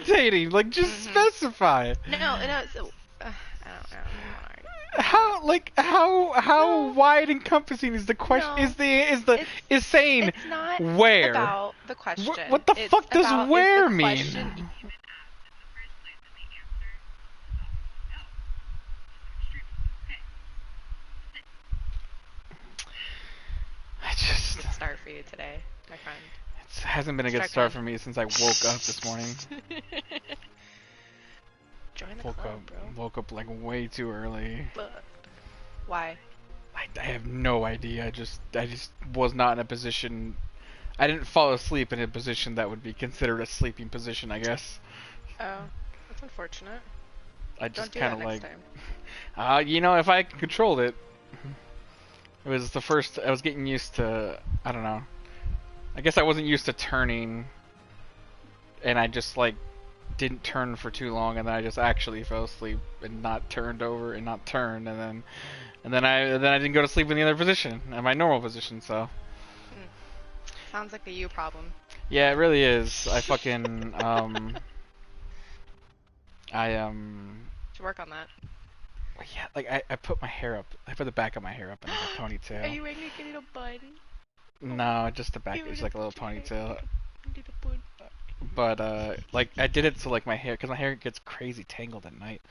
irritating. Like, just specify. No, so, I don't How, like, how wide encompassing is the question? No. Is saying It's not where? about the question. What the fuck does about, where is the mean? Question... I just... Good start for you today, my friend. It hasn't been a good start for me since I woke up this morning. Join the club, bro. Woke up like way too early. But why? I have no idea. I just was not in a position. I didn't fall asleep in a position that would be considered a sleeping position, I guess. Oh, that's unfortunate. I just kind of like, you know, if I controlled it. It was the first. I was getting used to. I don't know. I guess I wasn't used to turning, and I just like didn't turn for too long, and then I just actually fell asleep and not turned over and not turned, and then I didn't go to sleep in the other position, in my normal position. So. Sounds like a you problem. Yeah, it really is. I fucking Should work on that. Yeah, like I put my hair up. I put the back of my hair up in like a ponytail. Are you wearing a little bun? No, just the back. It's like a little ponytail. But like I did it so like my hair, because my hair gets crazy tangled at night.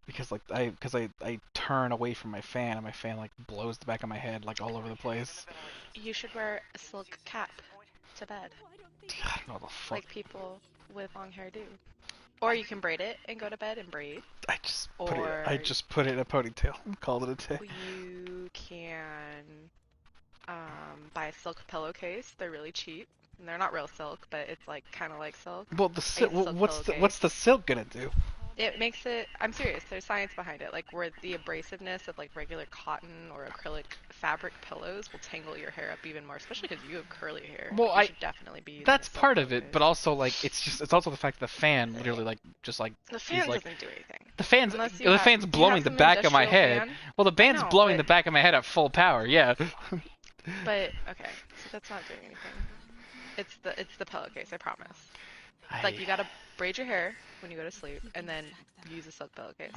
Because like I turn away from my fan, and my fan like blows the back of my head like all over the place. You should wear a silk cap to bed. I don't know the fuck. Like people with long hair do. Or you can braid it and go to bed and braid. I just put it in a ponytail and called it a day. You can buy a silk pillowcase. They're really cheap. And they're not real silk, but it's like kind of like silk. Well, what's the silk gonna do? It makes it. I'm serious. There's science behind it. Like where the abrasiveness of like regular cotton or acrylic fabric pillows will tangle your hair up even more, especially because you have curly hair. Well, you should definitely be. That's part of it, but also like it's also the fact that the fan literally like just like the fan like, doesn't do anything. The fan's blowing the back of my head. Fan? Well, the fan's blowing the back of my head at full power. Yeah. But okay, so that's not doing anything. It's the pillowcase. I promise. Like you gotta braid your hair when you go to sleep, and then use a silk pillowcase.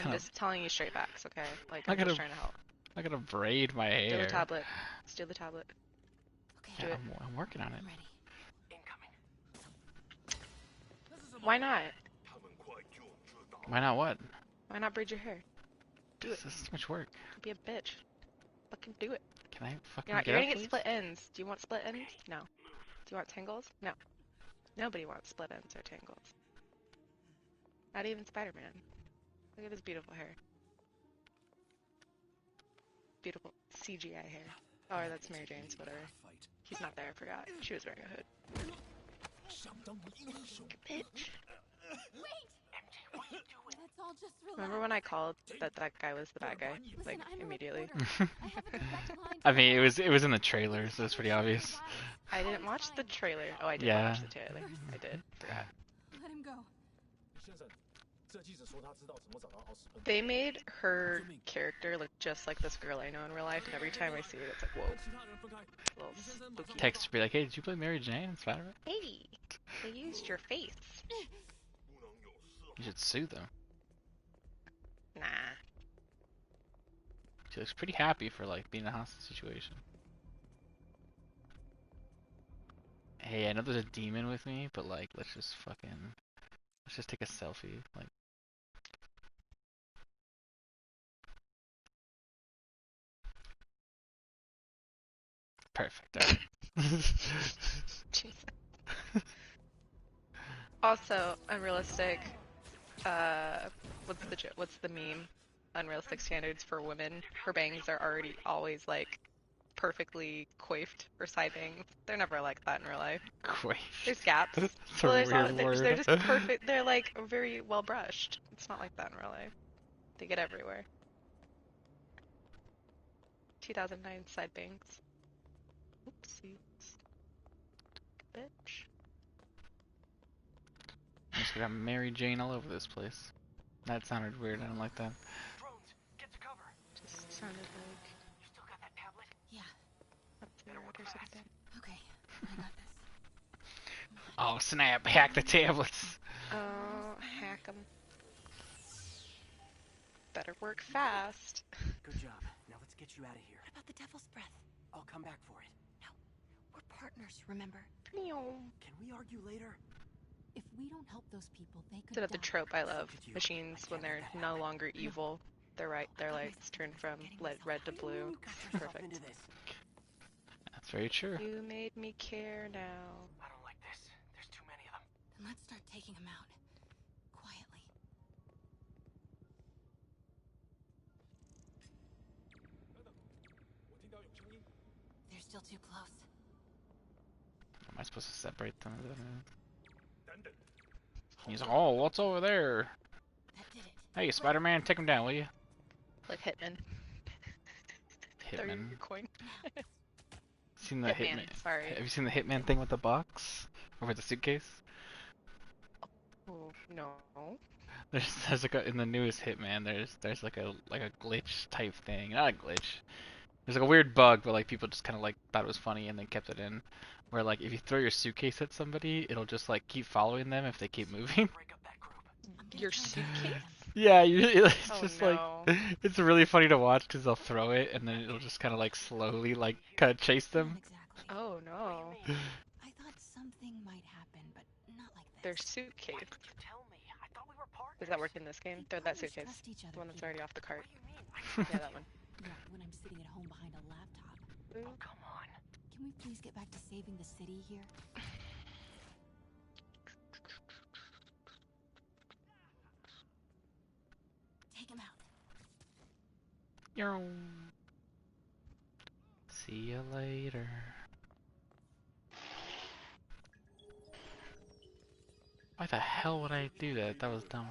I'm just telling you straight facts, okay? Like I'm just trying to help. I gotta braid my hair. Steal the tablet. Steal the tablet. Okay. Yeah, I'm working on it. Why not? Why not what? Why not braid your hair? Do it. This is too much work. Be a bitch. Fucking do it. Can I fucking You're gonna get split ends. Do you want split ends? No. Do you want tangles? No. Nobody wants split ends or tangles. Not even Spiderman. Look at his beautiful hair. Beautiful CGI hair. Oh, that's Mary Jane's, whatever. He's not there, I forgot. She was wearing a hood. Bitch. Remember when I called that guy was the bad guy? Like, immediately. I mean, it was in the trailer, so it's pretty obvious. I didn't watch the trailer. Oh, I did watch the trailer. I did. Forgot. Let him go. They made her character look just like this girl I know in real life, and every time I see it, it's like, whoa. A little spooky. Text to be like, hey, did you play Mary Jane in Spiderman? Hey, they used your face. You should sue them. Nah. She looks pretty happy for like being in a hostage situation. Hey, I know there's a demon with me, but like, let's just take a selfie. Like, perfect. Also, unrealistic. What's the meme? Unrealistic standards for women. Her bangs are already always like perfectly coiffed or side bangs. They're never like that in real life. Coiffed. There's gaps. They're just perfect. They're like very well brushed. It's not like that in real life. They get everywhere. 2009 side bangs. Oopsies. Bitch. I just got Mary Jane all over this place. That sounded weird. I don't like that. Just sounded like. You still got that tablet? Yeah. That's weird or something. Okay, I got this. Oh snap! Hack the tablets. Better work fast. Good job. Now let's get you out of here. What about the devil's breath? I'll come back for it. No, we're partners, remember? Can we argue later? If we don't help those people, they could Instead of the die. trope I love, Could you- machines I when can't they're let that no happen. longer evil, their lights turn from red to blue. You got yourself Perfect. into this. That's very true. You made me care now. I don't like this. There's too many of them. Then let's start taking them out. Quietly. They're still too close. Am I supposed to separate them? He's like, oh, what's over there? That did it. Hey, Spider-Man, take him down, will you? Like Hitman. Throw your Hitman. coin. Seen the Hitman, Hitman? sorry. Have you seen the Hitman thing with the box? Or with the suitcase? Oh, no. There's like in the newest Hitman, there's like a glitch type thing. Not a glitch. There's like a weird bug, but like people just kind of like thought it was funny and then kept it in. Where like if you throw your suitcase at somebody, it'll just like keep following them if they keep moving. Break up that group. Your suitcase? Yeah, it's Oh, just no. like it's really funny to watch because they'll throw it and then it'll just kind of like slowly like kind of chase Not them. exactly. Oh no. I thought something might happen, but not like this. Their suitcase. Why didn't you tell me? I thought we were partners. Does that work in this game? We Throw that always suitcase. trust each other, The one that's Peter. already off the cart. What do you mean? Yeah, that one. Yeah, when I'm sitting at home behind a laptop. Oh, come on. Can we please get back to saving the city here? Take him out. See you later. Why the hell would I do that? That was dumb.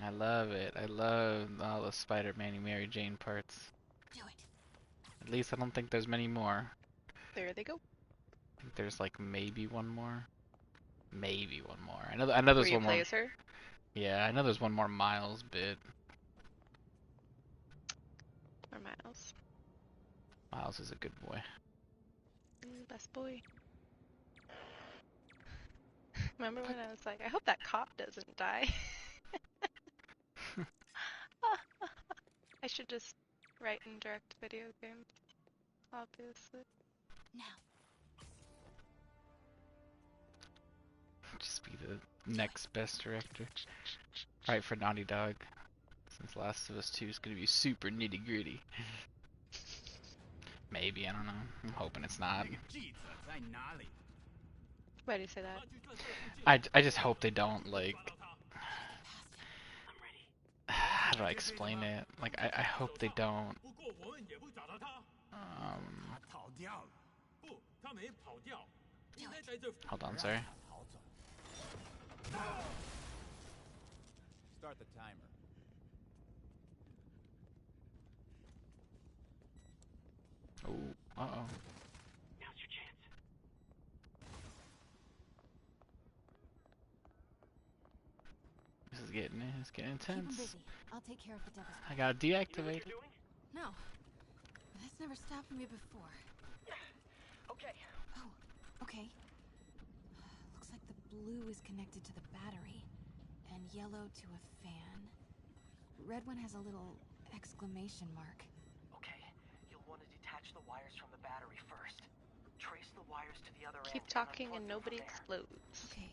I love it. I love all the Spider-Man Mary Jane parts. Do it. At least I don't think there's many more. There they go. I think there's like maybe one more. Maybe one more. I know there's Where you one more. play as her? Yeah, I know there's one more Miles bit. Or Miles? Miles is a good boy. Best boy. Remember when I was like, I hope that cop doesn't die? I should just write and direct video games, obviously. Now. Just be the next best director. Right for Naughty Dog. Since Last of Us 2 is gonna be super nitty gritty. Maybe, I don't know. I'm hoping it's not. Why do you say that? I just hope they don't like how do I explain it? Like I hope they don't hold on, sorry. Start the timer. Oh, uh-oh. Now's your chance. This is getting Keep him intense. busy. I'll take care of the devil's I gotta You know what deactivate you're it. doing? No. That's never stopped me before. Okay. Oh, okay. Looks like the blue is connected to the battery, and yellow to a fan. Red one has a little exclamation mark. Okay. You'll want to detach the wires from the battery first. Trace the wires to the other Keep end. talking unplug and them nobody from there. explodes. Okay,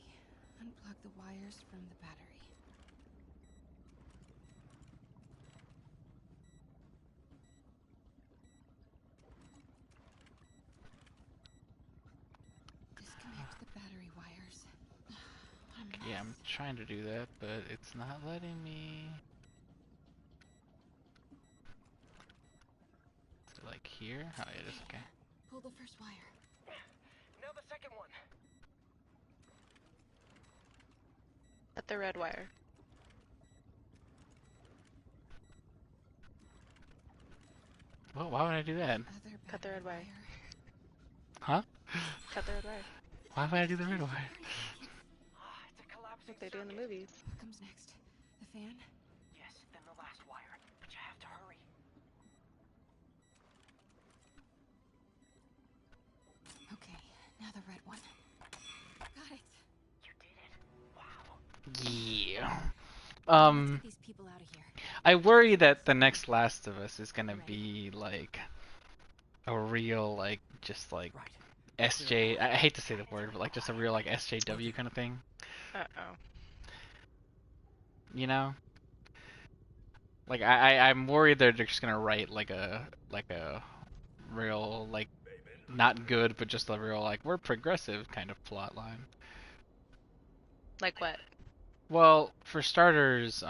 unplug the wires from the battery. Disconnect the battery wires. What a Yeah, I'm mess. trying to do that, but it's not letting me. Is it like here? Oh, it is, okay. Pull the first wire. Now the second one. Cut the red wire. Well, why would I do that? Other Cut the red battery wire. Huh? Cut the red wire. Why would I do the red wire? It's a collapsing What they do in the circuit. movies. What comes next? The fan? Yes, then the last wire. But you have to hurry. Okay, now the red one. Let's get these people out of here. I worry that the next Last of Us is gonna be like a real like just like SJ. I hate to say the word, but like just a real like SJW kind of thing. Uh-oh. You know? Like I'm worried they're just gonna write like a real like not good but just a real like we're progressive kind of plot line. Like what? Well, for starters,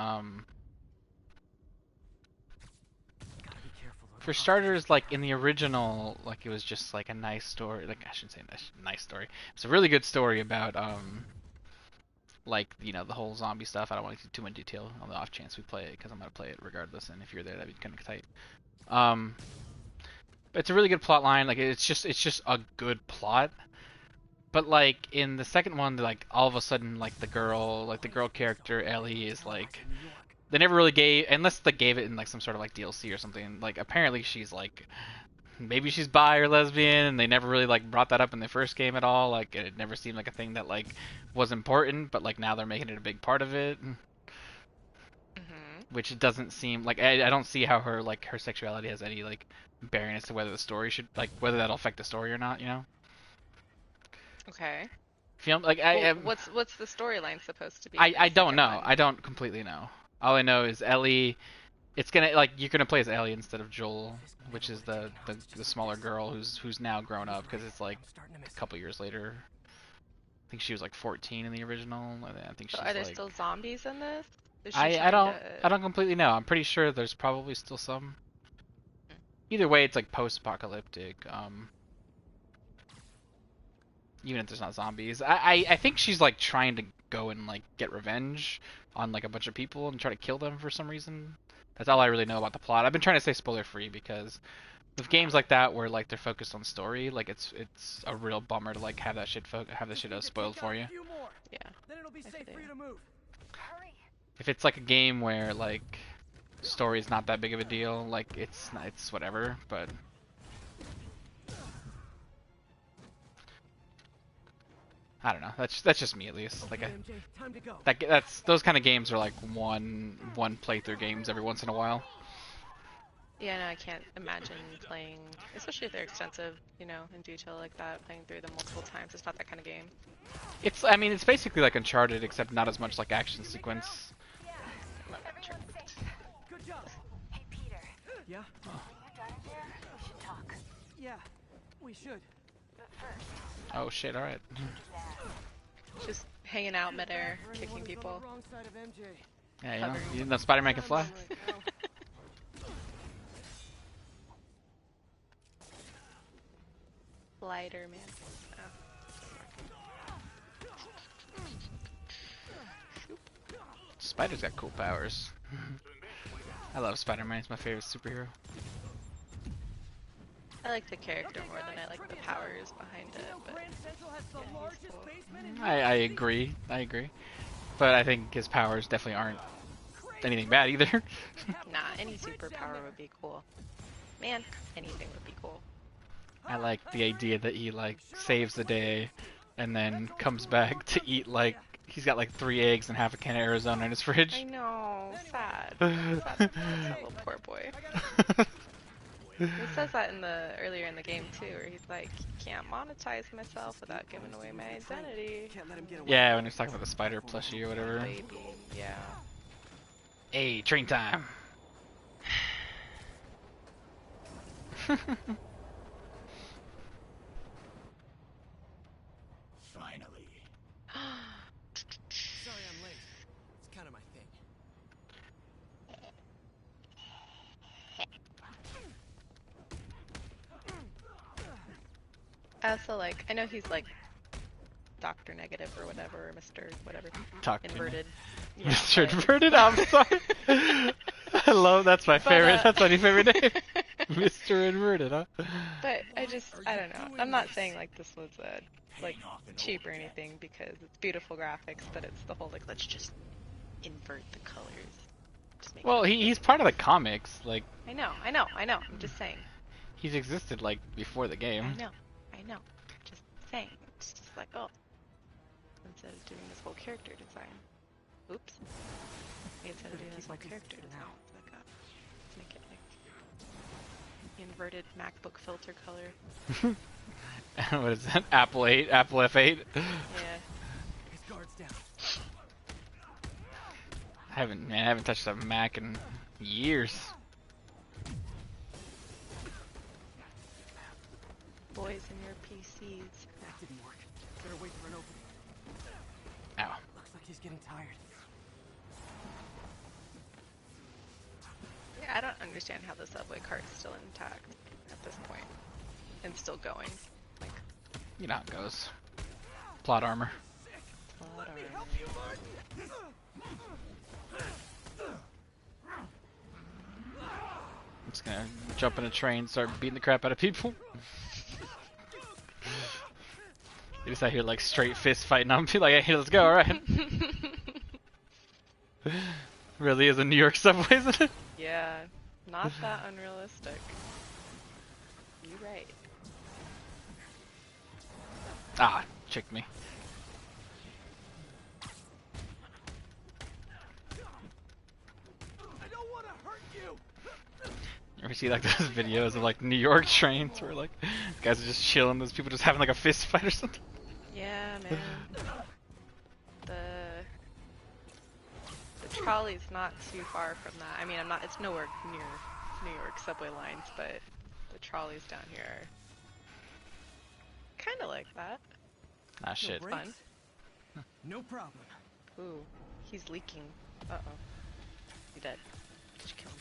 like in the original, like it was just like a nice story. Like I shouldn't say nice story. It's a really good story about like you know the whole zombie stuff. I don't want to get too much detail on the off chance we play it because I'm gonna play it regardless. And if you're there, that'd be kind of tight. But it's a really good plot line. Like it's just a good plot. But like in the second one, like all of a sudden, like the girl character Ellie is like, they never really gave, unless they gave it in like some sort of like DLC or something. Like apparently she's like, maybe she's bi or lesbian, and they never really like brought that up in the first game at all. Like it never seemed like a thing that like was important. But like now they're making it a big part of it, which doesn't seem like I don't see how her like her sexuality has any like bearing as to whether the story should like whether that'll affect the story or not. You know. Okay. Feel like Well, what's the storyline supposed to be? I don't know. I don't completely know. All I know is Ellie. It's gonna like you're gonna play as Ellie instead of Joel, which is the smaller girl who's now grown up because it's like a couple years later. I think she was like 14 in the original. I think she's So are there like. still zombies in this? I don't completely know. I'm pretty sure there's probably still some. Either way, it's like post-apocalyptic. Even if there's not zombies. I think she's like trying to go and like get revenge on like a bunch of people and try to kill them for some reason. That's all I really know about the plot. I've been trying to stay spoiler free because with games like that where like they're focused on story, like it's a real bummer to like have that shit spoiled for you. Yeah. Then it'll be safe for you to move. If it's like a game where like story is not that big of a deal, like it's whatever, but I don't know. That's just me at least. Like that's those kind of games are like one playthrough games every once in a while. Yeah, no, I can't imagine playing, especially if they're extensive, you know, in detail like that, playing through them multiple times. It's not that kind of game. I mean, it's basically like Uncharted, except not as much like action sequence. Good job. Hey, Peter. Yeah? When you're done there, we should talk. Yeah, we should. But first, Oh shit! All right. Just hanging out midair, kicking people. Wrong side of MJ. Yeah, you didn't know Spider-Man can fly. Spider-Man. Spider's got cool powers. I love Spider-Man. He's my favorite superhero. I like the character more than I like the powers behind it, but I agree. But I think his powers definitely aren't anything bad either. nah, any superpower would be cool. Man, anything would be cool. I like the idea that he like saves the day and then comes back to eat like he's got like 3 eggs and half a can of Arizona in his fridge. I know, sad. Sad little poor boy. He says that earlier in the game too, where he's like, can't monetize myself without giving away my identity. Can't let him get away. Yeah, when he's talking about the spider plushie or whatever. Baby, yeah. Hey, train time. Finally. Sorry I'm late. It's kind of my thing. I also like, I know he's like Dr. Negative or whatever, or Mr. whatever. Inverted. Yeah, Mr. Inverted, I'm sorry. Hello, that's my favorite. That's my new favorite name. Mr. Inverted, huh? But I don't know. I'm not saying like this was like cheap or anything because it's beautiful graphics, but it's the whole like let's just invert the colors. Just make Well, he's part of the comics. Like I know. I'm just saying. he's existed like before the game. I know. Just saying. It's just like, oh, instead of doing this whole character design. Oops. It's gonna do this whole character now. Let's make it like the inverted MacBook filter color. What is that? Apple 8? Apple F8? Yeah. His guard's down. I haven't touched a Mac in years. Boys in your PCs. That didn't work. Better wait for an opening. Ow. Looks like he's getting tired. Yeah, I don't understand how the subway cart's still intact at this point. And still going. Like, You know how it goes. Plot armor. plot armor. I'm just gonna jump in a train and start beating the crap out of people. You just out here like straight fist fighting on people like, hey, let's go, alright. Really is a New York subway, isn't it? Yeah, not that unrealistic. You're right. Ah, tricked me. I don't want to hurt you. You ever see like those videos of like New York trains where like guys are just chilling, there's people just having like a fist fight or something? Yeah, man. The trolley's not too far from that. I mean, it's nowhere near New York subway lines, but the trolleys down here are kind of like that. Ah, shit. No Fun. brakes? No problem. Ooh, he's leaking. Uh-oh. He dead. Did you kill him?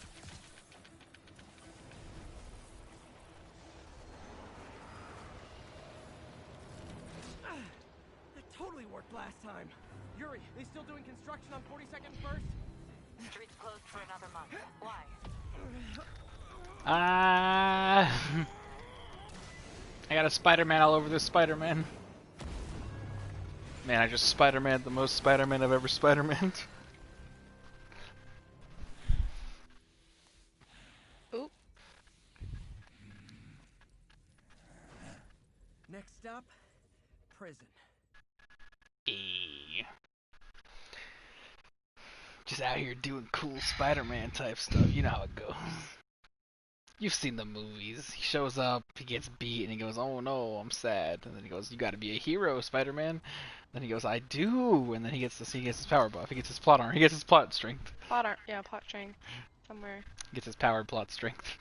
That totally worked last time. Yuri, they still doing construction on 42nd First? Street's closed for another month. Why? Ah. I got a Spider-Man all over this Spider-Man. Man, I just Spider-Man the most Spider-Man I've ever Spider-Man. Oop. Next stop, prison. Just out here doing cool Spider-Man type stuff. You know how it goes. You've seen the movies. He shows up, he gets beat, and he goes, "Oh no, I'm sad." And then he goes, "You got to be a hero, Spider-Man." Then he goes, "I do." And then he gets his power buff. He gets his plot armor. He gets his plot strength. Plot string. Somewhere. He gets his powered plot strength.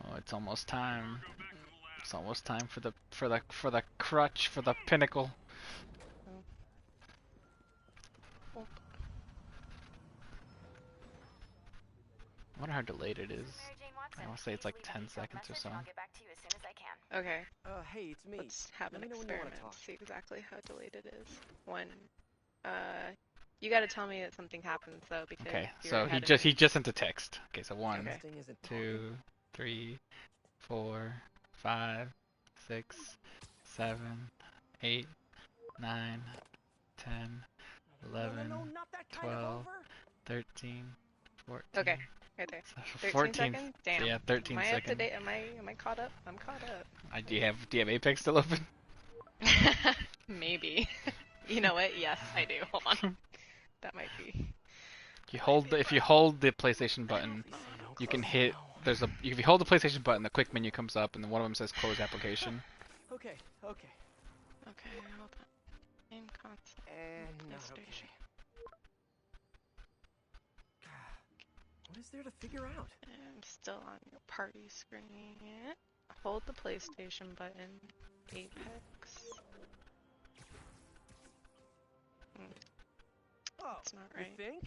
Oh, it's almost time. It's almost time for the crutch, for the pinnacle. I wonder how delayed it is. Mary Jane Watson. I want to say it's like Please 10 leave a seconds or message so. and I'll get back to you as soon as I can. Okay, Hey, it's me. let's have an Let me know when you wanna experiment. talk. See exactly how delayed it is. One. You gotta tell me that something happens though, because Okay, you're so ahead of he me. just sent a text. Okay, so 1, Okay. This thing isn't 2, 3, 4, 5, 6, 7, 8, 9, 10, talking. 11, No, not that kind 12, of over. 13, 14. Okay, right there. 13 14. seconds? Damn. Yeah, 13 Am I up to seconds. date? Am I caught up? I'm caught up. Do you have Apex still open? Maybe. You know what? Yes, I do. Hold on. That might be. If you hold the PlayStation button, you can hit. If you hold the PlayStation button, the quick menu comes up, and then one of them says close application. Okay. Okay, hold on. In console. And not okay. PlayStation. What is there to figure out? I'm still on your party screen. Hold the PlayStation button. Apex. Oh, That's not right. You think?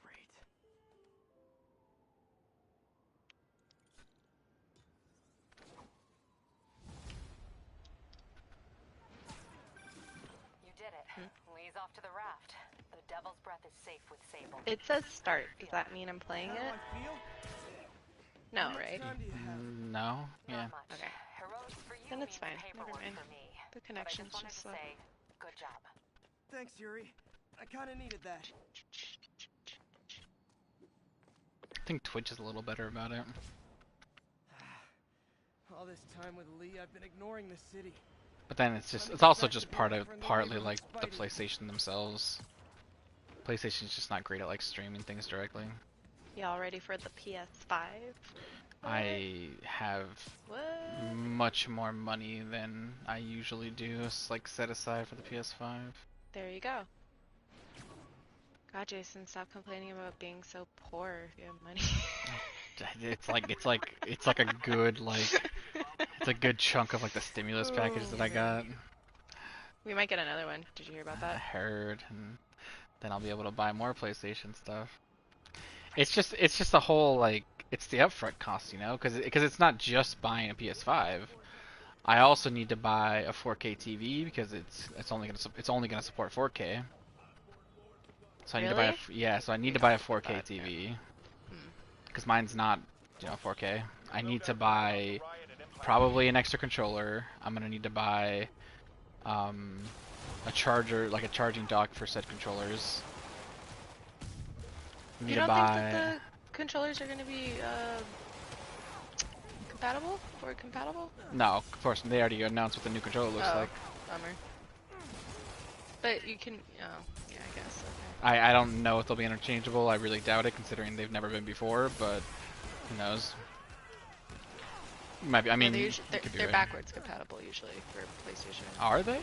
Great. You did it. Lee's off to the raft. The Devil's Breath is safe with Sable. It says start. Does that mean I'm playing How do it? I feel? No, How much right? time do you have? No. Yeah. Not much. Okay. Heroics for you Then it's means fine. Never paperwork mind. for me. The But I connection's just wanted just to slow. say, good job. Thanks, Yuri. I kind of needed that. I think Twitch is a little better about it. All this time with Lee, I've been ignoring the city. But then it's also just partly like the PlayStation themselves. PlayStation's just not great at like streaming things directly. Y'all ready for the PS5? I have What? much more money than I usually do, like set aside for the PS5. There you go. God, Jason, stop complaining about being so poor if you have money. It's like a good it's a good chunk of like the stimulus package that I got. We might get another one. Did you hear about I that? heard, and then I'll be able to buy more PlayStation stuff. It's just a whole like it's the upfront cost, you know, because it's not just buying a PS5. I also need to buy a 4K TV because it's only gonna support 4K. So I need to buy so I need to buy a 4K TV because mine's not 4K. I need to buy probably an extra controller. I'm gonna need to buy a charger, like a charging dock for said controllers. You don't think that the controllers are going to be compatible? Or compatible? No, of course they already announced what the new controller looks like. Bummer. But you can, yeah, I guess. Okay. I don't know if they'll be interchangeable. I really doubt it, considering they've never been before. But who knows? Might be. I mean, they're right. backwards compatible usually for PlayStation. Are they?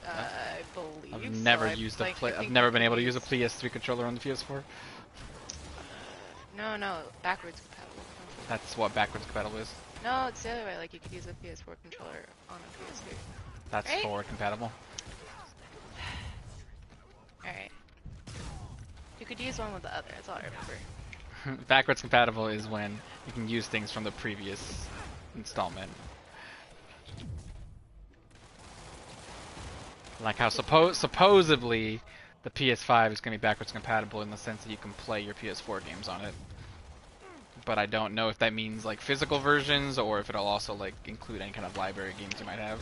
I believe. I've never so. used I've never been able to use a PS3 controller on the PS4. No, backwards compatible. That's what backwards compatible is. No, it's the other way. Like you could use a PS4 controller on a PS3. That's right? forward compatible. All right. You could use one with the other. That's all I remember. Backwards compatible is when you can use things from the previous installment. Like how supposedly the PS5 is going to be backwards compatible in the sense that you can play your PS4 games on it. But I don't know if that means like physical versions or if it'll also like include any kind of library games you might have.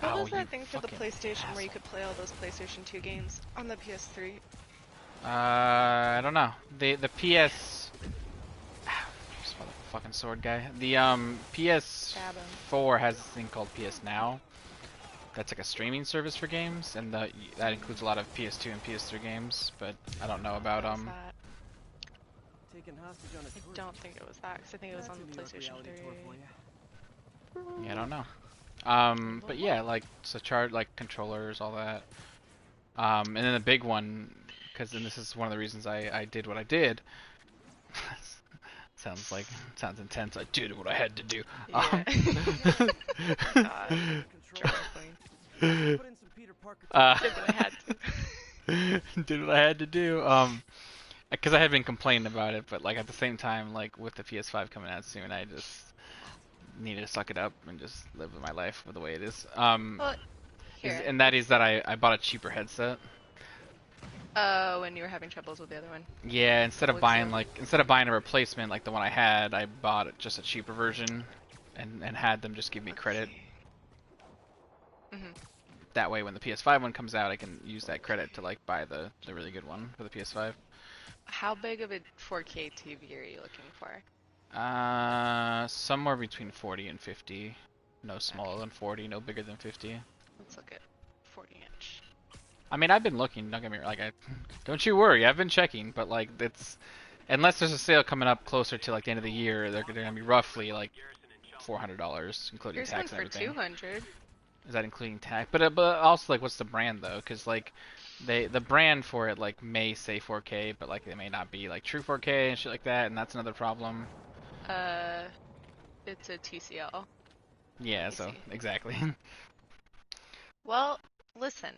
What was that thing for the PlayStation where you could play all those PlayStation 2 games on the PS3? I don't know. The PS... Just motherfucking sword guy. The PS4 has this thing called PS Now. That's like a streaming service for games, and that includes a lot of PS2 and PS3 games. But I don't know about I don't think it was that, because I think it was on the PlayStation 3. Yeah, I don't know. But yeah, like like controllers, all that. And then the big one, because then this is one of the reasons I did what I did. sounds intense. I did what I had to do. Yeah. God. Did what I had to. Did what I had to do. Because I had been complaining about it, but like at the same time, like with the PS5 coming out soon, I just needed to suck it up and just live my life the way it is. Well, and that is that I bought a cheaper headset. When you were having troubles with the other one. Yeah, instead of buying a replacement like the one I had, I bought just a cheaper version, and had them just give me credit. That way, when the PS5 one comes out, I can use that credit to like buy the really good one for the PS5. How big of a 4K TV are you looking for? Somewhere between 40 and 50. No smaller than 40, no bigger than 50. Let's look at 40-inch. I mean, I've been looking. Don't get me wrong. Like, don't you worry. I've been checking, but like, it's unless there's a sale coming up closer to like the end of the year, they're gonna be roughly like $400, including Here's tax one and for everything. $200. Is that including tax? But also like, what's the brand though? Because like, the brand for it like may say 4K, but like it may not be like true 4K and shit like that, and that's another problem. It's a TCL. Yeah. So exactly. Well, listen.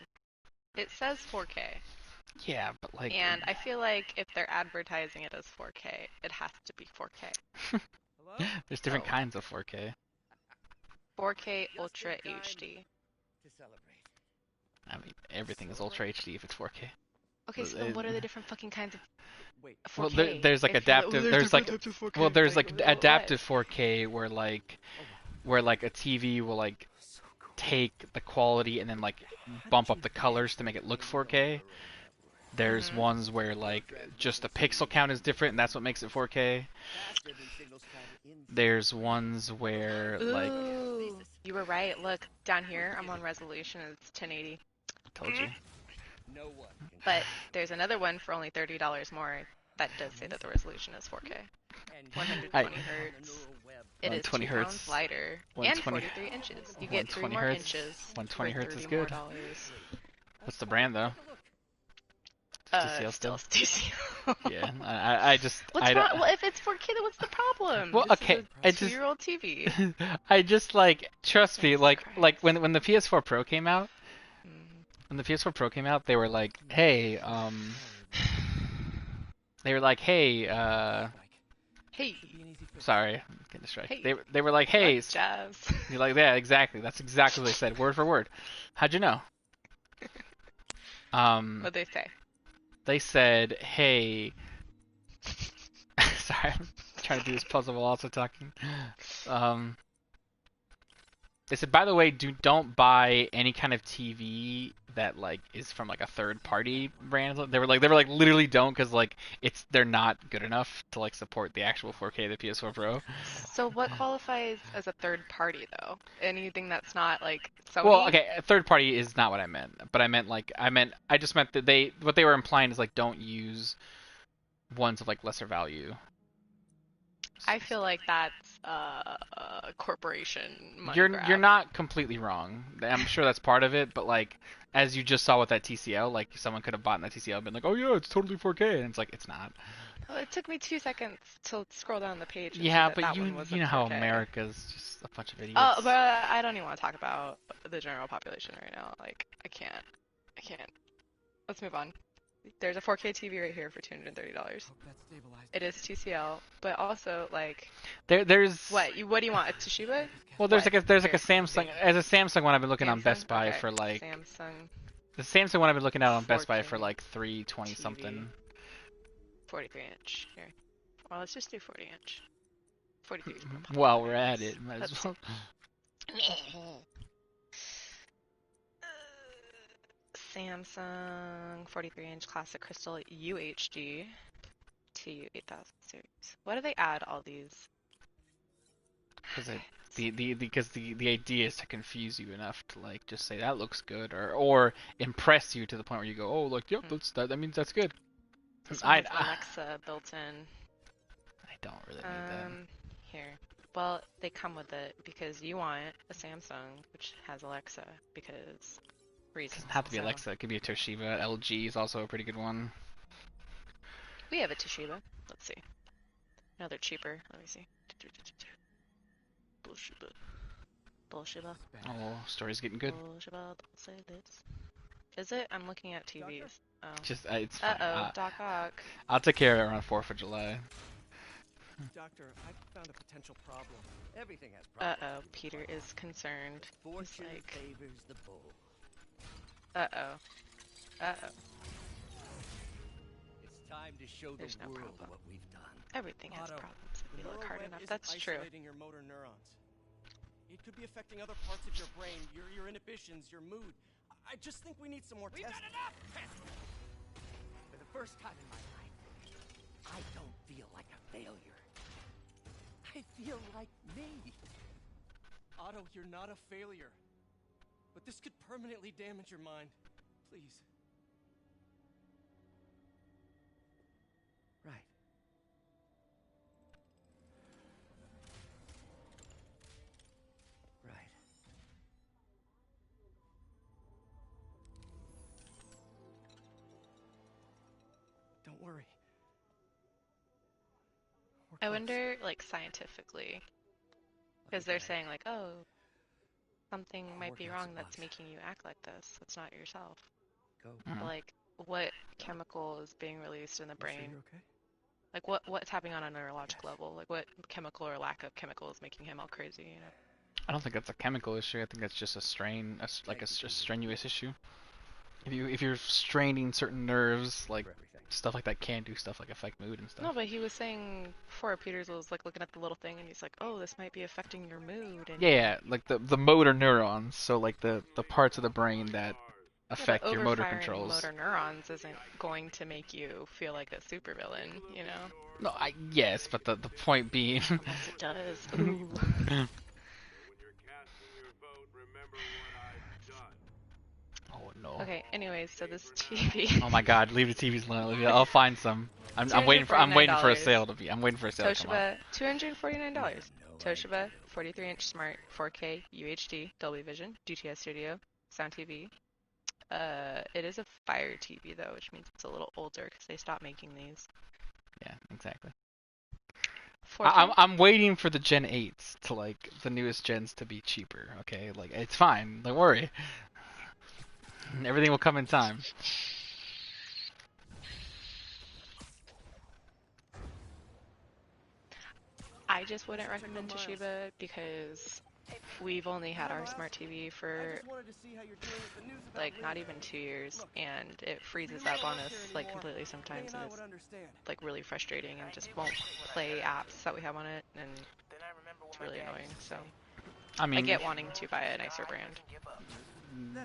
It says 4K. Yeah, but like. And I feel like if they're advertising it as 4K, it has to be 4K. There's different kinds of 4K. 4K Ultra HD. I mean, everything is Ultra HD if it's 4K. Okay, so then what are the different fucking kinds of 4K? Well, there's like adaptive. There's like adaptive 4K where like a TV will like take the quality and then like bump up the colors to make it look 4K. There's ones where like just the pixel count is different, and that's what makes it 4K. There's ones where like Ooh, you were right. Look, down here, I'm on resolution. It's 1080. told you. But there's another one for only $30 more that does say that the resolution is 4K. 120 hertz. It is 120 2 hertz. pounds lighter 120 and 43 inches. You get 3 120 more hertz. inches. 120 for hertz is $30 more good. dollars. What's the brand though? TCL Still still? TCL. Yeah, I just What's I wrong? don't. Well, if it's 4K, then what's the problem? Well, This okay, is I a just 2-year-old TV. I just like trust me, Jesus like Christ. when the PS4 Pro came out, Mhm. when the PS4 Pro came out, they were like, hey, they were like, hey, Hey, sorry, I'm getting distracted. Hey. They were like, hey, what jazz? you're like, yeah, exactly. That's exactly what they said, word for word. How'd you know? What'd they say? They said, hey, sorry, I'm trying to do this puzzle while also talking. They said, by the way, don't buy any kind of TV that like is from like a third party brand. They were like literally don't, because like they're not good enough to like support the actual 4K of the PS4 Pro. So what qualifies as a third party though? Anything that's not like Sony? Well, okay, a third party is not what I meant, but I just meant that what they were implying is like don't use ones of like lesser value. I feel like that's corporation money You're grab. you're not completely wrong. I'm sure that's part of it, but like as you just saw with that TCL, like someone could have bought that TCL and been like, oh yeah, it's totally 4K, and it's like it's not. Well, it took me 2 seconds to scroll down the page. And Yeah, see but that you one wasn't know how 4K. America's just a bunch of idiots. Oh, but I don't even want to talk about the general population right now. Like, I can't. Let's move on. There's a 4K TV right here for $230. It is TCL, but also like There's what do you want? A Toshiba? well, there's What? like a Here. Samsung. As a Samsung one, I've been looking on Samsung? Best Buy Okay. for like Samsung the Samsung one I've been looking at on Best Buy 4K for like 320 TV. something. 43 inch. Here. Well, let's just do 40 inch. 43 is more While we're at it, might as Let's well. Samsung 43 inch classic crystal UHD TU 8000 series. Why do they add all these? Because the idea is to confuse you enough to like just say that looks good, or impress you to the point where you go, oh look, yep, that means that's good. This one has Alexa built in. I don't really need that. Here. Well, they come with it because you want a Samsung, which has Alexa, because It reasons. doesn't have to be So, Alexa. It could be a Toshiba. LG is also a pretty good one. we have a Toshiba. Let's see. No, they're cheaper. Let me see. Toshiba. Oh, story's getting good. Toshiba, don't say this. Is it? I'm looking at TVs. Oh. Just it's fine. Uh-oh, Doc Ock. I'll take care of it around 4th of July. Doctor, I found a potential problem. Everything has problems. Uh-oh, Peter is concerned. He's Fortune like, favors the bull. uh-oh. Uh-oh. It's time to show There's the no world problem. what we've done. Everything has Otto, problems if you the look neural hard web enough. isn't That's true. isolating your motor neurons. It could be affecting other parts of your brain, your inhibitions, your mood. I just think we need some more testing. We've got enough testing! For the first time in my life, I don't feel like a failure. I feel like me. Otto, you're not a failure. But this could permanently damage your mind. Please. Right. Right. Don't worry. We're I close. wonder, like, scientifically, because they're saying, like, oh, something might be working on wrong some that's bugs. making you act like this. It's not yourself. Go. Mhm. Like, what chemical is being released in the You sure brain? you're okay? Like, what's happening on a neurological level? Like, what chemical or lack of chemical is making him all crazy, you know? I don't think that's a chemical issue. I think that's just a strain, a strenuous issue. If you're straining certain nerves, like For everything. stuff like that can do stuff like affect mood and stuff. No, but he was saying before, Peters was, like, looking at the little thing, and he's like, oh, this might be affecting your mood. And Yeah, like the motor neurons. So like the parts of the brain that affect your motor overfiring controls. motor neurons isn't going to make you feel like a supervillain, you know? No, yes, but the point being. Yes, it does. Ooh. Oh no. Okay, anyways, so this TV. Oh my God, leave the TVs alone. I'll find some. I'm waiting for a sale to be. I'm waiting for a sale to come up. Toshiba, $249. Toshiba, 43-inch smart 4K UHD Dolby Vision GTS Studio Sound TV. It is a Fire TV though, which means it's a little older because they stopped making these. Yeah, exactly. 4K? I'm waiting for the Gen 8s to like the newest gens to be cheaper. Okay, like it's fine. Don't worry. Everything will come in time. I just wouldn't recommend Toshiba because we've only had our smart TV for like not even 2 years, and it freezes up on us like completely sometimes, and it's like really frustrating and just won't play apps that we have on it, and it's really annoying. So I mean, I get wanting to buy a nicer brand.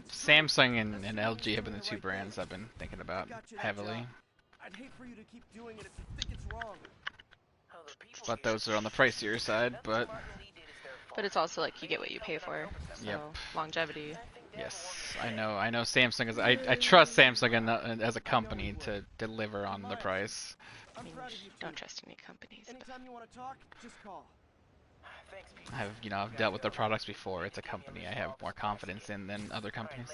Samsung and LG have been the two brands I've been thinking about heavily. I'd hate for you to keep doing it if you think it's wrong. But those are on the pricier side, but it's also like you get what you pay for. So Yep. longevity. yes, I know Samsung is, I trust Samsung as a company to deliver on the price. I mean, don't trust any companies. But Anytime you want to talk, just call. I've dealt with their products before. It's a company I have more confidence in than other companies.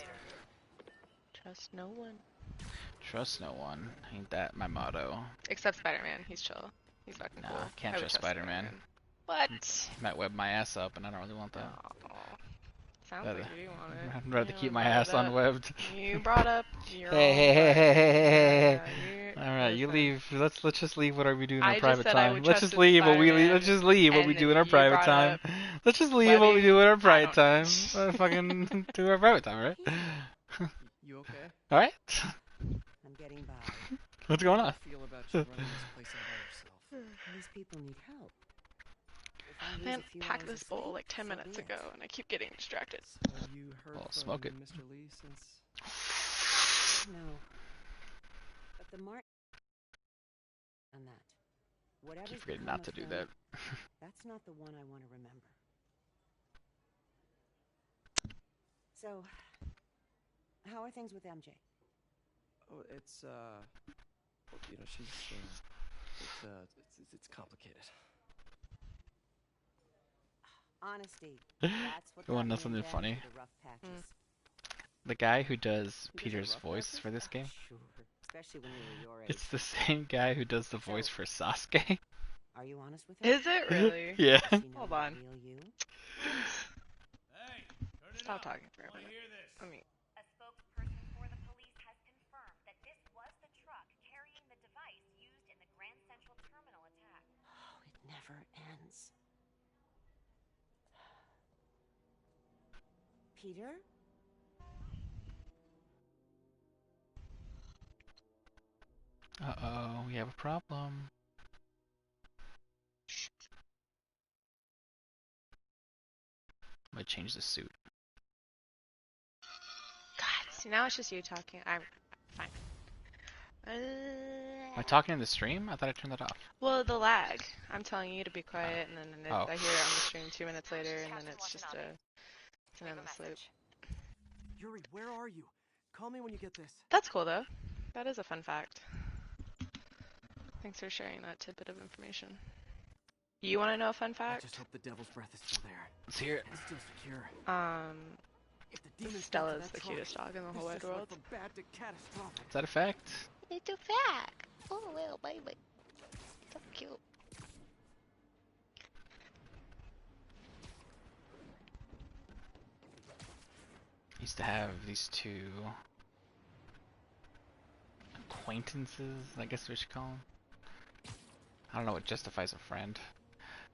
trust no one. Trust no one. Ain't that my motto? Except Spider-Man. He's chill. He's fucking Nah, cool. can't I would trust Spider-Man. What? Might web my ass up, and I don't really want that. Aw. Sounds like you do want it. I'd rather You keep my brought it ass up. unwebbed. You brought up your Hey, own hey, hey, butt. hey, hey, hey, Yeah, hey. you- All right, you listen. leave. Let's just leave whatever we do in I our just private said I time. would Let's trust just leave what we Spider-Man, let's just leave what we and do then in our you private brought time. up Let's just leave what we do in our webbing. private time. don't- Fucking do our private time, right? You okay? All right. I'm getting by. What's going How on? do you feel about you running this place all by yourself? These people need help. If I lose Man, a few packed hours this of bowl sleep, like 10 so minutes be it. ago, and I keep getting distracted. Have you heard Well, from smoke it. Mr. Lee since? No. But the mark on that. Whatever's Keep forgetting become not to of do him, that. That's not the one I want to remember. So, how are things with MJ? Oh, it's you know, she's it's complicated. Honesty. That's what You wanna know got me something and funny? through the rough patches. The guy who does He does Peter's rough voice patches? for this game, Sure. Especially when you were your age. it's the same guy who does the voice for Sasuke. Are you honest with her? Is it really? Yeah. Does she know Hold the on. real you? Stop talking for a minute. I mean, A spokesperson for the police has confirmed that this was the truck carrying the device used in the Grand Central Terminal attack. Oh, it never ends. Peter? Uh-oh, we have a problem. I'm gonna change the suit. God, see, now it's just you talking. I'm fine. Am I talking in the stream? I thought I turned that off. Well, the lag. I'm telling you to be quiet, and then Oh. I hear it on the stream 2 minutes later, and then it's just it's an endless loop. Yuri, where are you? Call me when you get this. That's cool though. That is a fun fact. Thanks for sharing that tidbit of information. You want to know a fun I fact? just hope the devil's breath is still there. Let's hear it. It's still secure. If the demons Stella's the cutest dog in the whole wide world. From bad to catastrophic. Is that a fact? It's a fact. Oh, little baby. So cute. Used to have these two acquaintances, I guess we should call them. I don't know what justifies a friend.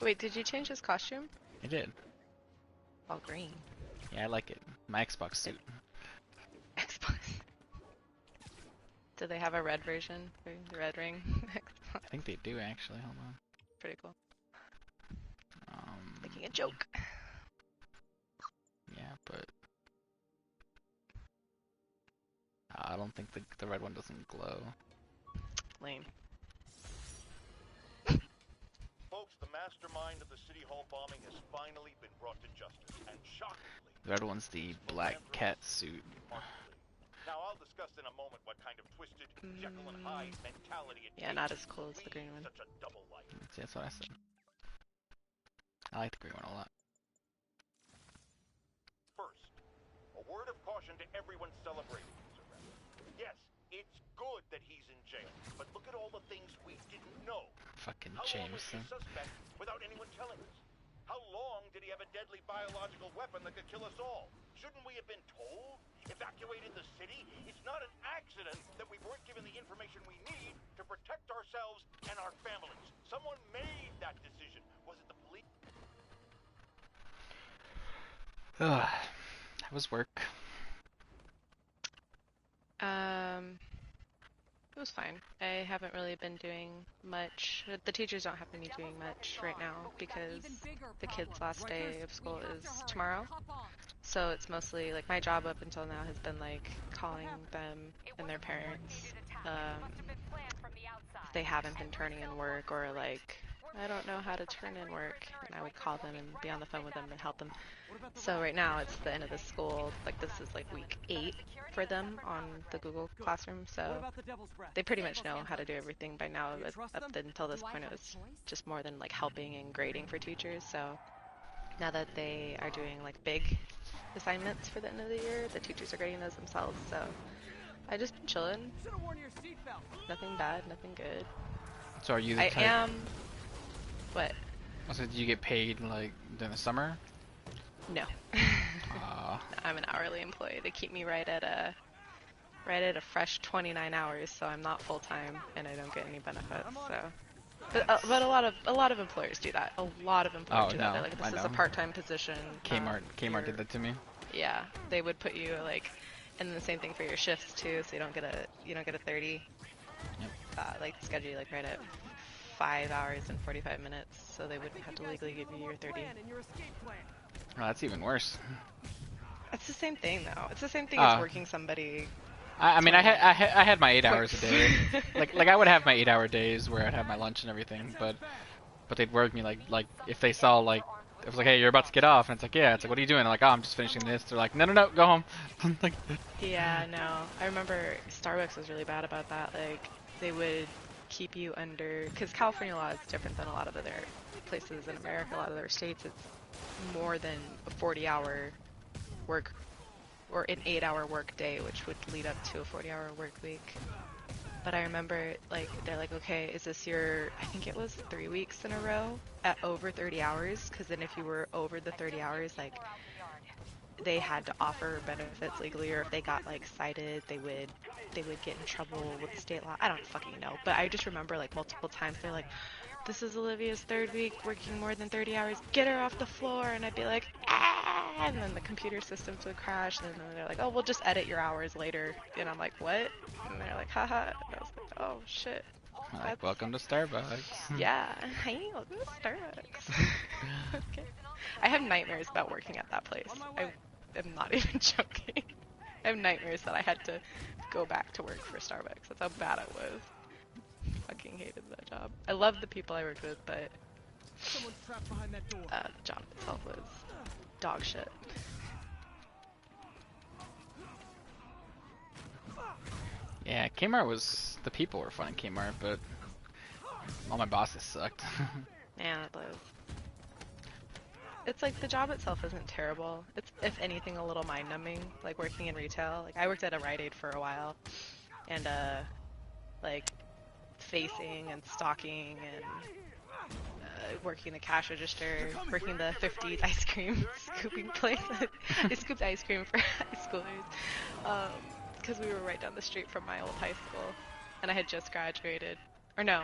Wait, did you change his costume? I did. All green. Yeah, I like it. My Xbox suit. Xbox. Do they have a red version for the red ring? I think they do actually. Hold on. Pretty cool. Um, Making a joke. yeah, but don't think the red one doesn't glow. Lame. Folks, the mastermind of the City Hall bombing has finally been brought to justice, and shockingly, The red one's the black cat suit. Now I'll discuss in a moment what kind of twisted Jekyll and Hyde mentality it Yeah, takes not as cool to as the lead green one. such a double life. See, that's what I said. I like the green one a lot. First, a word of caution to everyone celebrating this arrest. Yes, it's good that he's in jail, but look at all the things we didn't know. Fucking How long was Jameson. he suspect without anyone telling us? How long did he have a deadly biological weapon that could kill us all? Shouldn't we have been told? Evacuated the city? It's not an accident that we weren't given the information we need to protect ourselves and our families. Someone made that decision. Was it the police? Ugh. How was work? It was fine. I haven't really been doing much. The teachers don't have me doing much right now because the kids' last day of school is tomorrow. So it's mostly like my job up until now has been like calling them and their parents if they haven't been turning in work, or like I don't know how to turn in work, and I would call them and be on the phone with them and help them. So right now it's the end of the school, like this is like week 8 for them on the Google Classroom, so they pretty much know how to do everything by now. But up until this point it was just more than like helping and grading for teachers. So now that they are doing like big assignments for the end of the year, the teachers are grading those themselves. So I just been chilling. Nothing bad, nothing good. So are you the I type... am... What? So do you get paid like during the summer? No. I'm an hourly employee. They keep me right at a fresh 29 hours, so I'm not full time and I don't get any benefits. So, but a lot of employers do that. A lot of employers do that. They're like, this is a part-time position. Kmart did that to me. Yeah, they would put you like, and the same thing for your shifts too. So you don't get a 30. Yep. Like schedule you like right at 5 hours and 45 minutes, so they wouldn't have to legally give you your 30. Oh, that's even worse. It's the same thing though. It's the same thing as working somebody. I mean, I had my 8 hours a day. like I would have my 8-hour days where I'd have my lunch and everything, but they'd work me like if they saw like it was like, hey, you're about to get off, and it's like, yeah, it's like, what are you doing? I'm like, oh, I'm just finishing this. They're like, no, go home. Like, yeah, no. I remember Starbucks was really bad about that. Like they would keep you under, because California law is different than a lot of other places in America. A lot of other states, it's more than a 40-hour work or an 8-hour work day, which would lead up to a 40-hour work week. But I remember, like, they're like, okay, is this your, I think it was 3 weeks in a row at over 30 hours, because then if you were over the 30 hours, like, they had to offer benefits legally, or if they got, like, cited, they would get in trouble with state law. I don't fucking know, but I just remember, like, multiple times, they're like, this is Olivia's 3rd week working more than 30 hours, get her off the floor, and I'd be like, ah, and then the computer systems would crash, and then they're like, oh, we'll just edit your hours later, and I'm like, what? And they're like, haha, and I was like, oh, shit. like, welcome to Starbucks. Yeah, hi, welcome to Starbucks. Okay. I have nightmares about working at that place. I am not even joking. I have nightmares that I had to go back to work for Starbucks. That's how bad it was. Fucking hated that job. I loved the people I worked with, but the job itself was dog shit. Yeah, Kmart was, the people were fun at Kmart, but all my bosses sucked. Yeah, it was. It's like the job itself isn't terrible. It's, if anything, a little mind-numbing, like working in retail. Like I worked at a Rite Aid for a while, and like facing and stocking and working the cash register, working the 50s ice cream scooping place. I scooped ice cream for high schoolers because we were right down the street from my old high school, and I had just graduated. Or no,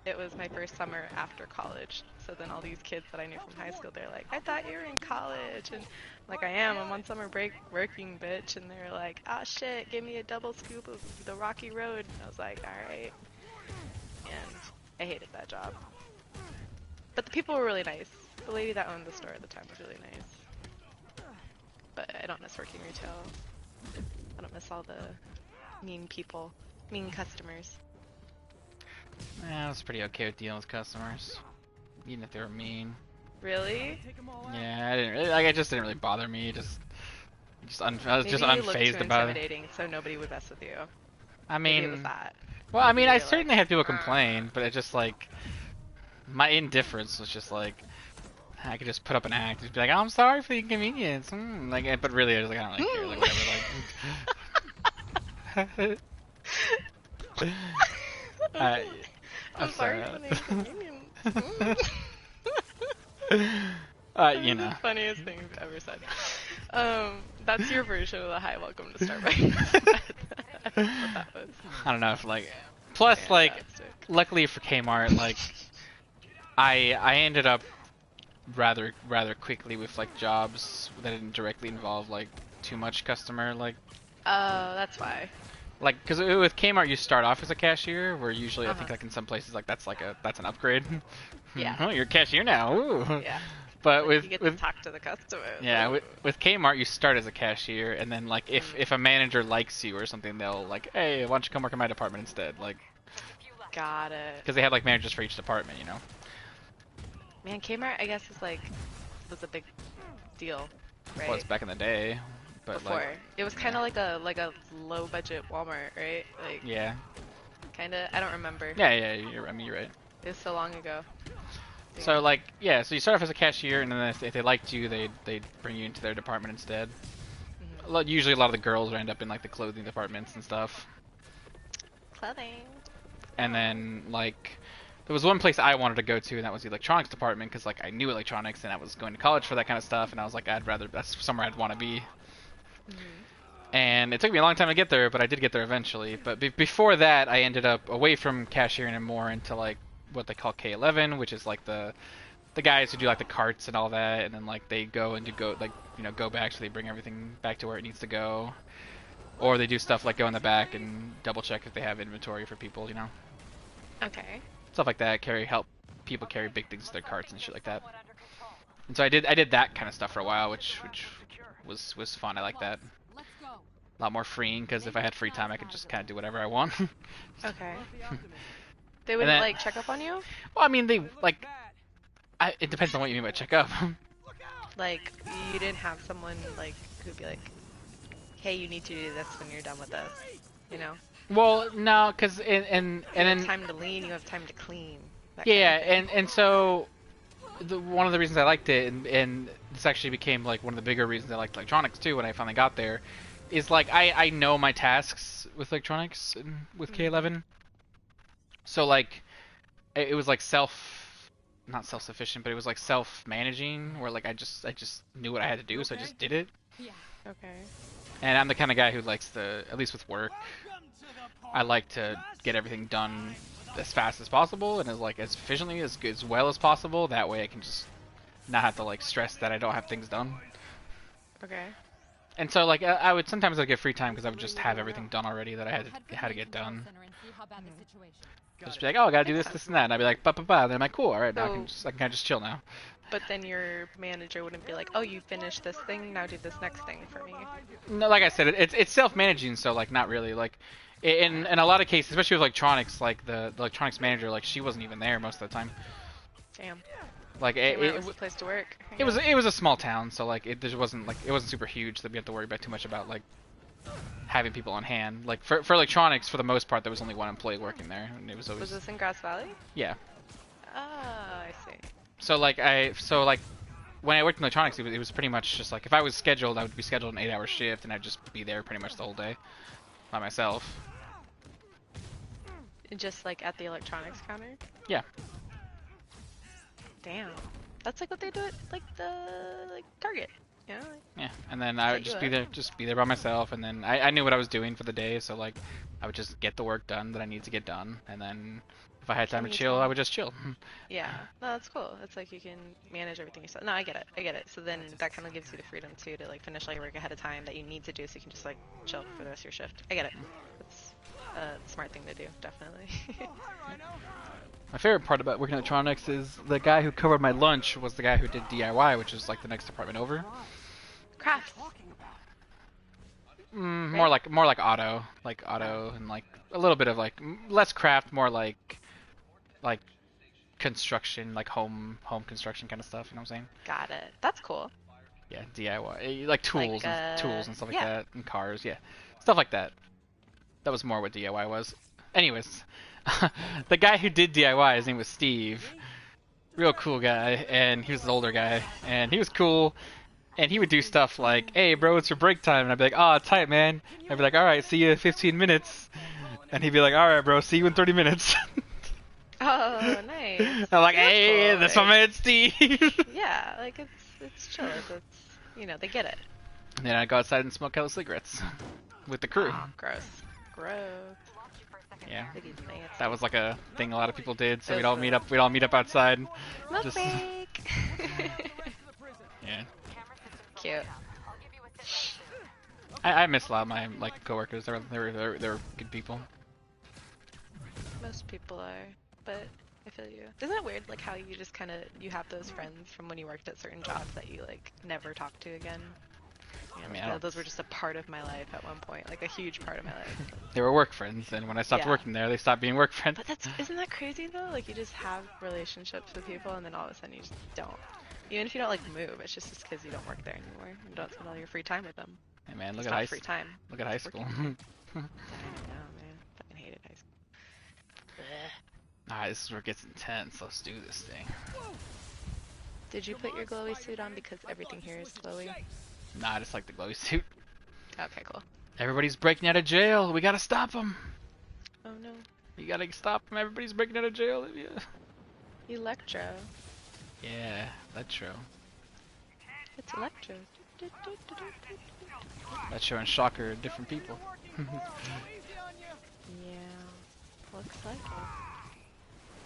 it was my first summer after college. So then all these kids that I knew from high school, they're like, I thought you were in college. And I'm like, I'm on summer break working, bitch. And they're like, ah, shit, give me a double scoop of the Rocky Road. And I was like, alright. And I hated that job. But the people were really nice. The lady that owned the store at the time was really nice. But I don't miss working retail. I don't miss all the Mean people. Mean customers. I was pretty okay with dealing with customers, even if they were mean. Really? Yeah, I didn't really, like, it just didn't really bother me. I was just Maybe you looked unfazed too about it. intimidating, so nobody would mess with you. I Maybe it mean, was that. well, I mean, Maybe I you're certainly like, had people complain, but it just like my indifference was just like I could just put up an act, just be like, oh, "I'm sorry for the inconvenience," like, but really, I was like, I don't really care, like whatever, like. I'm sorry for the inconvenience. You know. The funniest thing you've ever said. That's your version of the hi, welcome to Starbucks. That's what that was. I don't know if like, plus Fantastic. like, luckily for Kmart, like, I ended up rather quickly with like jobs that didn't directly involve like too much customer like. Oh, that's why. Like, because with Kmart you start off as a cashier, where usually I think like in some places like that's an upgrade. Yeah. Oh, you're a cashier now. Ooh. Yeah. But Like, you get to talk to the customer. yeah, with Kmart you start as a cashier, and then like if a manager likes you or something, they'll like, hey, why don't you come work in my department instead? Like, got it. because they have like managers for each department, you know. Man, Kmart, I guess, was a big deal, right? Well, it's back in the day, but Before. like, It was kind of like a low budget Walmart, right? Like, yeah, kind of. I don't remember. yeah, you're right. It was so long ago. So like, yeah, so you start off as a cashier, and then if they liked you, they'd bring you into their department instead. Usually a lot of the girls would end up in like the clothing departments and stuff. Clothing. And then like, there was one place I wanted to go to, and that was the electronics department, because like I knew electronics, and I was going to college for that kind of stuff, and I was like, that's somewhere I'd want to be. And it took me a long time to get there, but I did get there eventually. But before that, I ended up away from cashiering and more into like what they call K11, which is like the guys who do like the carts and all that, and then like they go back, so they bring everything back to where it needs to go, or they do stuff like go in the back and double check if they have inventory for people, you know. Okay. Stuff like that, help people carry big things to their carts and shit like that. And so I did that kind of stuff for a while, which was fun. I like that. A lot more freeing, because if I had free time, I could just kind of do whatever I want. Okay. They wouldn't then, like check up on you? Well, I mean, they like. It depends on what you mean by check up. Like, you didn't have someone like who'd be like, "Hey, you need to do this when you're done with this," you know? Well, no, because and You then have time to lean, you have time to clean. yeah, and so one of the reasons I liked it, and this actually became like one of the bigger reasons I liked electronics too when I finally got there, is like I know my tasks with electronics and with K11. So like it was like not self-sufficient, but it was like self-managing, where like I just knew what I had to do, so I just did it. Okay. And I'm the kind of guy who likes to, at least with work, I like to get everything done as fast as possible and as efficiently as well as possible. That way I can just not have to like stress that I don't have things done. Okay. And so like I would sometimes I'd get free time because I would just have everything done already that I had to get done. Just be like, oh, I gotta do this and that, and I'd be like, ba. And then I'm like, cool, all right, now I can kind of just chill now. But then your manager wouldn't be like, oh, you finished this thing, now do this next thing for me. No, like I said, it's self-managing, so like not really. Like in a lot of cases, especially with electronics, like the electronics manager, like she wasn't even there most of the time. Damn. Like it was a place to work. It was a small town, so like it wasn't super huge that we had to worry about too much about like having people on hand. Like for electronics, for the most part, there was only one employee working there, and it was always. Was this in Grass Valley? Yeah. Ah, I see. So like when I worked in electronics, it was pretty much just like if I was scheduled, I would be scheduled an 8-hour shift, and I'd just be there pretty much the whole day by myself. Just like at the electronics counter? Yeah. Damn. That's like what they do at like the Target. You know? Yeah, and then I would just be there by myself, and then I knew what I was doing for the day, so like I would just get the work done that I need to get done, and then if I had time to chill, I would just chill. Yeah, no, that's cool. It's like you can manage everything yourself. No, I get it. So then that kind of gives you the freedom too to like finish all your work ahead of time that you need to do, so you can just like chill for the rest of your shift. I get it. It's a smart thing to do, definitely. My favorite part about working electronics is the guy who covered my lunch was the guy who did DIY, which is like the next department over. Crafts. More like auto, and like a little bit of like less craft, more like construction, like home construction kind of stuff. You know what I'm saying? Got it. That's cool. Yeah, DIY, like tools Like, and tools and stuff like yeah. that, and cars, yeah, stuff like that. That was more what DIY was. Anyways, the guy who did DIY, his name was Steve. Real cool guy, and he was an older guy, and he was cool. And he would do stuff like, "Hey, bro, it's your break time," and I'd be like, "Oh, tight, man." I'd be like, "All right, see you in 15 minutes," and he'd be like, "All right, bro, see you in 30 minutes." Oh, nice. I'm like, That's "Hey, cool. that's my man, Steve." Yeah, like it's chill. It's they get it. And then I'd go outside and smoke hella cigarettes with the crew. Oh, gross. Gross. Yeah, Look at me. that was like a thing a lot of people did. So It we'd was all meet up. We'd all meet up outside. Milk Just- break. Yeah, Cute. I miss a lot of my like coworkers. They were good people. Most people are, but I feel you. Isn't it weird, like how you just kind of you have those friends from when you worked at certain jobs that you like never talk to again? You know, I mean, like, I don't- those were just a part of my life at one point, like a huge part of my life. They were work friends, and when I stopped Yeah. working there, they stopped being work friends. But isn't that crazy though? Like you just have relationships with people, and then all of a sudden you just don't. Even if you don't like move, it's just because you don't work there anymore and don't spend all your free time with them. Hey man, It's look at not high free school. time. Look at high It's school. working. I know, man. Fucking hated high school. Alright, this is where it gets intense. Let's do this thing. Did you put your glowy suit on because everything here is glowy? Nah, I just like the glowy suit. Okay, cool. Everybody's breaking out of jail. We gotta stop them. Oh no. We gotta stop them. Everybody's breaking out of jail. Yeah. Electro. Yeah, that's true. It's Electro. That's showing Shocker different people. Yeah. Looks like it.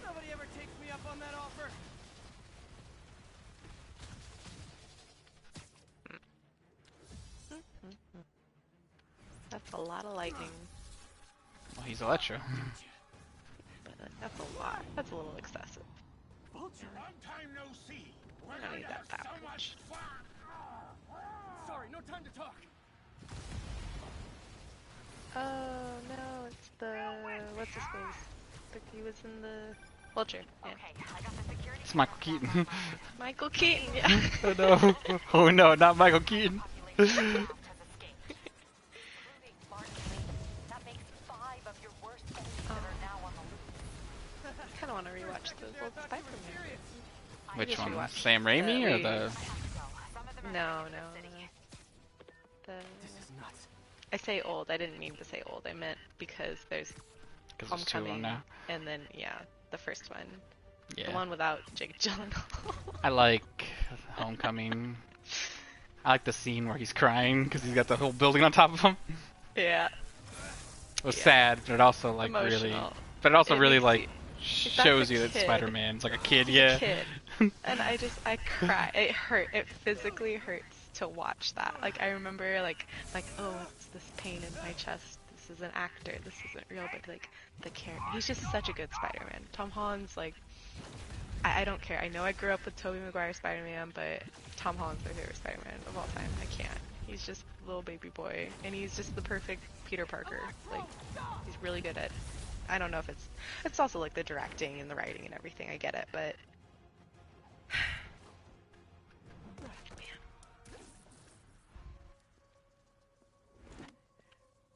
Nobody ever takes me up on that offer. That's a lot of lightning. Well, he's Electro. But that's a lot. That's a little excessive. Vulture, long time no see. I don't need that much. Sorry, no time to talk. Oh no, it's the what's his face? He was in the Vulture. Yeah. It's Michael Keaton. Michael Keaton. Yeah. Oh no. Oh no, not Michael Keaton. I kind of want to rewatch those old Spiderman. Which just one? rewatched Sam Raimi or the- the... No. The This is nuts. I say old. I didn't mean to say old. I meant because there's Because there's two of them Homecoming, now. and then the first one, the Yeah. one without Jake Gyllenhaal. I like Homecoming. I like the scene where he's crying because he's got the whole building on top of him. Yeah. It was Yeah. sad, but it also like really, Emotional. but it also It really makes like you- that's shows a you that kid. Spider-Man's like a kid. He's Yeah. a kid. And I cry. It hurt. It physically hurts to watch that. Like I remember like oh, it's this pain in my chest. This is an actor. This isn't real. But like the character, he's just such a good Spider-Man. Tom Holland's like, I don't care. I know I grew up with Tobey Maguire Spider-Man, but Tom Holland's my favorite Spider-Man of all time. I can't. He's just a little baby boy, and he's just the perfect Peter Parker. Like he's really good at. I don't know if it's also like the directing and the writing and everything. I get it, but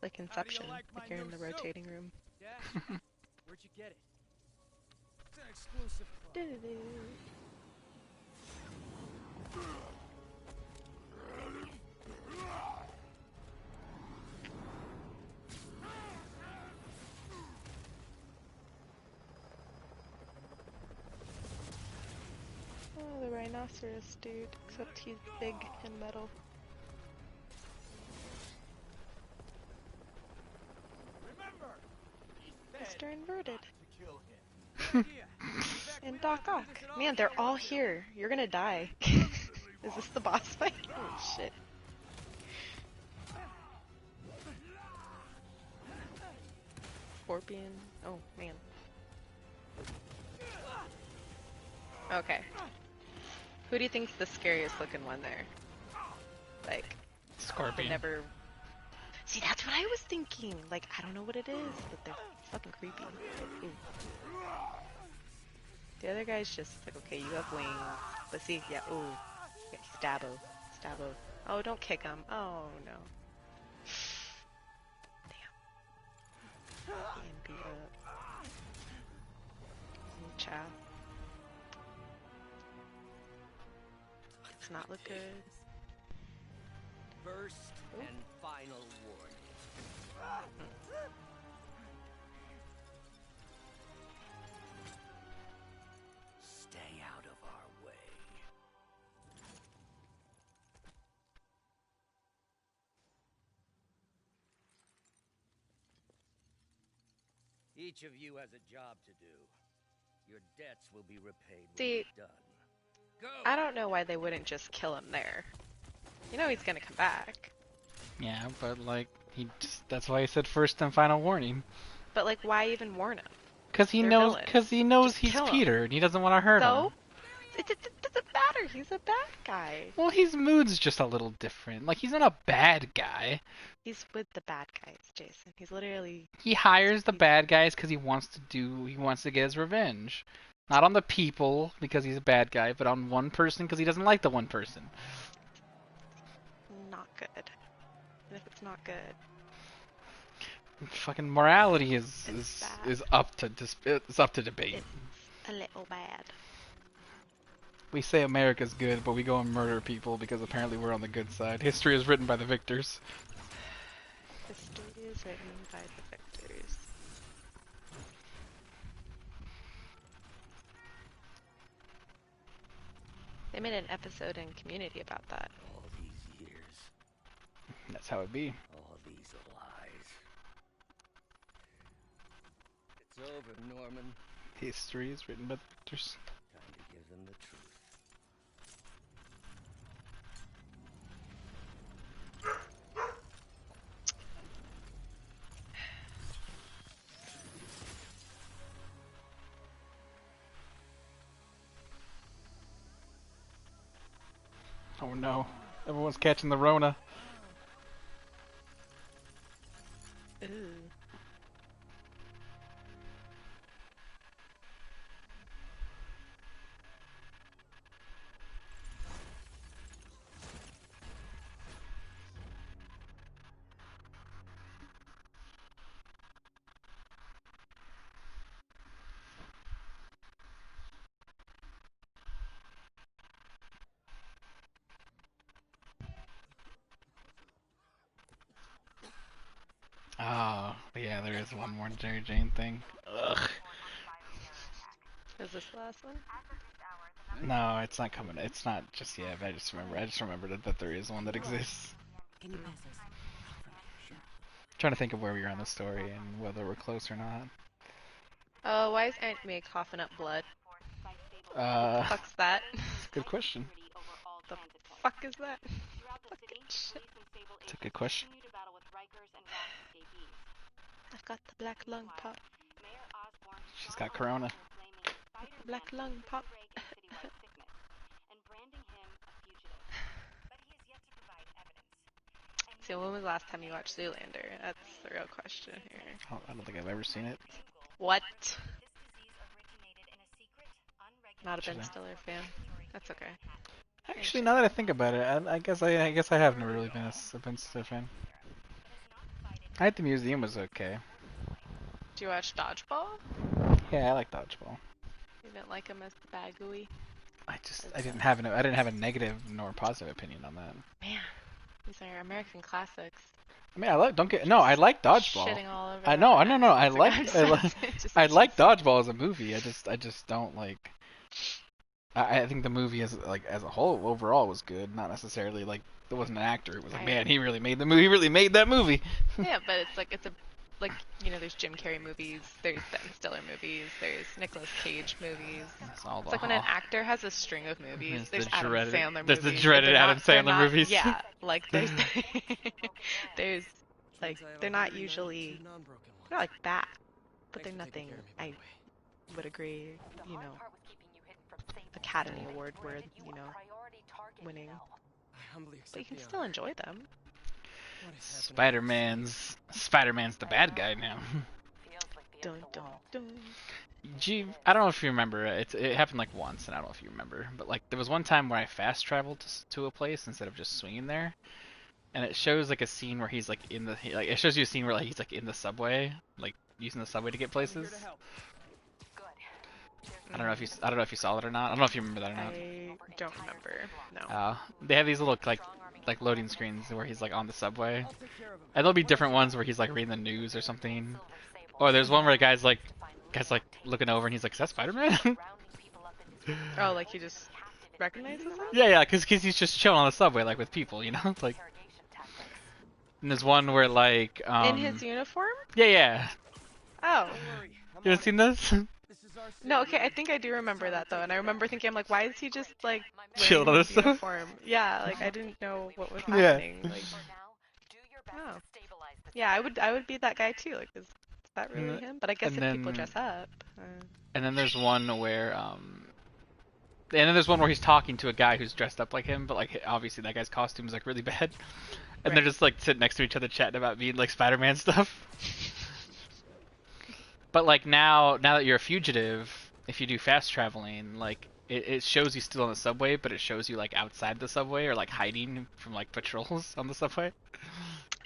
like Inception, like my like you're in new the suit? rotating room. Yeah? Where'd you get it? It's an exclusive club. Oh, the rhinoceros dude, except he's big and metal. Remember, he said Mr. Inverted. to kill him. Idea. And Doc Ock. Man, they're all here. You're gonna die. Is this the boss fight? Oh shit. Scorpion. Oh man. Okay. Who do you think's the scariest looking one there? Like, they Scorpion. never. See, that's what I was thinking. Like, I don't know what it is, but they're fucking creepy. Ooh. The other guy's just like, okay, you have wings. But see, yeah, ooh. Yeah, stabbo. Stabbo. Oh, don't kick him. Oh, no. Damn. Being beat up. Ooh, chow. Does not look good. First and final warning. Stay out of our way. Each of you has a job to do. Your debts will be repaid when See, you're done. Go! I don't know why they wouldn't just kill him there. You know he's gonna come back. Yeah, but like that's why he said first and final warning. But like, why even warn him? Cause he They're knows. villains. Cause he knows Just he's kill him. Peter, and he doesn't want to hurt So? him. It doesn't matter. He's a bad guy. Well, his mood's just a little different. Like, he's not a bad guy. He's with the bad guys, Jason. He's literally... He hires the bad guys because he wants to get his revenge. Not on the people because he's a bad guy, but on one person because he doesn't like the one person. Not good. And if it's not good... Fucking morality It's is up to debate. It's a little bad. We say America's good, but we go and murder people because apparently we're on the good side. History is written by the victors. History is written by the victors. They made an episode in Community about that. All these years, That's how it be. all these lies. It's over, Norman. History is written by the victors. Time to give them the truth. Oh no. Everyone's catching the Rona. Ooh. Oh, yeah, there is one more Jerry Jane thing. Ugh. Is this the last one? No, it's not coming. It's not just yet. But I just remembered that there is one that exists. Can you pass us? Trying to think of where we are in the story and whether we're close or not. Oh, why is Aunt May coughing up blood? That's Fuck's that? a good question. The fuck is that? Fucking shit. It's a good question. I've got the black lung pop. She's got corona. Black lung pop. But he has yet to provide evidence. So when was the last time you watched Zoolander? That's the real question here. Oh, I don't think I've ever seen it. What? This disease originated in a secret, unregulated... Not a Ben Stiller fan. That's okay. Actually, now that I think about it, I guess I have never really been a Ben Stiller fan. I think the museum was okay. Do you watch Dodgeball? Yeah, I like Dodgeball. You didn't like him as the bad gooey? I didn't have a negative nor positive opinion on that. Man, these are American classics. I mean, I like Dodgeball. Shitting all over I know, that. no, I It's like just- I like Dodgeball as a movie. I just don't like. I think the movie as a whole overall was good. Not necessarily like there wasn't an actor. It was like, Right. man, he really made the movie. He really made that movie. Yeah, but it's a there's Jim Carrey movies, there's Ben Stiller movies, there's Nicolas Cage movies. It's all It's like when an actor has a string of movies. There's There's the Adam dreaded- Sandler movies. there's the but dreaded they're Adam they're Sandler not- movies. Yeah, like there's they're not usually they're like bad, but they're nothing. I would agree, Academy Award worth, winning. I humbly But you accept can the still honor. enjoy them. Spider-Man's the bad guy now. Dun, dun, dun. Gee, I don't know if you remember. It happened like once, and I don't know if you remember. But like there was one time where I fast traveled to a place instead of just swinging there, and it shows like a scene where he's like it shows you a scene where like he's like in the subway, like using the subway to get places. I don't know if you saw that or not. I don't know if you remember that or not. I don't remember. No. They have these little like loading screens where he's like on the subway, and there'll be different ones where he's like reading the news or something. Or there's one where the guy's like looking over and he's like, "Is that Spider-Man?" Oh, like he just recognizes him? Yeah, because he's just chilling on the subway like with people, you know, like. And there's one where like in his uniform? Yeah. Oh. You haven't seen this? No, okay, I think I do remember that though, and I remember thinking, I'm like, why is he just like chilled on wearing his uniform? Yeah, like I didn't know what was happening. Like, oh. Yeah, I would be that guy too. Like, is that really him? But I guess if people dress up. And then there's one where he's talking to a guy who's dressed up like him, but like obviously that guy's costume is like really bad, and they're just like sitting next to each other chatting about being like Spider-Man stuff. But like now that you're a fugitive, if you do fast traveling, like it shows you still on the subway, but it shows you like outside the subway or like hiding from like patrols on the subway.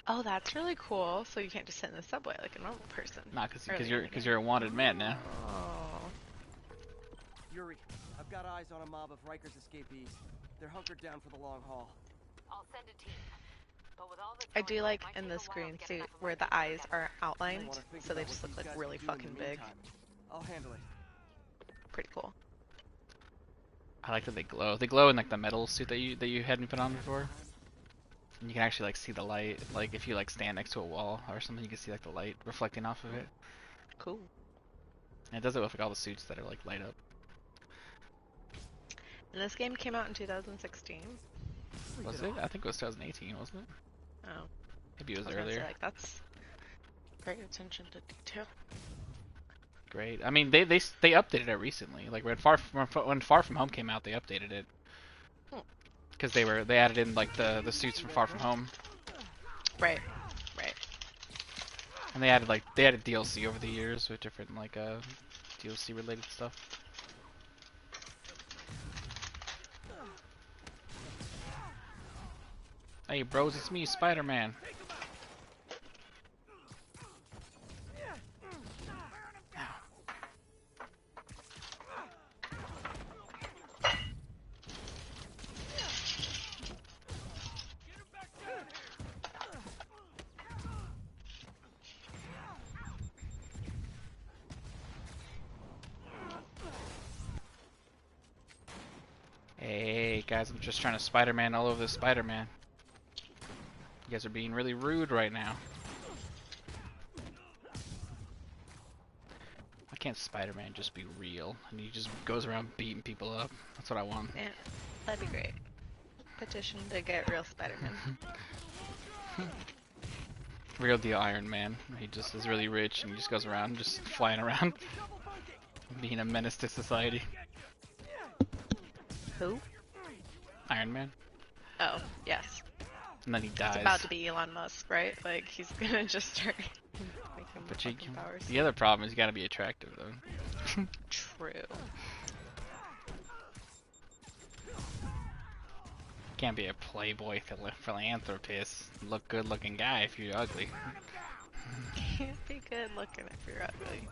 Oh, that's really cool. So you can't just sit in the subway like a normal person. Nah, because you're a wanted man now. Oh. Yuri, I've got eyes on a mob of Riker's escapees. They're hunkered down for the long haul. I'll send a team. But with all this I do going on, like it might in take the a while screen to get suit enough where Riker the eyes together. are outlined, so they just look like really fucking big. I'll handle it. Pretty cool. I like that they glow. They glow in like the metal suit that you hadn't put on before. And you can actually like see the light. Like if you like stand next to a wall or something, you can see like the light reflecting off of it. Cool. And it does it with like all the suits that are like light up. And this game came out in 2016. Was it? I think it was 2018, wasn't it? Oh. Maybe it was I was gonna earlier. say, like, that's great attention to detail. Great. I mean, they updated it recently. Like when Far From Home came out, they updated it. Because they added in like the suits from Far From Home. Right. And they added DLC over the years with different like DLC related stuff. Hey bros, it's me, Spider-Man. Hey guys, I'm just trying to Spider-Man all over the Spider-Man. You guys are being really rude right now. Why can't Spider-Man just be real? And he just goes around beating people up. That's what I want. Yeah, that'd be great. Petition to get real Spider-Man. Real deal Iron Man. He just is really rich and he just goes around just flying around. Being a menace to society. Who? Iron Man. Oh, yes. And then he dies. It's about to be Elon Musk, right? Like, he's gonna just start making But fucking powers. the other problem is you gotta be attractive though. True. Can't be a playboy philanthropist, look good looking guy if you're ugly. Can't be good looking if you're ugly.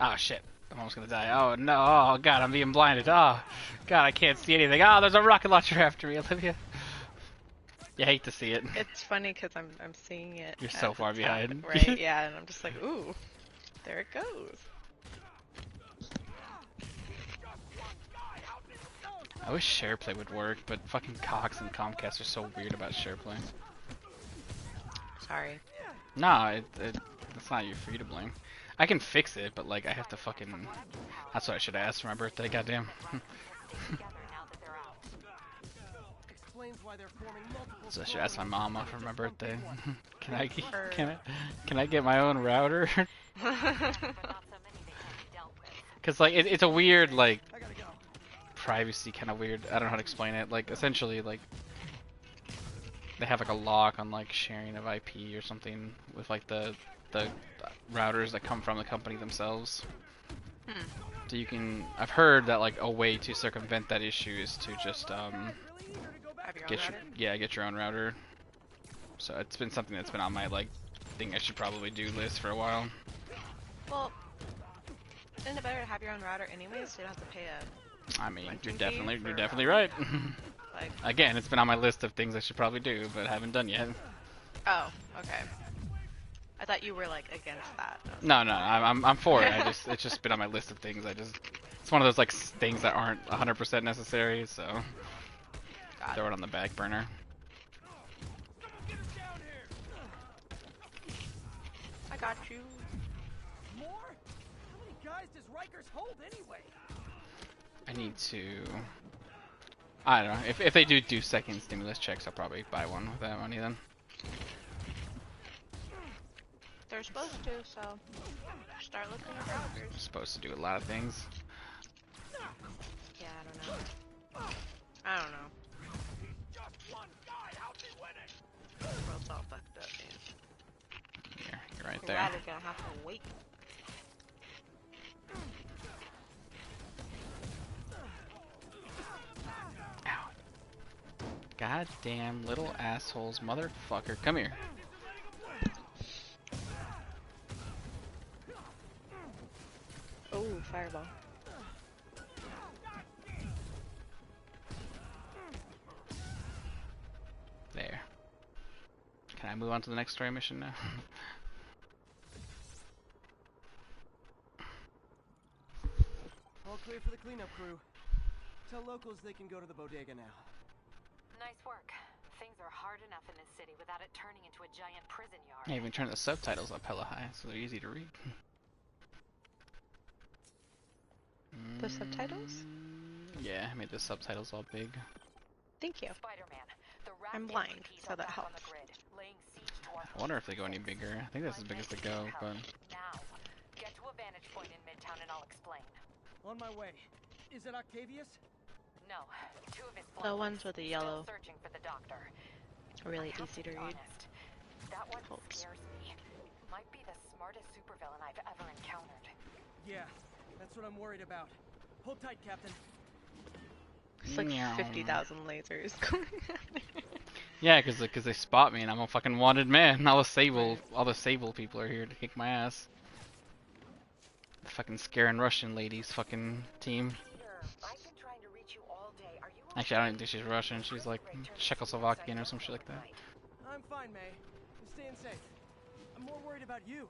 Oh shit, I'm almost gonna die. Oh no, oh god, I'm being blinded. Oh god, I can't see anything. Oh, there's a rocket launcher after me, Olivia. You hate to see it. It's funny because I'm seeing it. You're so far behind. Right, yeah, and I'm just like, ooh, there it goes. I wish SharePlay would work, but fucking Cox and Comcast are so weird about SharePlay. Sorry. Nah, it's not you for you to blame. I can fix it, but like I have to fucking. That's what I should ask for my birthday. Goddamn. So I should ask my mama for my birthday. Can I get my own router? Cause like it's a weird like privacy kind of weird. I don't know how to explain it. Like essentially like they have like a lock on like sharing of IP or something with like the routers that come from the company themselves. So you can, I've heard that like a way to circumvent that issue is to just Have your own get router? get your own router. So it's been something that's been on my like thing I should probably do list for a while. Well, isn't it better to have your own router anyways, so you don't have to pay a... I mean, renting you're fee for definitely right. Like, Again, it's been on my list of things I should probably do, but haven't done yet. oh, okay. I thought you were like against that. No, I'm for it. It's just been on my list of things. It's one of those like things that aren't 100% necessary, so throw it on the back burner. I got you. More? How many guys does Rikers hold anyway? I need to. I don't know. If they do second stimulus checks, I'll probably buy one with that money then. They're supposed to, so start looking at routers. Supposed to do a lot of things. Yeah, I don't know. I don't know. The world's all fucked up, man. You're right We're there. rather gonna have to wait. Ow. Goddamn little assholes, motherfucker. Come here. Oh, fireball. There. Can I move on to the next story mission now? All clear for the cleanup crew. Tell locals they can go to the bodega now. Nice work. Things are hard enough in this city without it turning into a giant prison yard. I even turned the subtitles up hella high, so they're easy to read. The subtitles? Yeah, I made the subtitles all big. Thank you. Spiderman, the I'm blind, so that helps. I wonder if they go any bigger. I think that's as big as they go, but... Now, get to a vantage point in Midtown and I'll explain. On my way. Is it Octavius? No, two of his The ones with the yellow. still searching for the doctor. Really I have easy to be read. honest, that one Hopes. scares me. Might be the smartest supervillain I've ever encountered. Yeah, that's what I'm worried about. Hold tight, Captain. It's like Meow. 50,000 lasers going at me. Yeah, cause they spot me and I'm a fucking wanted man. All the Sable people are here to kick my ass. The fucking scaring Russian ladies fucking team. Peter, I've been trying to reach you all day. Are you Actually, I don't even think she's Russian. She's like Czechoslovakian or some shit like that. I'm fine, May. I'm staying safe. I'm more worried about you.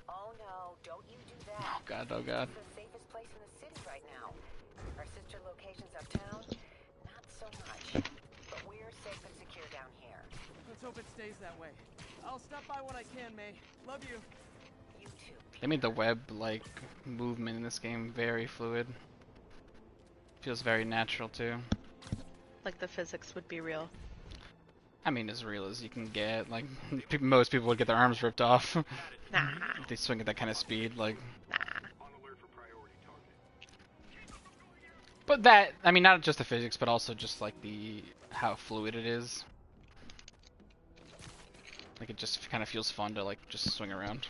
Oh no, don't you do that. Oh god, oh god. It's the safest place in the city right now. Our sister locations uptown, not so much. But we're safe and secure down here. Let's hope it stays that way. I'll stop by when I can, May. Love you. You too. They made the web like movement in this game very fluid. Feels very natural too. Like the physics would be real. I mean, as real as you can get. Like most people would get their arms ripped off. Nah. If they swing at that kind of speed, like. Nah. But that, I mean, not just the physics, but also just like how fluid it is. Like it just kind of feels fun to like just swing around.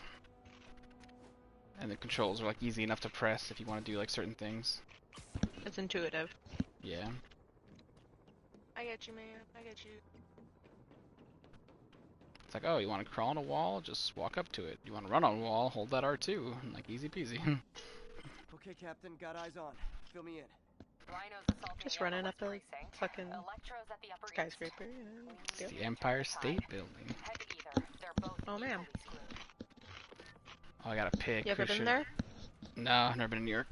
And the controls are like easy enough to press if you want to do like certain things. It's intuitive. Yeah. I get you, man. I get you. It's like, oh, you want to crawl on a wall? Just walk up to it. You want to run on a wall? Hold that R2. Like easy peasy. Okay, Captain. Got eyes on. Fill me in. Rhino's assaulting Just the running upper up the west precinct. fucking Electro's at the upper skyscraper, east. you know. It's Yep. the Empire State Building. Head to either. They're both Oh, man. equally screwed. Oh, I gotta pick. You ever Who been should- there? No, I've never been to New York.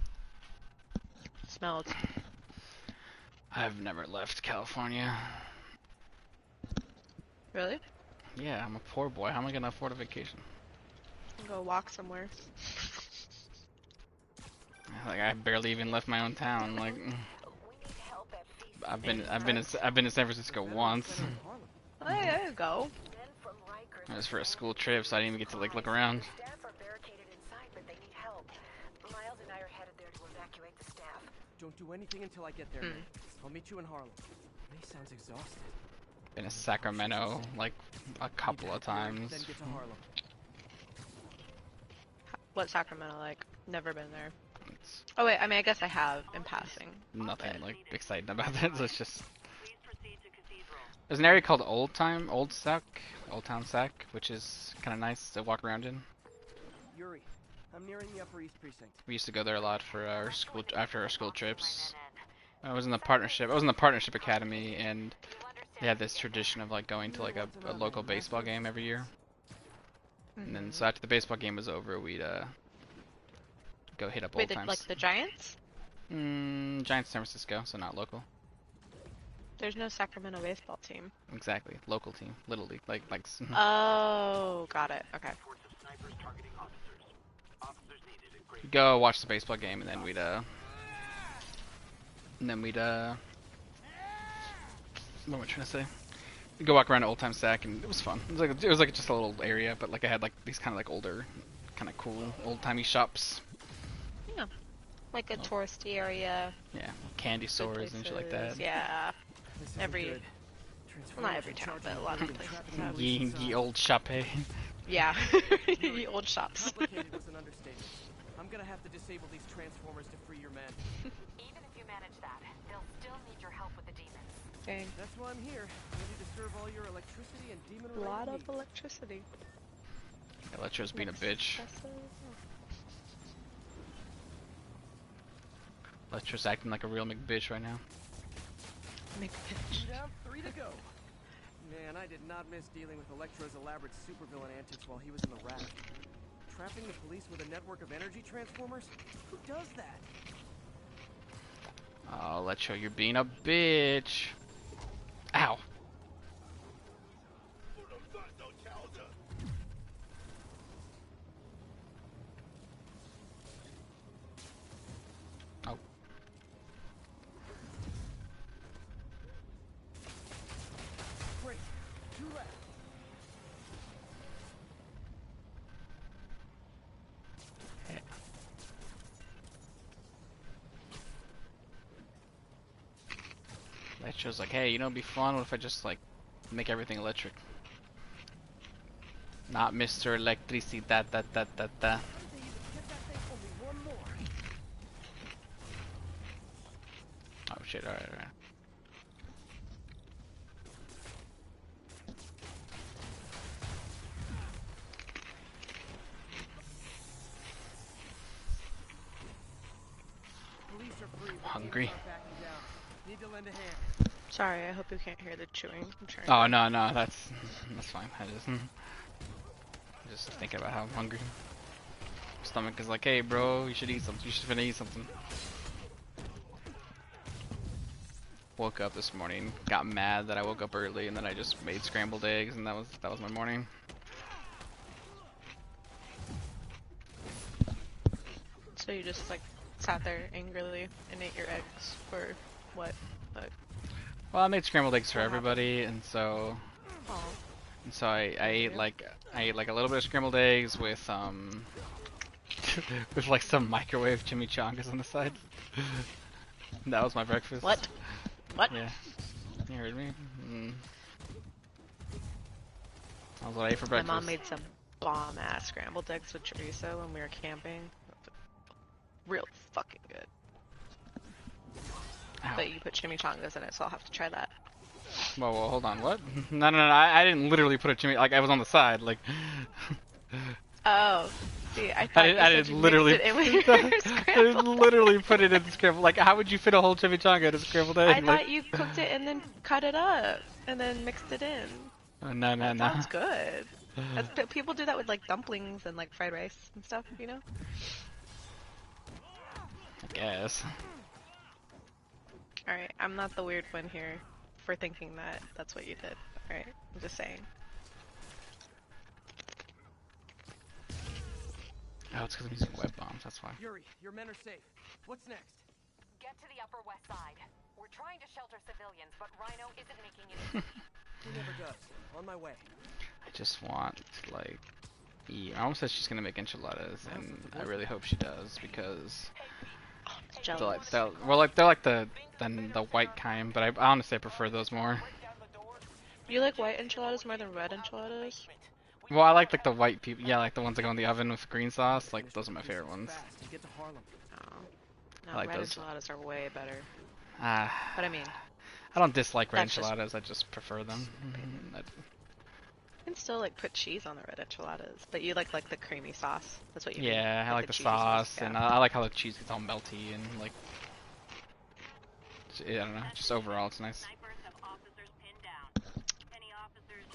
Smelled. I've never left California. Really? Yeah, I'm a poor boy. How am I gonna afford a vacation? Go walk somewhere. Like I barely even left my own town. Like We need help at Feast. I've been to San Francisco once. Oh, yeah, there you go. Men from Rikers It was for a school trip, so I didn't even get to like look around. Staff are barricaded inside, but they need help. Miles and I are headed there to evacuate the staff. Don't do anything until I get there. Hmm. May. I'll meet you in Harlem. May sounds exhausted. Been to Sacramento like a couple of times. Then get to Harlem. What's Sacramento like? Never been there. It's Oh wait, I mean I guess I have in passing. nothing but- like exciting about it. It's just there's an area called Old Town Sac, which is kind of nice to walk around in. Yuri, I'm nearing the Upper East Precinct. We used to go there a lot for our school after our school trips. I was in the partnership academy, and they had this tradition of like going to like a local baseball game every year. And then so after the baseball game was over, we'd go hit up Old Wait, Times. like the Giants? Giants San Francisco, so not local. There's no Sacramento baseball team. Exactly, local team, Little League, like Oh, got it. Okay. go watch the baseball game, and then we'd what am I trying to say? We'd go walk around Old Time Sac, and it was fun. It was like just a little area, but like I had like these kind of like older, kind of cool old timey shops. Yeah. Like a touristy area. Yeah, candy good stores and shit like that. places, Yeah. This isn't Every- good. Well, not every town, but a lot of places have. Ye old shop, eh? Yeah. The old shops. Complicated was an understatement. I'm gonna have to disable these transformers to free your men. Even if you manage that, they'll still need your help with the demons. Dang. That's why I'm here, ready to serve all your electricity and demon A lot of electricity. Electro's being a bitch. Electro's acting like a real McBitch right now. Make a pitch. Down, 3 to go. Man, I did not miss dealing with Electro's elaborate supervillain antics while he was in the raft. Trapping the police with a network of energy transformers? Who does that? Oh, Electro, you're being a bitch. Ow. Oh. Great. 2 left. Electro's like, hey, you know, it'd be fun. What if I just like make everything electric? Not Mr. Electricity. Da da da da da. Get that thing only one more. Oh shit! All right, all right. Police are free. but Hungry. demons are backing down. Need to lend a hand. Sorry, I hope you can't hear the chewing. I'm trying Oh to... no, that's fine. I just thinking about how I'm hungry. Stomach is like, hey bro, you should eat something. You should finna eat something. Woke up this morning, got mad that I woke up early, and then I just made scrambled eggs, and that was my morning. So you just like sat there angrily and ate your eggs for what? Like, Well, I made scrambled eggs for everybody, and so oh, I ate like a little bit of scrambled eggs with with like some microwave chimichangas on the side. That was my breakfast. what? What? Yeah. You heard me? That was what I ate for My breakfast. mom made some bomb ass scrambled eggs with chorizo when we were camping. Real fucking good. Ow. But you put chimichangas in it, so I'll have to try that. Whoa, hold on, what? No, I didn't literally put a chimichangas, like I was on the side, like. Oh, see, I thought I you didn't said you literally. mixed it in with your I scrambled. literally put it in the scrambled. Like, how would you fit a whole chimichanga in a scrambled egg? I Like- thought you cooked it and then cut it up and then mixed it in. Oh, no. That sounds good. People do that with like dumplings and like fried rice and stuff, you know? I guess. Alright, I'm not the weird one here for thinking that that's what you did. Alright, I'm just saying. Oh, it's because I'm using web bombs. That's why. Yuri, your men are safe. What's next? Get to the Upper West Side. We're trying to shelter civilians, but Rhino isn't making it easy. He never does. On my way. I just want to, like, eat. I almost said she's gonna make enchiladas, and I really hope she does because they're Jealous. like they're like the white kind, but I honestly prefer those more. You like white enchiladas more than red enchiladas? Well, I like the white people. Yeah, like the ones that go in the oven with green sauce. Like those are my favorite ones. Fast and get to Harlem. Oh. I No, like red those. enchiladas are way better. Ah, But I mean, I don't dislike red that's just enchiladas. I just prefer them. you can still like put cheese on the red enchiladas, but you like the creamy sauce. That's what you mean. Yeah, I like the cheesy sauce, Yeah. and I like how the cheese gets all melty and like. I don't know. Just overall, it's nice.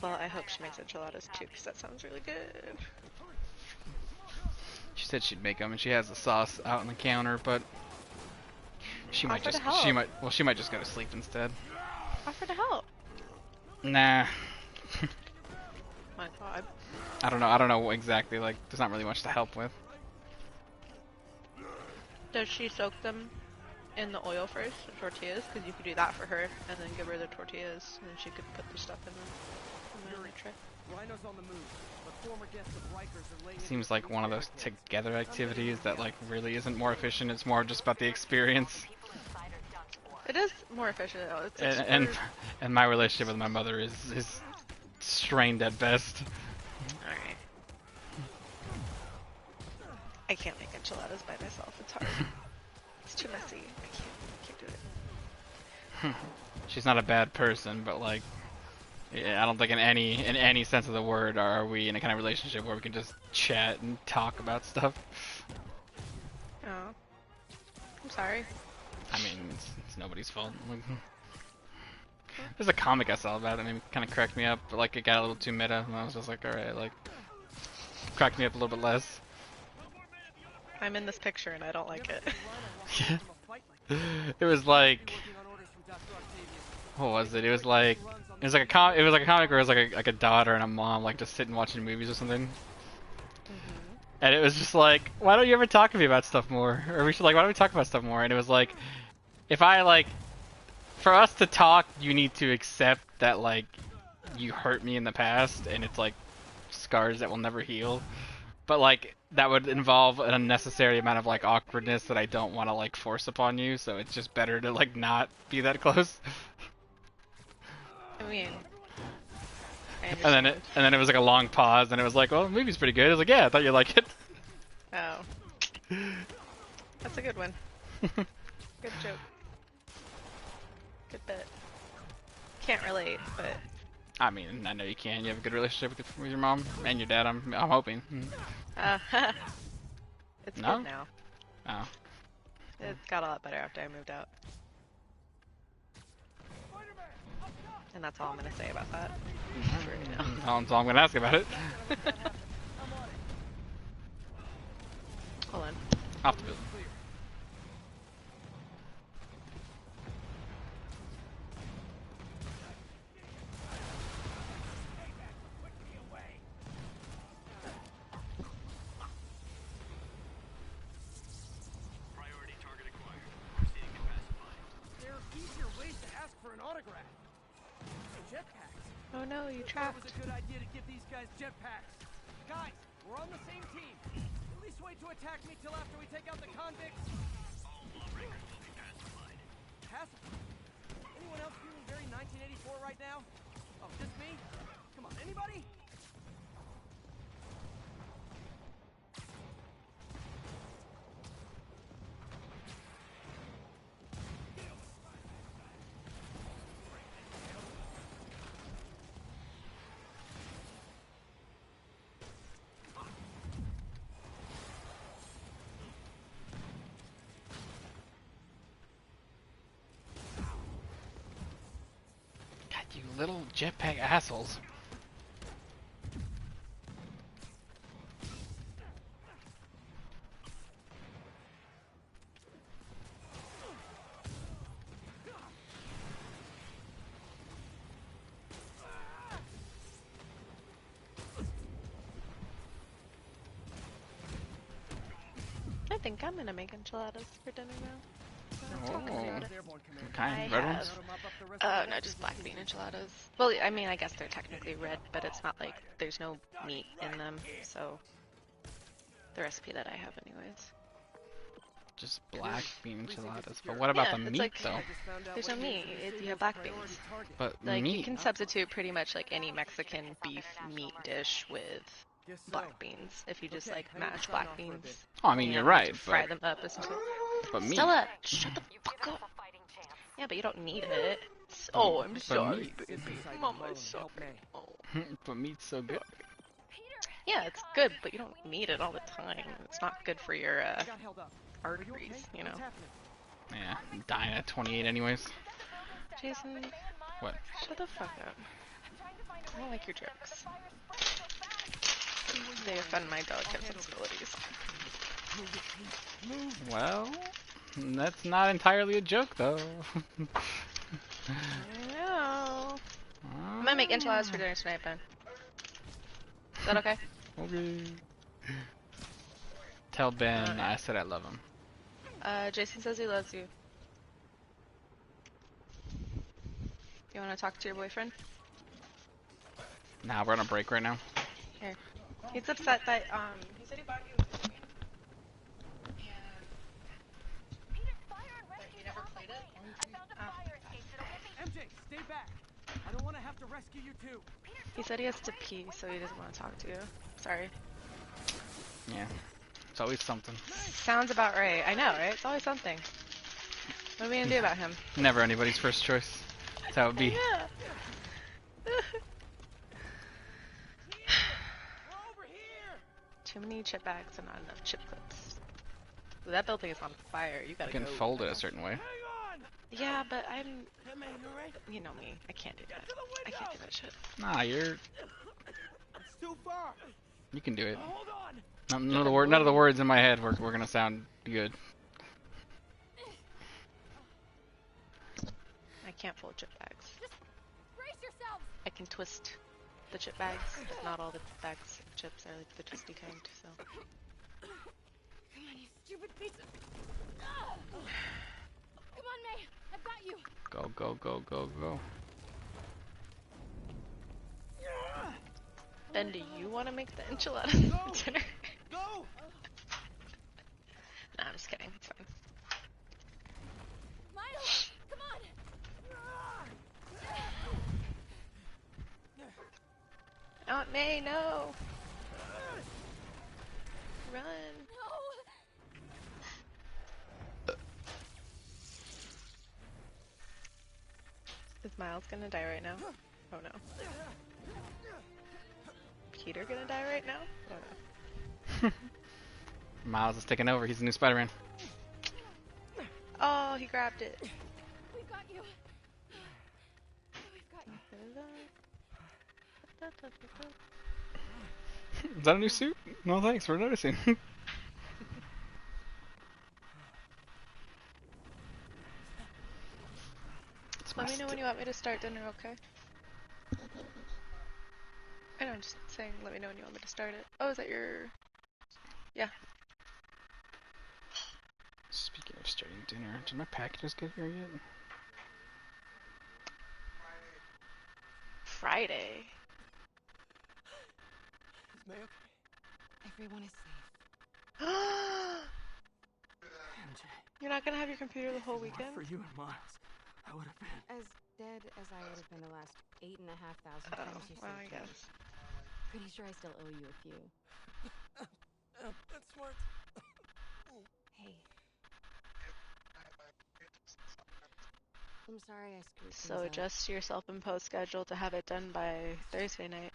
Well, I hope she makes enchiladas too, because that sounds really good. She said she'd make them, and she has the sauce out on the counter, but she might Offer to just help. she might just go to sleep instead. Offer to help. Nah. My God. I don't know exactly. Like, there's not really much to help with. Does she soak them in the oil first, the tortillas? Because you could do that for her, and then give her the tortillas, and then she could put the stuff in the tray. Rhino's on the move, but former guests of Rikers are laying Seems like one of those together activities that like really isn't more efficient. It's more just about the experience. It is more efficient though. It's And my relationship with my mother is strained at best. Alright. I can't make enchiladas by myself. It's hard. It's too messy. I can't do it. She's not a bad person, but like, yeah, I don't think in any sense of the word are we in a kind of relationship where we can just chat and talk about stuff. Oh. I'm sorry. I mean, it's nobody's fault. There's a comic I saw about it, and it kind of cracked me up, but like it got a little too meta, and I was just like, alright, like, cracked me up a little bit less. I'm in this picture and I don't like it. It was like, what was it? It was like a comic where it was like a daughter and a mom like just sitting watching movies or something. And it was just like, why don't you ever talk to me about stuff more? Or we should like, why don't we talk about stuff more? And it was like, if I like, for us to talk, you need to accept that like, you hurt me in the past, and it's like scars that will never heal. But like, that would involve an unnecessary amount of like awkwardness that I don't want to like force upon you. So it's just better to like not be that close. I mean, and then it was like a long pause, and it was like, well, the movie's pretty good. I was like, yeah, I thought you'd like it. Oh. That's a good one. Good joke. Good bit. Can't relate, but... I mean, I know you can. You have a good relationship with your mom and your dad, I'm hoping. It's No? good now. Oh. It's got a lot better after I moved out. And that's all I'm gonna say about that. For right now. That's all I'm gonna ask about it. Hold on. Off the building. There are easier ways to ask for an autograph. Jetpacks. Oh no, you That trapped. was a good idea to give these guys jetpacks. Guys, we're on the same team. At least wait to attack me till after we take out the convicts. All lawbreakers will be pacified. Pacified? Anyone else feeling very 1984 right now? Oh, just me? Come on, anybody? God, you little jetpack assholes. I think I'm gonna make enchiladas for dinner now. Oh. About it. What kind? Red ones? No, just black bean enchiladas. Well, I mean, I guess they're technically red, but it's not like there's no meat in them, so the recipe that I have anyways. just black bean enchiladas. But what about Yeah, the it's meat like- though? There's no meat. You have black beans. But Like you meat. can substitute pretty much like any Mexican beef meat dish with black beans if you just like mash black beans. Oh, I mean you're right, Fry but them up essentially. meat. Stella, shut the fuck up. Yeah, but you don't need it. Oh, I'm sorry, meat. baby. Mama's sorry. Oh. But meat's so good. Yeah, it's good, but you don't need it all the time. It's not good for your arteries, you know. Yeah, I'm dying at 28 anyways. Jason, What? shut the fuck up. I don't like your jokes. They offend my delicate sensibilities. Well, that's not entirely a joke though. I know. I'm gonna make enchiladas for dinner tonight, Ben. Is that okay? Okay. Tell Ben I said I love him. Jason says he loves you. You wanna talk to your boyfriend? Nah, we're on a break right now. Here. He's upset that, he said he bought you a video game. And you never played it? MJ, stay back. I don't want to have to rescue you too. He said he has to pee, so he doesn't want to talk to you. Sorry. Yeah, it's always something. Sounds about right. I know, right? It's always something. What are we gonna do about him? Never anybody's first choice. That's how it be. Yeah. Too many chip bags and not enough chip clips. Ooh, that building is on fire. You gotta You can go. fold it a certain way. Yeah, but you know me. I can't do that. I can't do that shit. Nah, It's too far. you can do it. Hold on. None of the words in my head were gonna sound good. I can't fold chip bags. Brace yourselves! I can twist the chip bags, but not all the bags of chips are like the twisty kind, so. Come on, you stupid piece of... Come on, May! I've got you! Go, go, go, go, go. Ben, do you want to make the enchiladas for dinner? Go. Nah, I'm just kidding. It's fine. Miles! Come on! Aunt May, no! Run! No! Is Miles gonna die right now? Oh no. Peter gonna die right now? Oh no. Miles is taking over. He's the new Spider-Man. Oh, he grabbed it. We've got you! We've got you. Is that a new suit? No, thanks for noticing. Let me know when you want me to start dinner, okay? I know, I'm just saying, let me know when you want me to start it. Oh, is that your... Yeah. Speaking of starting dinner, did my packages get here yet? Friday. Is May okay? Everyone is safe. MJ. You're not gonna have your computer the whole weekend? For you and Miles, I would have been. As dead as I would have been the last 8,500 Oh, times you well, I saved me. guess. Pretty sure I still owe you a few. That's smart. Hey. I'm sorry I screwed things So up. adjust your self-imposed schedule to have it done by Thursday night.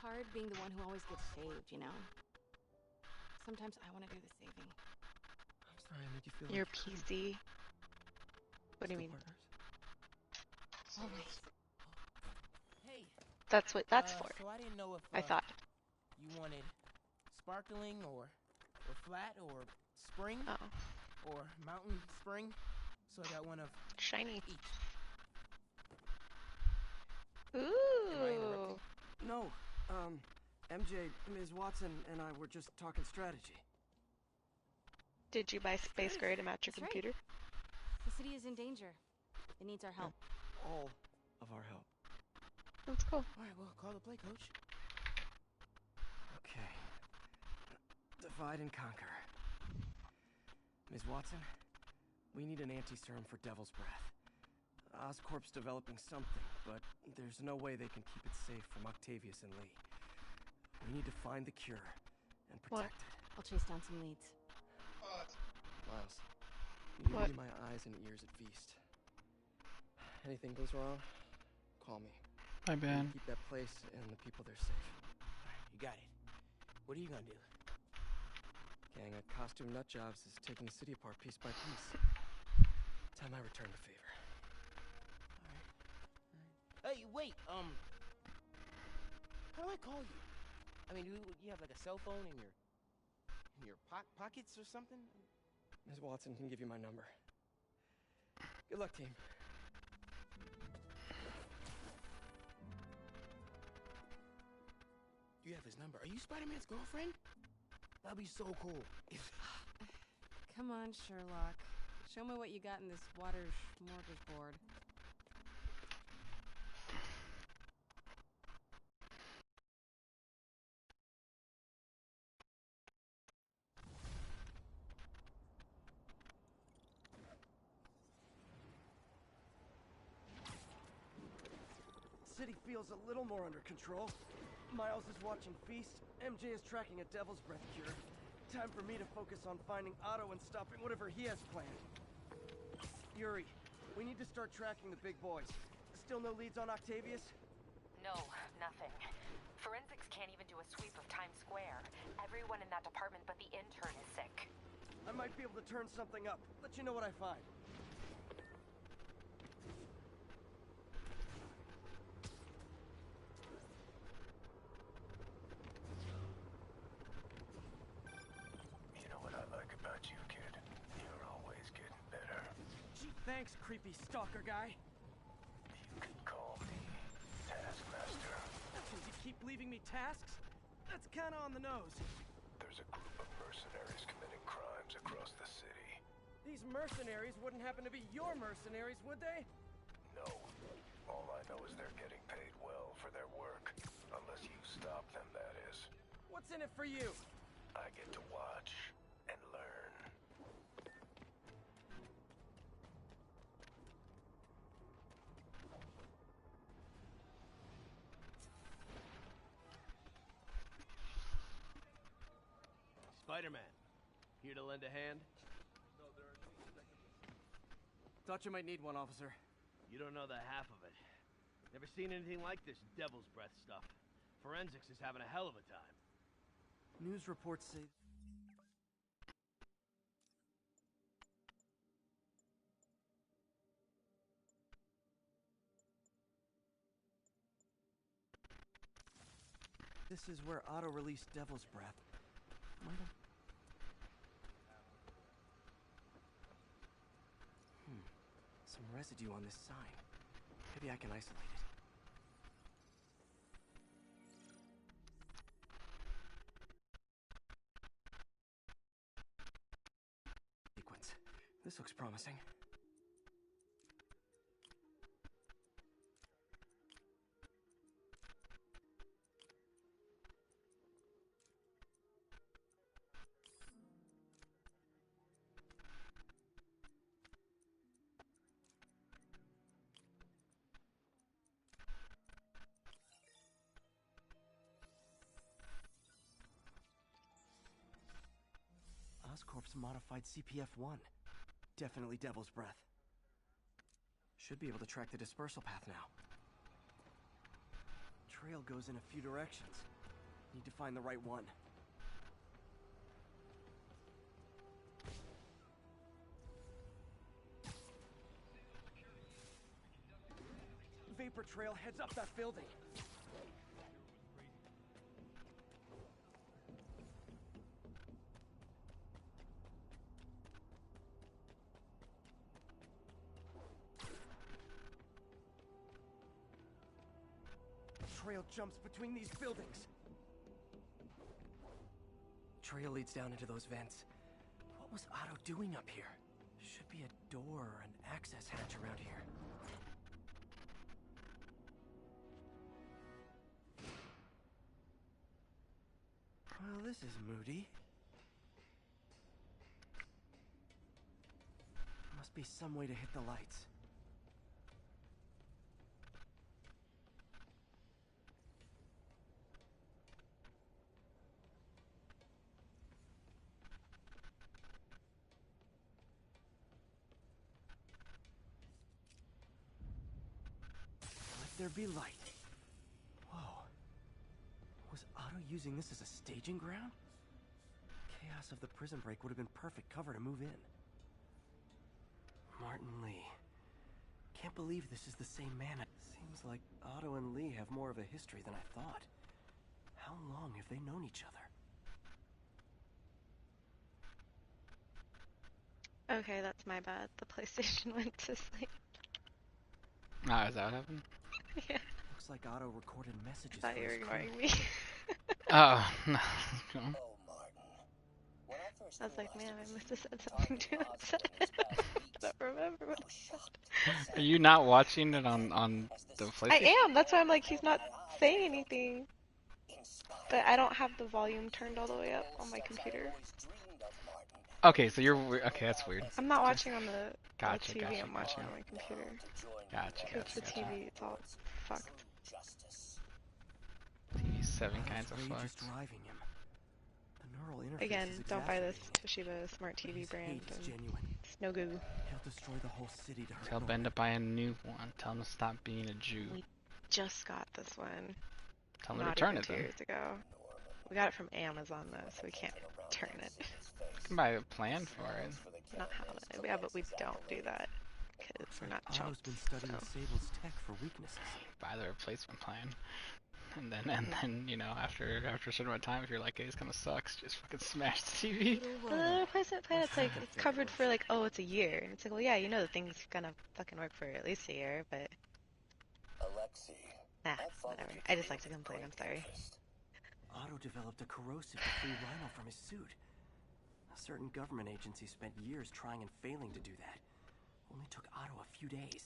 Hard being the one who always gets saved, you know? Sometimes I want to do the saving. I'm sorry I made you feel Your like PC. What do you mean? Always. Hey, That's what that's for, So I didn't know if I thought. you wanted sparkling or flat or spring Oh, or mountain spring. So I got one of shiny. each. Ooh. No, MJ, Ms. Watson, and I were just talking strategy. Did you buy Space Gray to match your That's right. computer? The city is in danger. It needs our help. All of our help. That's cool. All right, well, call the play, coach. Okay. Divide and conquer. Ms. Watson, we need an anti-serum for Devil's Breath. Oscorp's developing something, but there's no way they can keep it safe from Octavius and Lee. We need to find the cure and protect it. I'll chase down some leads. Miles, you need What? to be my eyes and ears at Feast. Anything goes wrong, call me. Hi, We need Ben. to keep that place and the people there safe. You got it. What are you gonna do? Gang of costume nutjobs is taking the city apart piece by piece. Time I return the favor. Hey, wait, how do I call you? I mean, you have like a cell phone in your pockets or something? Ms. Watson can give you my number. Good luck, team. You have his number. Are you Spider-Man's girlfriend? That'd be so cool. Come on, Sherlock. Show me what you got in this water smorgasbord. City feels a little more under control. Miles is watching Feast. MJ is tracking a Devil's Breath cure. Time for me to focus on finding Otto and stopping whatever he has planned. Yuri, we need to start tracking the big boys. Still no leads on Octavius? No, nothing. Forensics can't even do a sweep of Times Square. Everyone in that department but the intern is sick. I might be able to turn something up. Let you know what I find. You know what I like about you, kid? You're always getting better. Gee, thanks, creepy stalker guy. You can call me Taskmaster. Because you keep leaving me tasks? That's kinda on the nose. There's a group of mercenaries committing crimes across the city. These mercenaries wouldn't happen to be your mercenaries, would they? No. All I know is they're getting paid well for their work. Unless you stop them, that is. What's in it for you? I get to watch and learn. Spider-Man, here to lend a hand? Thought you might need one, officer. You don't know the half of it. Never seen anything like this Devil's Breath stuff. Forensics is having a hell of a time. News reports say... This is where Otto released Devil's Breath. Might have... Some residue on this sign. Maybe I can isolate it. Sequence. This looks promising. Oscorp's modified CPF-1. Definitely Devil's Breath. Should be able to track the dispersal path now. Trail goes in a few directions. Need to find the right one. Vapor trail heads up that building. Trail jumps between these buildings. Trail leads down into those vents. What was Otto doing up here? Should be a door or an access hatch around here. Well, this is moody. be some way to hit the lights. Let there be light. Whoa. Was Otto using this as a staging ground? Chaos of the prison break would have been perfect cover to move in. Martin Lee. Can't believe this is the same man. Seems like Otto and Lee have more of a history than I thought. How long have they known each other? Okay, that's my bad. The PlayStation went to sleep. Ah, is that what happened? Yeah. Looks like Otto recorded messages. I thought you were ignoring me. Oh, no. I was like, man, I must have said something too upset. I don't remember what I said. Are you not watching it on the PlayStation? I am. That's why I'm like, he's not saying anything. But I don't have the volume turned all the way up on my computer. Okay, so you're okay. That's weird. I'm not watching on the Gotcha, TV. gotcha, I'm watching on my computer. Gotcha, Because the gotcha. TV, it's all fucked. TV 7 kinds of fucked. Just driving him. The neural interface Again, is don't buy this exacerbating it. Toshiba smart TV His brand. hate is genuine. It's no goo. He'll destroy the whole city to hurt Tell Norman. Ben to buy a new one. Tell him to stop being a Jew. We just got this one. Tell him to Not return even it 2 then. years ago. We got it from Amazon though, so we can't return it. You can buy a plan for it. Not how it. Yeah, but we don't do that because we're not Otto's chumps. been studying So. Sable's tech for weaknesses. Buy the replacement plan. And then you know, after a certain amount of time, if you're like, hey, this kind of sucks, just fucking smash the TV. But the replacement plan, it's like, it's covered for like, oh, it's a year. And it's like, well, yeah, you know the thing's gonna fucking work for at least a year, but... Nah, whatever. I just like to complain, I'm sorry. Otto developed a corrosive to free Rhino from his suit. A certain government agency spent years trying and failing to do that. Only took Otto a few days.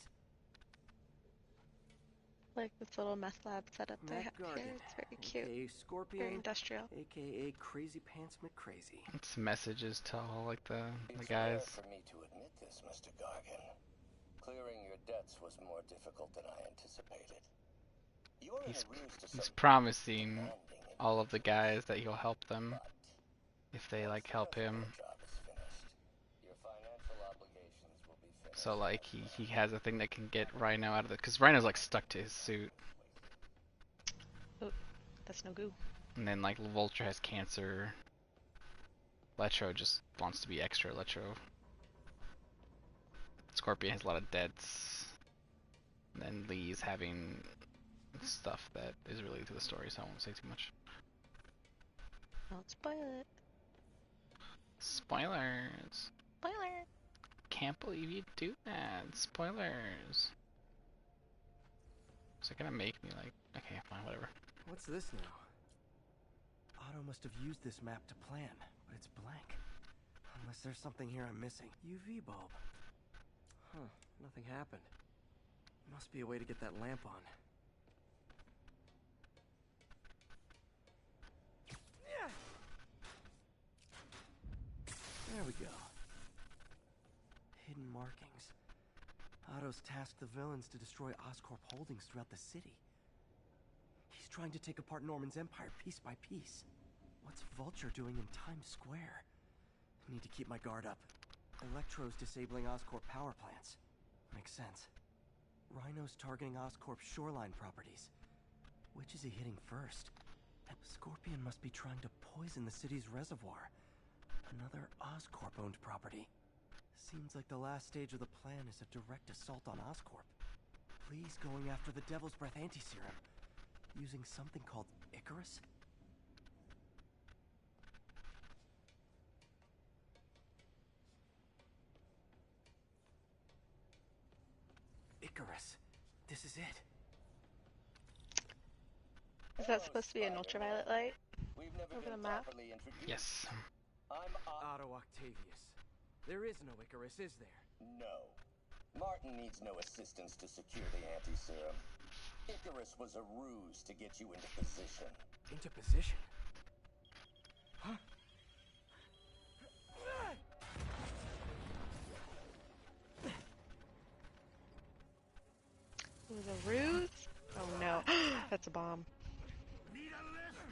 Like this little meth lab setup they Matt have Gargan, here. It's very cute. aka Scorpion, Very industrial. aka Crazy Pants McCrazy. It's messages to all like the guys. It's rare for me to admit this, Mr. Gargan. Clearing your debts was more difficult than I anticipated. You are in arrears to He's some promising all of the guys that he'll help them if they like help him. job is finished. Your financial obligations will be finished. So like he has a thing that can get Rhino out of it, because Rhino's like stuck to his suit. Oh, that's no goo. And then like Vulture has cancer. Electro just wants to be extra Electro. Scorpion has a lot of debts. And then Lee's having stuff that is related to the story, so I won't say too much. Don't spoil it. Spoilers. Spoiler. Can't believe you do that. Spoilers. Is it gonna make me like... Okay, fine, whatever. What's this now? Otto must have used this map to plan, but it's blank. Unless there's something here I'm missing. UV bulb. Huh, nothing happened. Must be a way to get that lamp on. There we go. Hidden markings. Otto's tasked the villains to destroy Oscorp holdings throughout the city. He's trying to take apart Norman's empire piece by piece. What's Vulture doing in Times Square? I need to keep my guard up. Electro's disabling Oscorp power plants. Makes sense. Rhino's targeting Oscorp's shoreline properties. Which is he hitting first? Scorpion must be trying to poison the city's reservoir. Another Oscorp-owned property. Seems like the last stage of the plan is a direct assault on Oscorp. Lee's going after the Devil's Breath anti-serum, using something called Icarus? Icarus. This is it. Is that supposed to be an ultraviolet light over the map? Yes. I'm Otto Octavius. There is no Icarus, is there? No. Martin needs no assistance to secure the anti-serum. Icarus was a ruse to get you into position. Into position? Huh?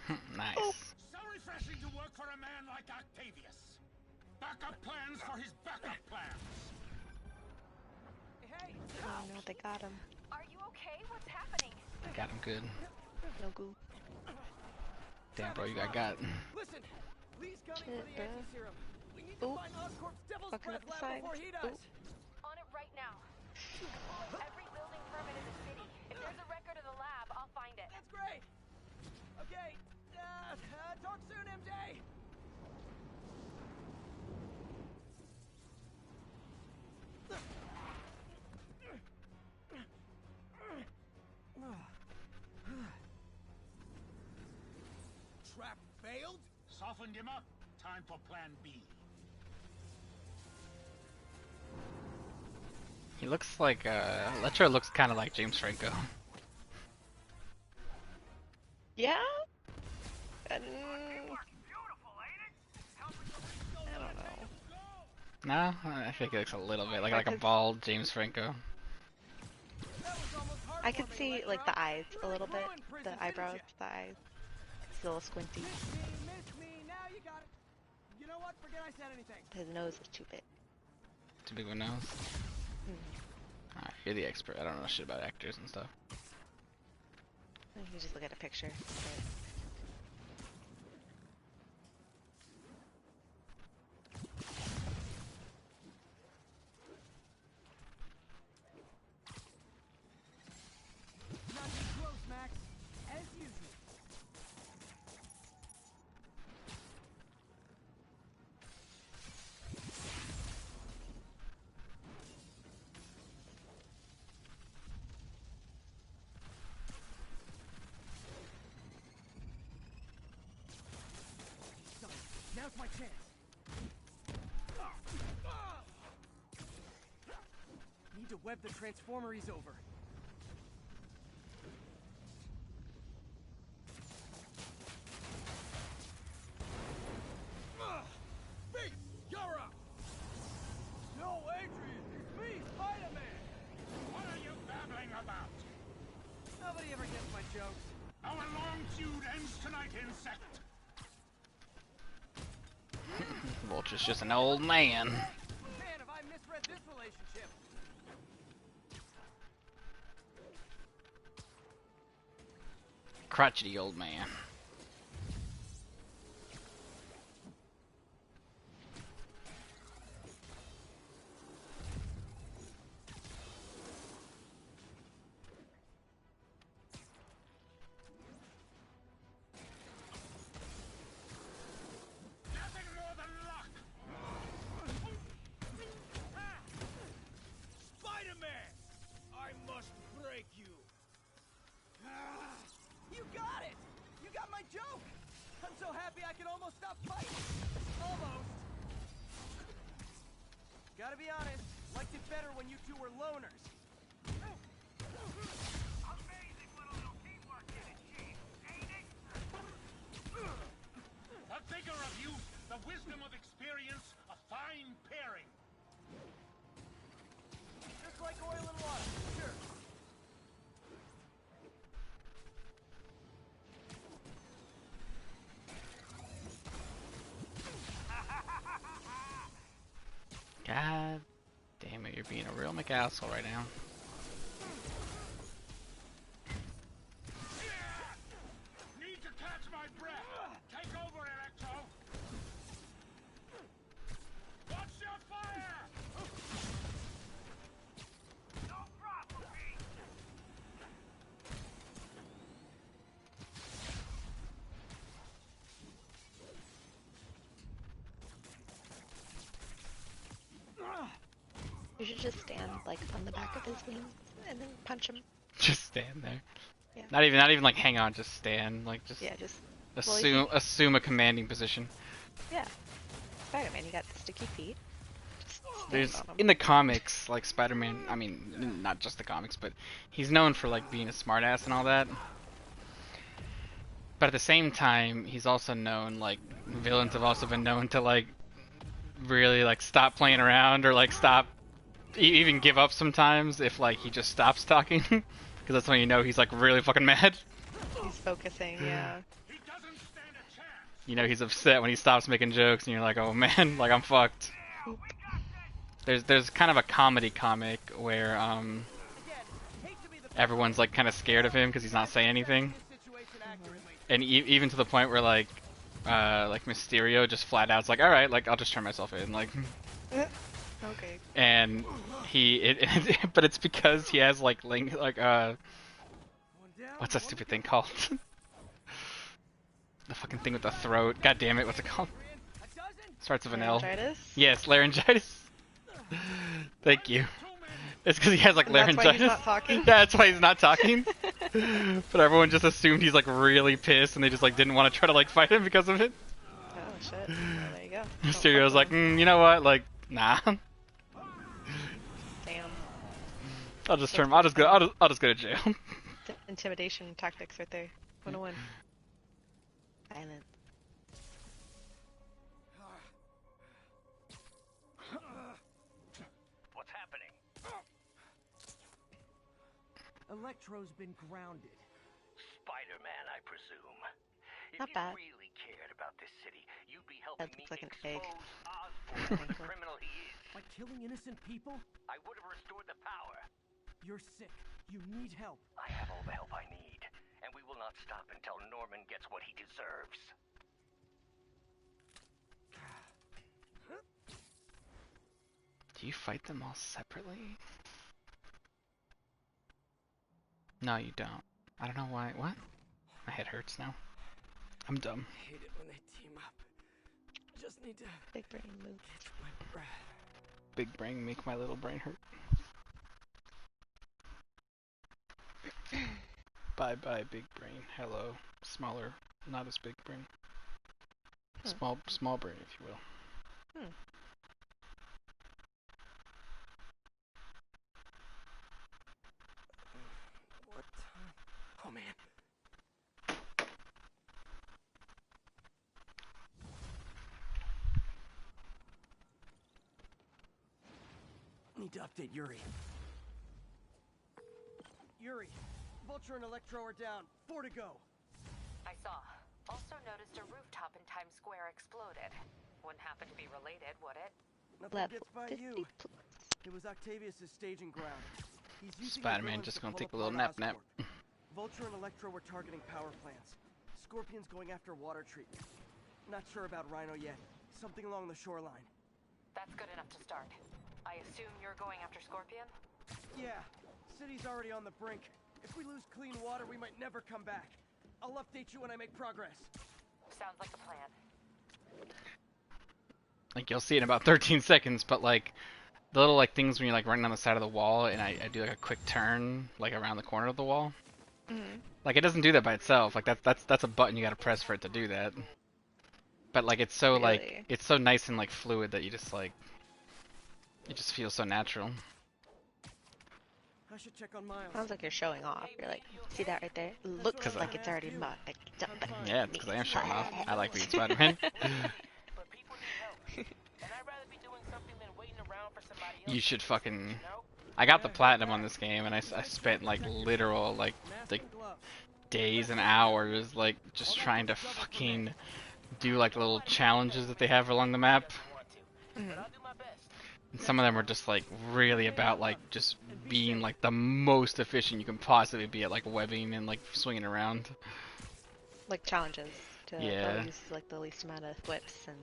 Nice. So refreshing to work for a man like Octavius. Backup plans for his backup plans. Hey, I don't know, they got him. Are you okay? What's happening? Got him good. No goo. Damn, bro, you got. listen. Lee's gunning Shit, for the bro. anti-serum. We need to Ooh. find Oscorp's Devil's Fucking Breath up the lab signs. before he Ooh. does. On it right now. Pull every building permit in the city. If there's a record of the lab, I'll find it. That's great. Okay. Talk soon, MJ. Trap failed? Softened him up. Time for plan B. He looks like Electro looks kind of like James Franco. Yeah? I don't know. No, I think he looks a little bit like a bald James Franco. I could see like the eyes a little bit, the eyebrows, the eyes. It's a little squinty. Miss me, now you got it. You know what? Forget I said anything. His nose is too big. Too big of a nose. Alright, you're the expert. I don't know shit about actors and stuff. You just look at a picture. Not too close, Max. As usual. Now's my chance. Need to web the transformeries over. Beast, you're up. No, Adrian, it's me, Spiderman. What are you babbling about? Nobody ever gets my jokes. Our long feud ends tonight, insect. Vulture's just an old man. Man, have I misread this relationship? Crotchety old man. Nothing more than luck. Spider-Man! I must break you. You got it! You got my joke! I'm so happy I could almost stop fighting. Almost. Gotta be honest, liked it better when you two were loners. Amazing what a little teamwork can achieve, ain't it? The vigor of youth, the wisdom of experience, a fine pairing. Just like oil and water, sure. God damn it, you're being a real McAsshole right now. Need to catch my breath. Take over, Electro. Watch your fire! No problem, Pete. You should just stand like on the back of his wings and then punch him. Just stand there. Yeah. Not even like hang on, just stand. Like just Yeah, just assume a commanding position. yeah. Spider-Man, you got the sticky feet. Just stand There's on 'em. in the comics, like Spider-Man. I mean, not just the comics, but he's known for like being a smartass and all that. But at the same time, he's also known, like villains have also been known to like really like stop playing around or like stop, even give up sometimes if like he just stops talking, because that's when you know he's like really fucking mad. He's focusing, yeah. He doesn't You know he's upset when he stops making jokes, and you're like, oh man, like I'm fucked. There's kind of a comedy comic where everyone's like kind of scared of him because he's not saying anything, and even to the point where like Mysterio just flat out's like, all right, like I'll just turn myself in, like. Okay. And but it's because he has like what's that stupid thing called? The fucking thing with the throat. God damn it, what's it called? Starts with an L. Laryngitis? Yes, laryngitis. Thank you. It's because he has like laryngitis. That's why he's not talking? Yeah, that's why he's not talking. But everyone just assumed he's like really pissed, and they just like didn't want to try to like fight him because of it. Oh shit. Well, there you go. Mysterio's like, you know what? Like, nah. Damn. I'll just go to jail. Intimidation tactics right there. 101. Violent. What's happening? Electro's been grounded. Spider-Man, I presume. Not If bad. you really cared about this city, you'd be helping That me looks like an egg. expose Osborn for the criminal he is. By killing innocent people? I would have restored the power. You're sick. You need help. I have all the help I need, and we will not stop until Norman gets what he deserves. Do you fight them all separately? No, you don't. I don't know why. What? My head hurts now. I'm dumb. I hate it when they team up. I just need to Big brain move. catch my breath. Big brain make my little brain hurt. Bye bye, big brain. Hello, smaller, not as big brain. Small brain, if you will. What time? Oh man. Need to update Yuri. Yuri, Vulture and Electro are down. 4 to go. I saw. Also noticed a rooftop in Times Square exploded. Wouldn't happen to be related, would it? Nothing Level gets by 50 you. It was Octavius' staging ground. He's using Spider-Man the just villains gonna to take a pull little apart nap. Oscorp. Vulture and Electro were targeting power plants. Scorpion's going after water treatment. Not sure about Rhino yet. Something along the shoreline. That's good enough to start. I assume you're going after Scorpion? Yeah, city's already on the brink. If we lose clean water, we might never come back. I'll update you when I make progress. Sounds like a plan. Like you'll see in about 13 seconds, but like the little like things when you're like running on the side of the wall, and I do like a quick turn like around the corner of the wall. Like it doesn't do that by itself. Like that's a button you gotta press for it to do that. But like it's so like it's so nice and like fluid that you just like it just feels so natural. I should check on Miles. Sounds like you're showing off. You're like, see that right there? Looks like it's already marked. Like, Yeah, it's because I am showing off. I like being Spider-Man. You should fucking. I got the platinum on this game, and I spent like literal like days and hours like just trying to fucking do like little challenges that they have along the map. And some of them are just like really about like just being like the most efficient you can possibly be at like webbing and like swinging around. like challenges to Yeah. use like the least amount of whips and.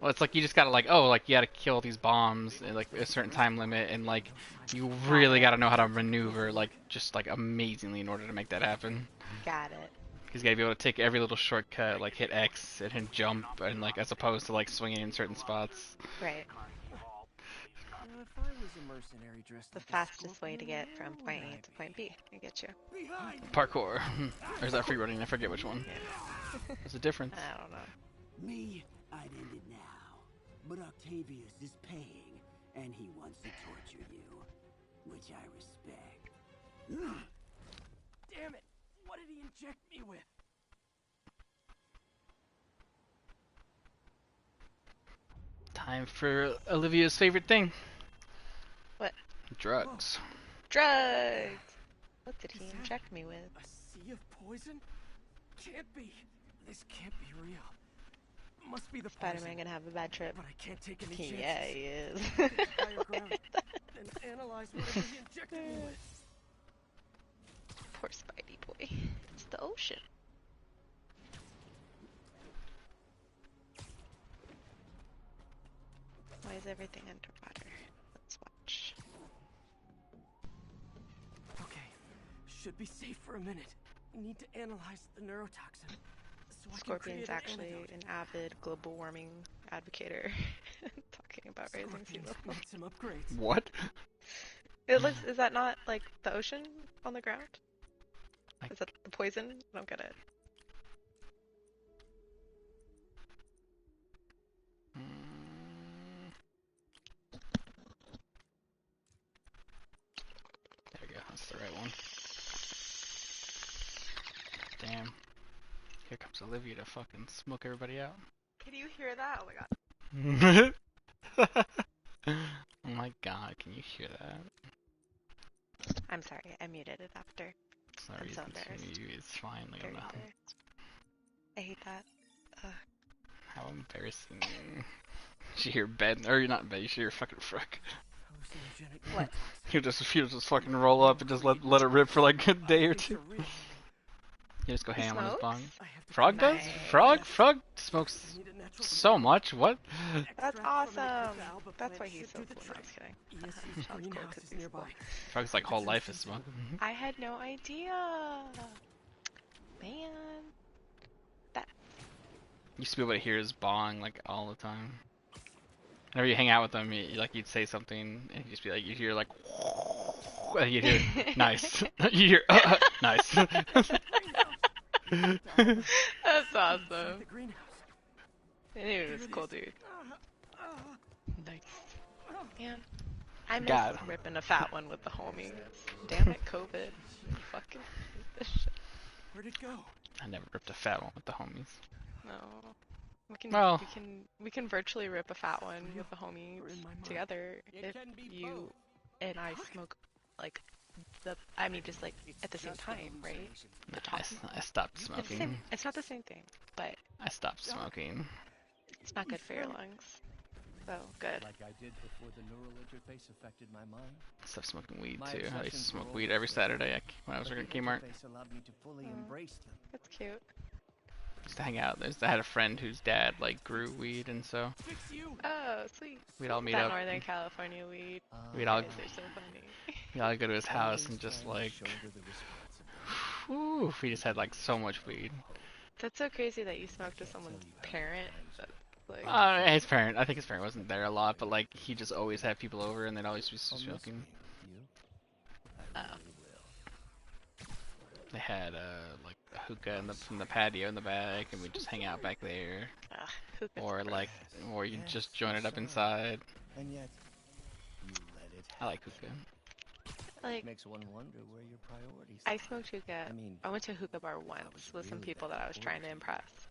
Well, it's like you just gotta like, oh, like you gotta kill these bombs in like a certain time limit, and like you really gotta know how to maneuver like just like amazingly in order to make that happen. Got it. Because you gotta be able to take every little shortcut, like hit X and hit jump, and like as opposed to like swinging in certain spots. Right. If I was a mercenary dressed The like a fastest way to Scorpion, get from where point would A I to be? point B. I get you. Parkour. Or is that free running? I forget which one. There's a difference. I don't know. Me, I'd end it now. But Octavius is paying, and he wants to torture you, which I respect. Damn it! What did he inject me with? Time for Olivia's favorite thing. What? Drugs. Drugs! What did he inject me with? A sea of poison? Can't be. This can't be real. Must be the Spider-Man gonna have a bad trip. But I can't take any chances. Yeah, he is. Higher ground and analyze whatever he injected me with. Poor Spidey boy. It's the ocean. Why is everything underwater? Let's watch. Okay, should be safe for a minute. Need to analyze the neurotoxin. So Scorpion's actually an avid global warming advocator. Talking about raising sea level. Some upgrades. What? It looks. Is that not like the ocean on the ground? Is that the poison? I don't get it. There we go. That's the right one. Damn. Here comes Olivia to fucking smoke everybody out. Can you hear that? Oh my god. Oh my god, can you hear that? I'm sorry, I muted it after. Sorry, I'm so embarrassed. it's fine. Like, Very embarrassed. I hate that. Ugh. How embarrassing. You should hear bed, or you're not in bed, you should hear fucking Fruck. What? He'll just fucking roll up and just let it rip for like a day or two. You just go ham on his bong. Frog does? Frog smokes so much. What? That's awesome. That's why he's so cool. No, I'm just kidding. Sounds cool 'cause he's cool. Frog's like whole life is smoking. I had no idea. Man. That. You used to be able to hear his bong like all the time. Whenever you hang out with him, you'd say something and he'd just be like, you'd hear like, and you'd hear, nice. You hear, nice. That's awesome. I knew he was a cool dude. Nice. Man, I miss ripping a fat one with the homies. Damn it, COVID. Fucking hate this shit. Where'd it go? I never ripped a fat one with the homies. No. Well, we can virtually rip a fat one with the homies together if you and I smoke like just like at the same time, right? I stopped smoking. It's not the same thing, but I stopped smoking. It's not good for your lungs. So good. Like I did before the neural interface affected my mind. I stopped smoking weed too. I used to smoke weed every Saturday when I was working at Kmart. That's cute. Used to hang out. I had a friend whose dad like grew weed, and so. Oh, sweet. We'd all meet that up. Northern California weed. We'd all. They're so funny. We'd all go to his house and just like. Whew, we just had like so much weed. That's so crazy that you smoked with someone's parent. That's like. His parent. I think his parent wasn't there a lot, but like he just always had people over, and they'd always be smoking. Oh. They had like a hookah in the patio in the back, and we'd just hang out back there. Or you just join it up inside. And yet, you let it I like hookah. Like, makes one wonder where your priorities I smoked hookah. I went to a hookah bar once with some people that I was trying to impress.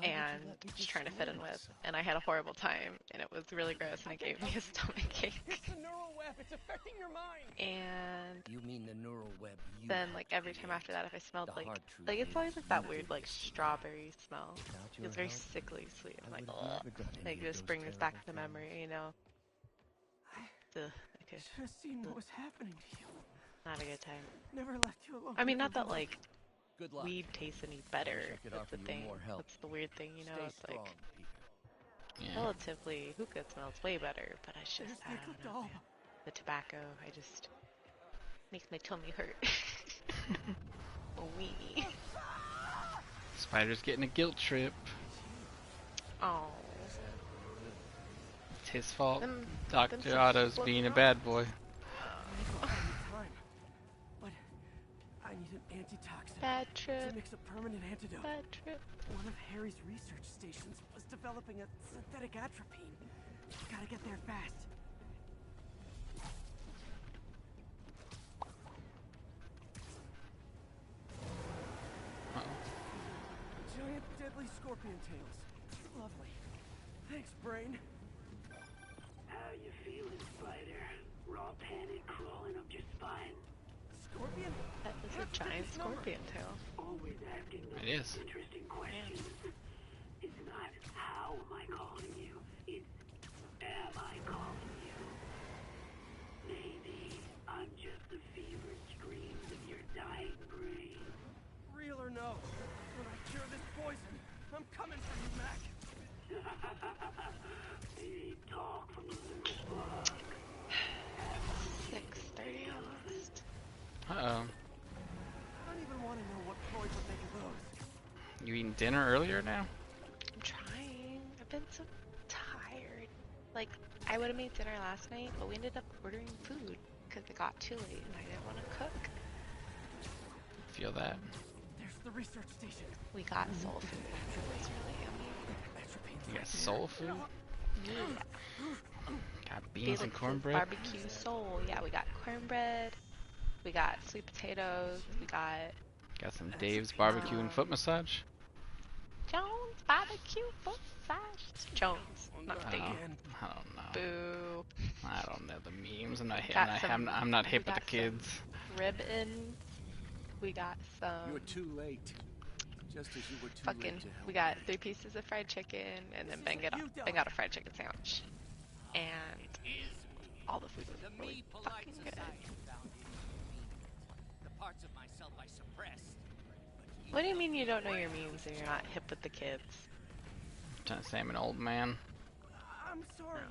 And just trying to fit in with, and I had a horrible time, and it was really gross, and it gave me a stomachache. It's the neural web. It's affecting your mind. And you mean the neural web? Then like every time after that, if I smelled like it's always like that weird like strawberry smell. It's very sickly sweet. I'm like, ugh. Like it just brings back the memory, you know. Should have seen what was happening to you. Not a good time. Never left you alone. I mean, not that like weed tastes any better. That's the thing. That's the weird thing, you know. It's like relatively hookah smells way better, but it's just I don't know. Man. The tobacco, I just makes my tummy hurt. Wee. Spider's getting a guilt trip. Oh. It's his fault. Dr. Otto's being a bad boy. I need an antitoxin. Bad trip. To mix a permanent antidote. Bad trip. One of Harry's research stations was developing a synthetic atropine. Gotta get there fast. Giant deadly scorpion tails. Lovely. Thanks, Brain. How you feeling, Spider? Raw panic crawling up your spine? Scorpion? That is a giant scorpion tail. Always asking It is. interesting questions. It's not how am I calling you, it's am I calling you? Maybe I'm just the fevered screams of your dying brain. Real or no, when I cure this poison, I'm coming for you, Mac. They talk from the little bug. 6:30 almost. Uh-oh. I don't even want to know what Floyd would make of those. You eating dinner earlier now? I'm trying. I've been so tired. Like, I would have made dinner last night, but we ended up ordering food because it got too late and I didn't want to cook. Feel that? There's the research station. We got soul food. It was really yummy. You got soul food? Yeah. Got beans and Felix's cornbread? barbecue soul. Yeah, we got cornbread. We got sweet potatoes. We got Got some Dave's barbecue and foot massage? Jones barbecue foot massage. Jones, not Dave. I don't know. Boo. I don't know the memes. I'm not hip. Got I'm not hip we with the got kids. Ribbon. We got some. You were too late. Just as you were too Fucking. late to help. We got 3 pieces of fried chicken, and then Ben got a fried chicken sandwich, and all the food was really fucking good. The parts of myself I suppressed. What do you mean you don't know your memes and you're not hip with the kids? I'm trying to say I'm an old man. I'm sorry.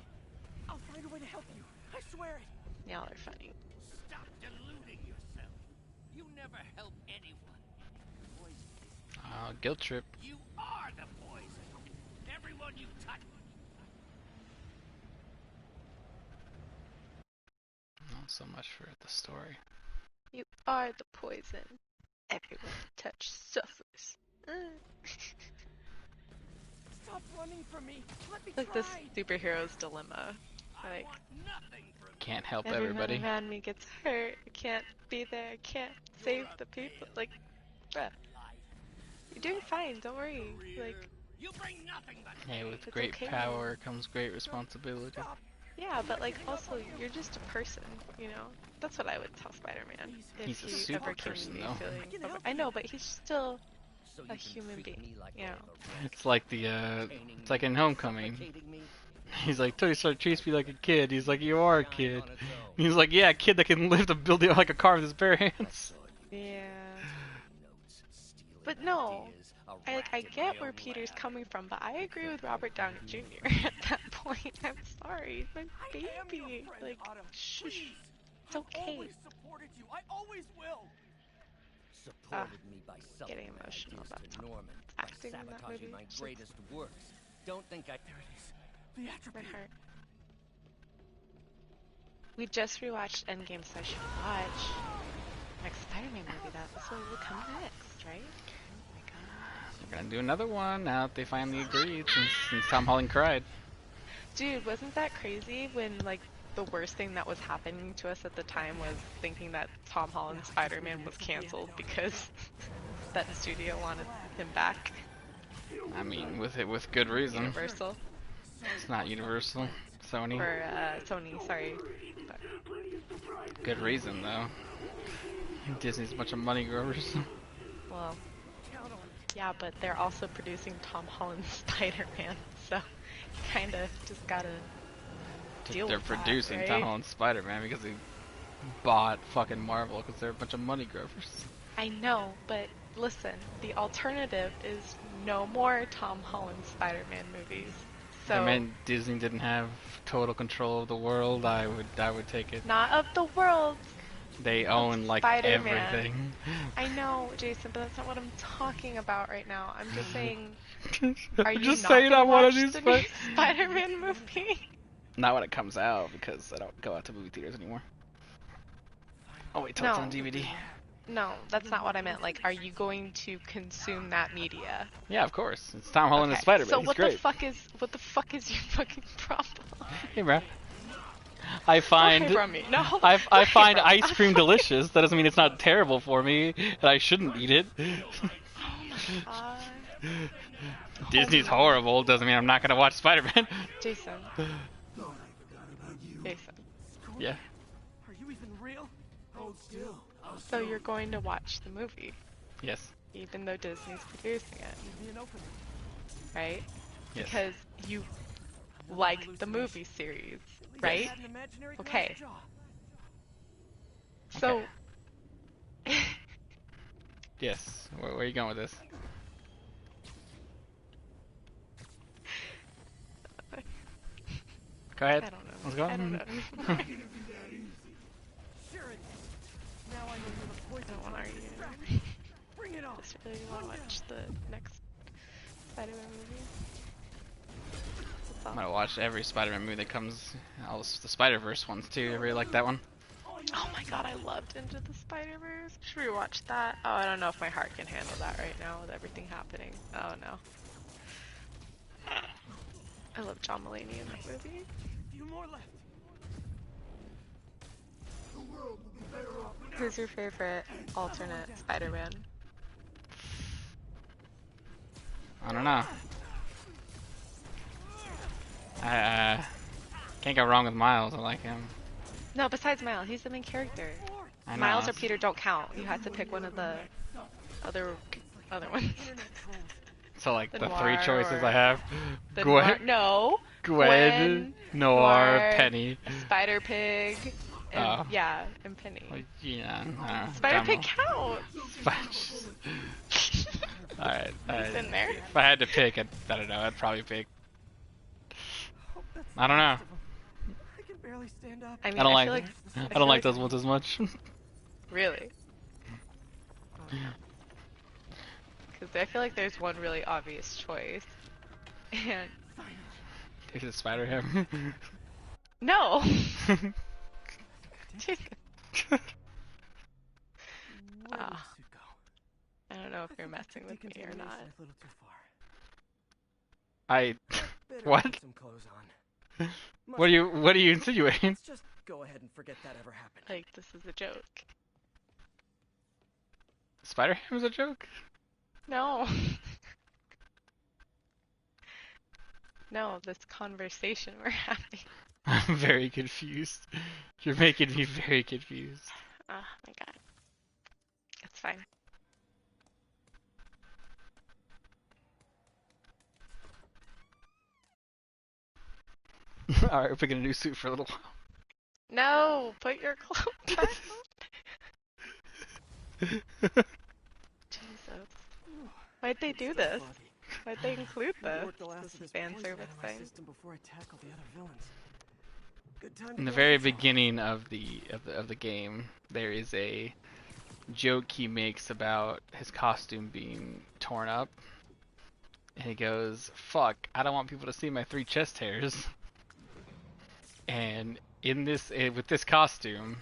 I'll find a way to help you. I swear it. Y'all are funny. Stop deluding yourself. You never help anyone. Guilt trip. You are the poison. Everyone you touch. Not so much for the story. You are the poison. Everyone you touch suffers. Stop running from me. Let me Like try. this superhero's dilemma. Like, Can't help everyone everybody. around me gets hurt. I can't be there. I can't save the people. Like, bruh. You're doing fine. Don't worry. Like, You bring nothing but Hey, with It's great okay. power comes great responsibility. yeah, but like also you're just a person. You know. That's what I would tell Spider-Man. If He's a he super ever came person, to me though. feeling I know, but he's still a human being. You know. It's like it's like in Homecoming. He's like, Tony Stark treats me like a kid. He's like, you are a kid. He's like, yeah, a kid that can lift a building like a car with his bare hands. Yeah. But no, I get where Peter's coming from, but I agree with Robert Downey Jr. at that point. I'm sorry, he's my baby. Like, shh, it's okay. Always supported you. I always will. Supported me by something Getting that I emotional used about to Tom Norman by acting in that sabotaging movie. my greatest works. Don't think I. There it is. The atrophy. My heart. We just rewatched Endgame, so I should watch next Spider-Man movie. That's what will come next, right? Oh my god. They're gonna do another one now that they finally agreed since Tom Holland cried. Dude, wasn't that crazy when, like, the worst thing that was happening to us at the time was thinking that Tom Holland's Spider-Man was canceled because that studio wanted him back? I mean, with good reason. Universal. It's not Universal. Sony. Or, Sony, sorry. But Good reason, though. Disney's a bunch of money growers. well, yeah, but they're also producing Tom Holland's Spider-Man, so you kinda just gotta deal They're with that, producing right? Tom Holland's Spider-Man because they bought fucking Marvel because they're a bunch of money growers. I know, but listen, the alternative is no more Tom Holland Spider-Man movies. So I mean, Disney didn't have total control of the world. I would take it. not of the world. They own like Spider-Man. everything. I know, Jason, but that's not what I'm talking about right now. I'm just saying. Are you just not saying gonna I want watch to do the new Spider-Man movie? Not when it comes out because I don't go out to movie theaters anymore. Oh wait till it's No. on DVD. No, that's not what I meant. Like, are you going to consume that media? Yeah, of course. It's Tom Holland as Okay, Spider-Man. So He's what great. the fuck is your fucking problem? Hey, bro. I find Don't from me. No, I don't find from me. ice cream delicious. That doesn't mean it's not terrible for me, and I shouldn't eat it. Disney's horrible. Doesn't mean I'm not gonna watch Spider-Man. Jason. Jason. Yeah. Are you even real? Hold still. I'll So you're going to watch the movie, Yes. even though Disney's producing it, right? Yes. Because you like the movie series, right? Okay. So. Yes. Where are you going with this? Go ahead. I don't know. Let's go. I don't know. Sure it is. Now I know you're the I poison. don't want to argue. Bring it on. Just really want to watch the next Spider-Man movie. That's all. I'm gonna watch every Spider-Man movie that comes. All the Spider-Verse ones too. I really like that one. Oh my god, I loved Into the Spider-Verse. Should we watch that? Oh, I don't know if my heart can handle that right now with everything happening. Oh no. I love John Mulaney in that movie. Few more left. Who's your favorite alternate Spider-Man? I don't know. I can't go wrong with Miles. I like him. No, besides Miles, he's the main character. I know. Miles or Peter don't count. You have to pick one of the other ones. So like the Noir three choices or- I have: The Gwen, Noir, no. Gwen, Noir, Penny. Spider Pig, and Oh. yeah, and Penny. Well, yeah, I don't know. Spider Pig Dumb. counts. Alright. He's in there. If I had to pick, I don't know. I'd probably pick. I don't know. I can barely stand up. I mean, I don't feel like. I I feel don't like those ones as much. Really? Because I feel like there's one really obvious choice, and Is it Spider-Ham? no. Jesus. Ah. I don't know if you're messing with me or not. A little too far. I. Better What? put some clothes on. What are you insinuating? Let's just go ahead and forget that ever happened. Like, this is a joke. Spider-Ham is a joke? No. No, this conversation we're having. I'm very confused. You're making me very confused. Oh my god. It's fine. Alright, we're picking a new suit for a little while. No, put your clothes back on. Jesus. Why'd they do this? Why'd they include this? This is fan service thing. Before I tackle the other villains. Good time to In the go very out. beginning of the game, there is a joke he makes about his costume being torn up. And he goes, "Fuck, I don't want people to see my 3 chest hairs." And in this, with this costume,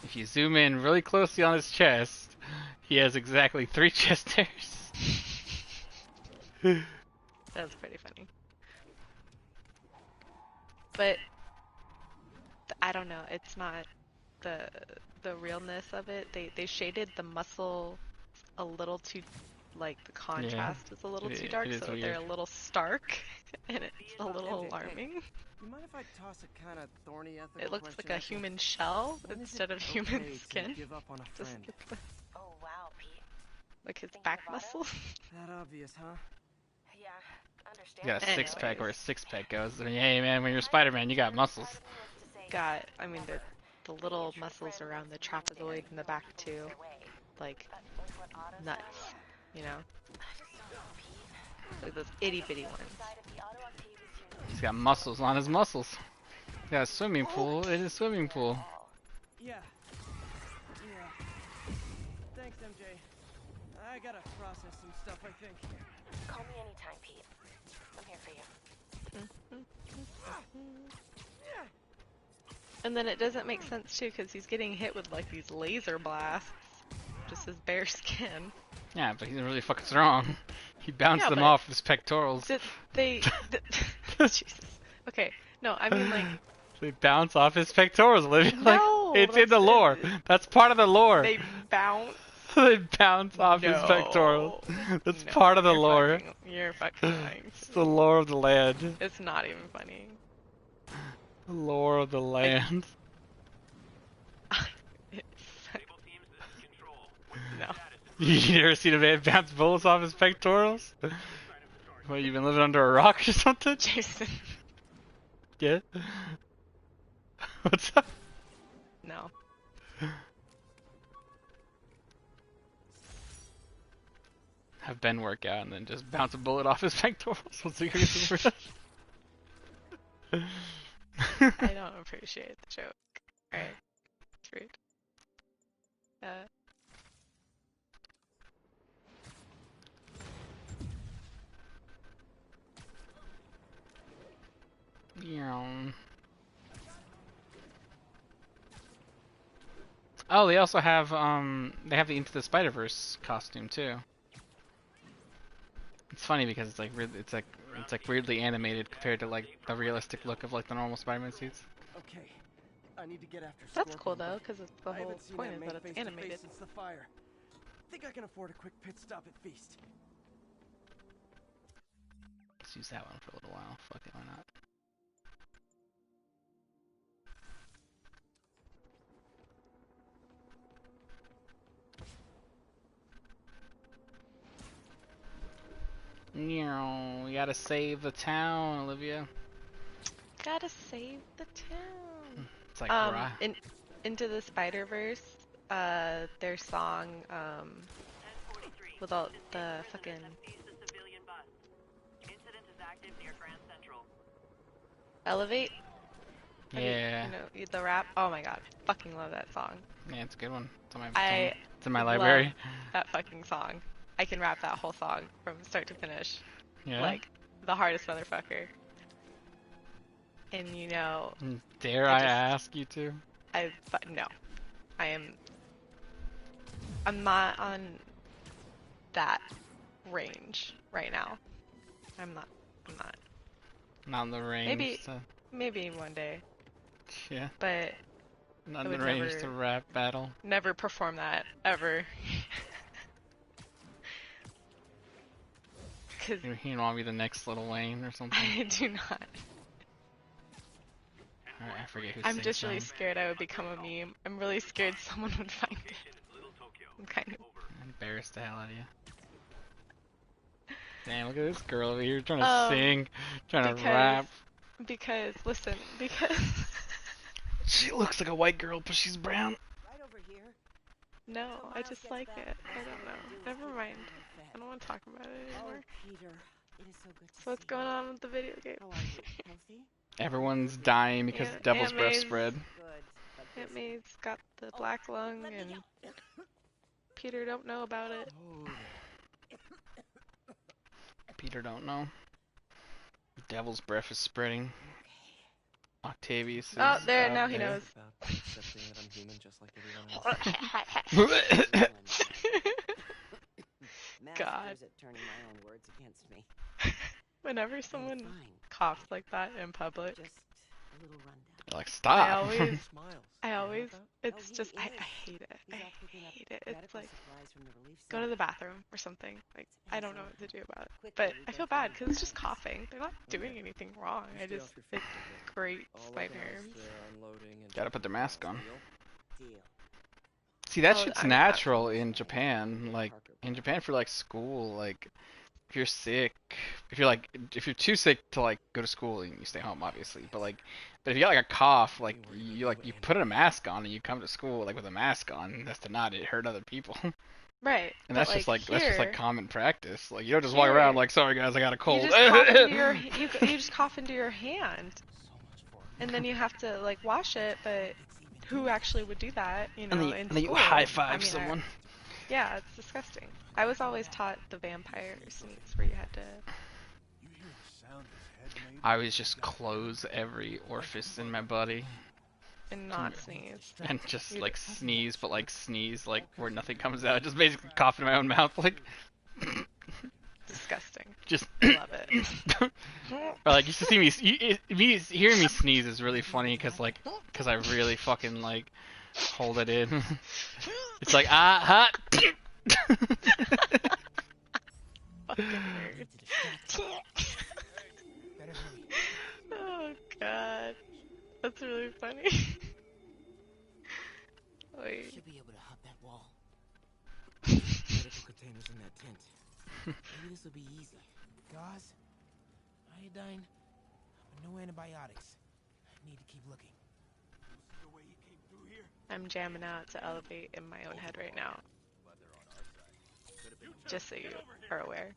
if you zoom in really closely on his chest, he has exactly 3 chest hairs. That's pretty funny. But I don't know, it's not the realness of it. They shaded the muscle a little too, like the contrast is a little too dark, so they're a little stark and it's a little alarming. You mind if I toss a kind of thorny ethical It looks like question a at you? human shell When is instead it of human okay to skin. give up on a Just friend? Oh wow, Pete. like his back muscles. That obvious, huh? Yeah, You got a understand. 6-pack where a 6-pack goes. I mean, hey man, when you're Spider-Man, you got muscles. Got, I mean, the little muscles around the trapezoid in the back too, like nuts, you know, like those itty bitty ones. He's got muscles on his muscles. He's got a swimming pool in his swimming pool. Yeah. Yeah. Thanks, MJ. I gotta process some stuff, I think. Call me anytime, Pete. I'm here for you. And then it doesn't make sense too, because he's getting hit with like these laser blasts, just his bare skin. Yeah, but he's really fucking strong. He bounced Yeah, them but off his pectorals. Did they? Jesus. Okay, no, I mean like. They bounce off his pectorals, Olivia. No, like, it's in the lore. That's part of the lore. They bounce. They bounce off his pectorals. That's part of the lore. You're fucking lying. It's the lore of the land. It's not even funny. The lore of the land. You ever seen a man bounce bullets off his pectorals? What, you been living under a rock or something? Jason. Yeah? What's up? No. Have Ben work out and then just bounce a bullet off his pectorals. What's the reason for that? I don't appreciate the joke. Alright. It's rude. Yeah. Oh, they also have they have the Into the Spider-Verse costume too. It's funny because it's like it's like weirdly animated compared to like the realistic look of like the normal Spider-Man suits. Okay, I need to get after. That's Scorpion, cool though, but because the I whole haven't seen point is man that it's face to face animated. Since the fire. Think I can afford a quick pit stop at Feast. Let's use that one for a little while. Fuck it, why not? We gotta save the town, Olivia. Gotta save the town. It's like Into the Spider-Verse, their song, with all the fucking. Elevate? Yeah. You know, the rap? Oh my god, fucking love that song. Yeah, it's a good one. It's in I my library. love that fucking song. I can rap that whole song from start to finish. Yeah. Like, the hardest motherfucker. And you know... Dare I ask you to? No. I'm not on that range right now. I'm not. Not in the range. Maybe one day. Yeah. But not in the range to rap battle. Never perform that ever. You want to be the next Lil Wayne or something? I do not. Alright, I forget who I'm sings just really them. scared I would become a meme. I'm really scared someone would find it. I'm kind of embarrassed the hell out of you. Damn, look at this girl over here trying to sing, trying to rap. Because she looks like a white girl, but she's brown. Right over here. No, I just like it. I don't know. Never mind. I don't want to talk about it anymore. Peter, it is so good to So what's going on with the video game? Healthy? Everyone's dying because Devil's Breath spread. Aunt May's got the black lung, and Peter don't know about it. Peter don't know. Devil's Breath is spreading. Octavius is now he knows. Accepting that I'm human just like everyone else. God. At turning my own words against me. Whenever someone coughs like that in public, just a little rundown. Like, stop. I always, it's just, I hate it. I hate it. It's like, go to the bathroom or something. Like, I don't know what to do about it. But I feel bad because it's just coughing. They're not doing anything wrong. I just, it grates my nerves. Gotta put their mask on. See, that shit's natural in Japan. Like, in Japan for, like, school, like, if you're sick, if you're too sick to, like, go to school, you stay home, obviously. But if you got, like, a cough, like, you put a mask on and you come to school, like, with a mask on. That's to not hurt other people. Right. And that's just like, here, that's just, like, common practice. Like, you don't just walk around like, sorry, guys, I got a cold. You just cough into your hand. And then you have to, like, wash it, but who actually would do that, you know, in and then you school? high-five someone. Yeah, it's disgusting. I was always taught the vampire sneaks where you had to... I always just close every orifice in my body. And not sneeze. And just, like, sneeze, but, like, sneeze, like, where nothing comes out. Just basically cough in my own mouth, like... Disgusting. Just... Love it. Or, like, you should see me... hearing me sneeze is really funny, because I really fucking, like, hold it in. It's like, ha! Fucking nerd. Oh, God. That's really funny. Wait. Should be able to hop that wall. this'll be easy. Gauze, iodine, but no antibiotics. Need to keep looking. I'm jamming out to Elevate in my own head right now. Just so you are aware.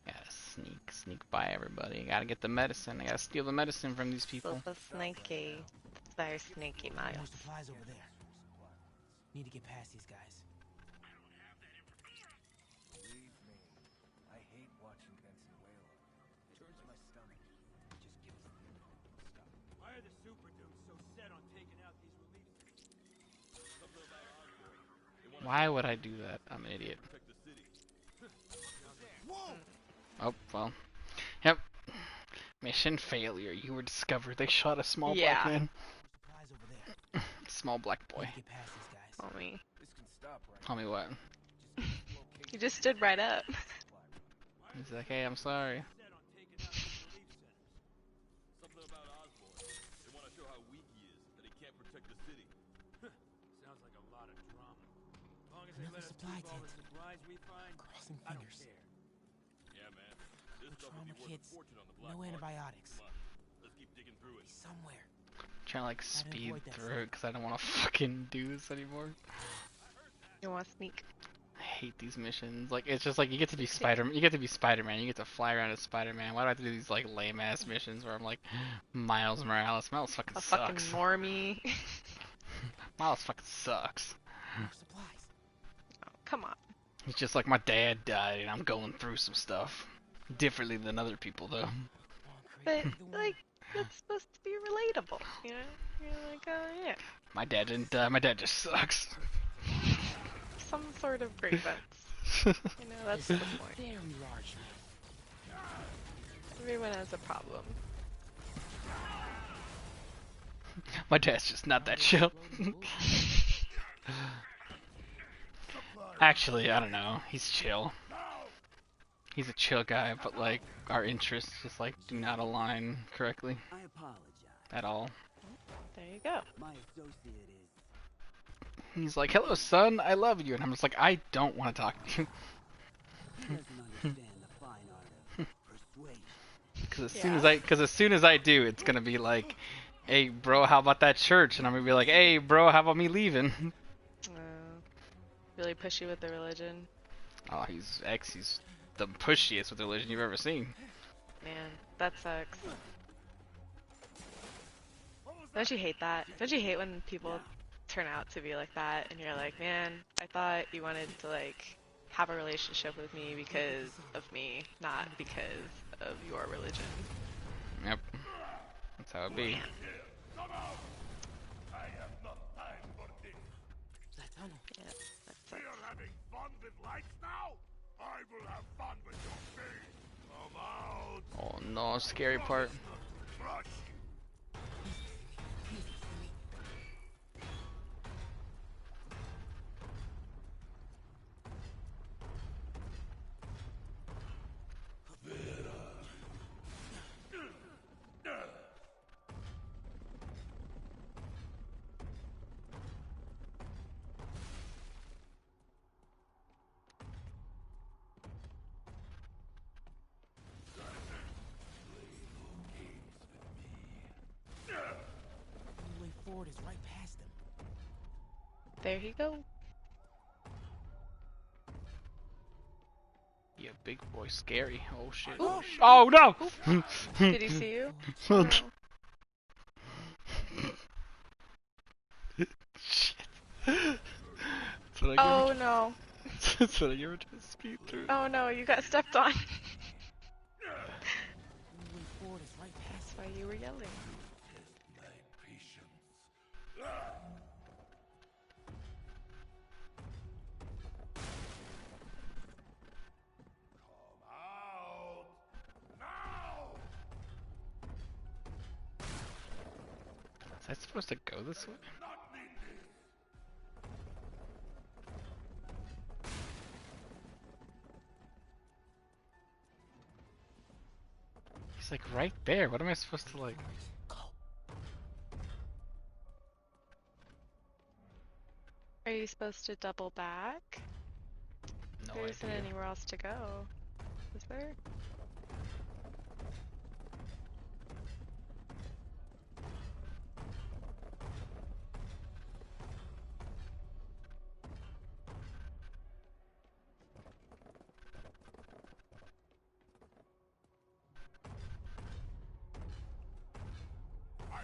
Gotta sneak by everybody. Gotta get the medicine. I gotta steal the medicine from these people. So sneaky. Very sneaky, Miles. No supplies over there. Need to get past these guys. Believe me, I hate watching Benson wail. It turns my stomach. Just give us the stuff. Why are the super dudes so set on taking out these relief things? Why would I do that? I'm an idiot. Oh, well. Yep. Mission failure. You were discovered. They shot a small black man. Small black boy. Homie. Homie what? You just stood right up. He's like, hey, I'm sorry. Something about Osborn. They want to show how weak he is, that he can't protect the city. Sounds like a lot of drama. As long as they let us keep all the supplies we find, Crossing I don't fingers. care. Yeah, man. This No stuff trauma will be worth a kits, fortune on the black no market. antibiotics. Come on, let's keep digging through it. Somewhere. Trying to like speed avoid that through it because I don't want to fucking do this anymore. You want to sneak? I hate these missions. Like it's just like you get to be Spiderman. You get to be Spider-Man. You get to fly around as Spider-Man. Why do I have to do these like lame ass missions where I'm like Miles Morales? Miles fucking A sucks. fucking normie. Miles fucking sucks. Supplies. Oh, come on. It's just like my dad died and I'm going through some stuff. Differently than other people though. But like it's supposed to be relatable, you know? You're like, oh yeah. My dad didn't die. My dad just sucks. Some sort of grievance. You know, that's the point. Very large. Everyone has a problem. My dad's just not that chill. Actually, I don't know. He's chill. He's a chill guy, but like our interests just like do not align correctly I apologize. at all. There you go. My associate is... He's like, "Hello, son. I love you," and I'm just like, "I don't want to talk to you." He doesn't understand the fine art of persuasion. Because as soon as I do, it's gonna be like, "Hey, bro, how about that church?" And I'm gonna be like, "Hey, bro, how about me leaving?" Really pushy with the religion. Oh, he's the pushiest with religion you've ever seen. Man, that sucks. Don't you hate that? Don't you hate when people turn out to be like that and you're like, man, I thought you wanted to like have a relationship with me because of me, not because of your religion. Yep. That's how it be. Man. That tunnel. Yeah, that sucks. having fun with lights now? I will have fun with your face. Come out. Oh no, scary part. Rush. The way forward is right past them. There you go. Yeah, big boy, scary. Oh shit. Ooh. Oh no! Did he see you? Oh, no. Shit. That's what I Oh get. no. That's what I get to speed through. Oh no, you got stepped on. The way forward is right past That's why you were yelling. Is I supposed to go this way? He's like right there. What am I supposed to like? Are you supposed to double back? No There isn't idea. anywhere else to go. Is there?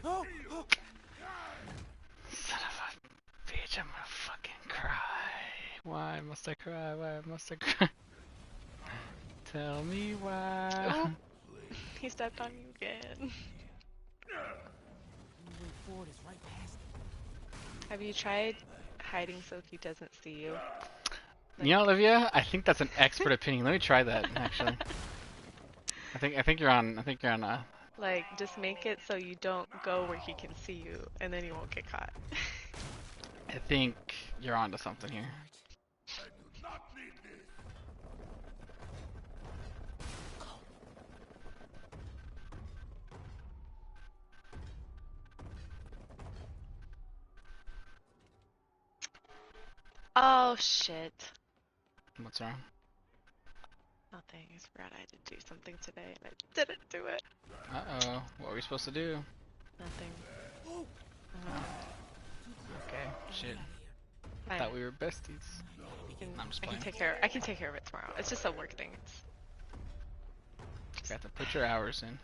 Oh! Son of a bitch, I'm gonna fucking cry. Why must I cry? Why must I cry? Tell me why. Oh, he stepped on you again. The way forward is right past it. Have you tried hiding so he doesn't see you? You know, Olivia, I think that's an expert opinion. Let me try that actually. I think you're on. Like, just make it so you don't go where he can see you, and then you won't get caught. I think you're onto something here. Oh shit. What's wrong? Nothing. I just forgot I had to do something today, and I didn't do it. Uh-oh. What were we supposed to do? Nothing. Okay. Shit. I Fine. thought we were besties. I'm just I playing. can take care of it tomorrow. It's just a work thing. Got to put your hours in.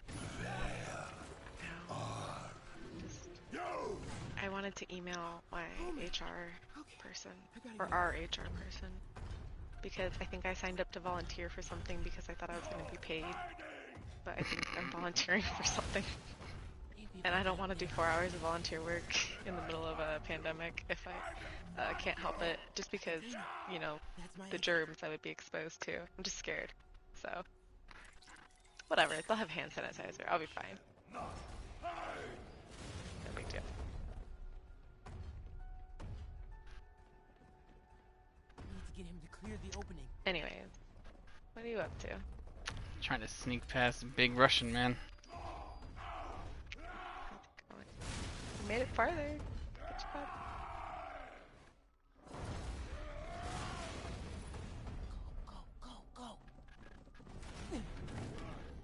I wanted to email my HR person, or our HR person, because I think I signed up to volunteer for something because I thought I was going to be paid, but I think I'm volunteering for something. And I don't want to do 4 hours of volunteer work in the middle of a pandemic if I can't help it, just because, you know, the germs I would be exposed to. I'm just scared. So, whatever. They'll have hand sanitizer. I'll be fine. No big deal. Need to get him to clear the opening. Anyways, what are you up to? Trying to sneak past Big Russian man. You made it farther. Good job.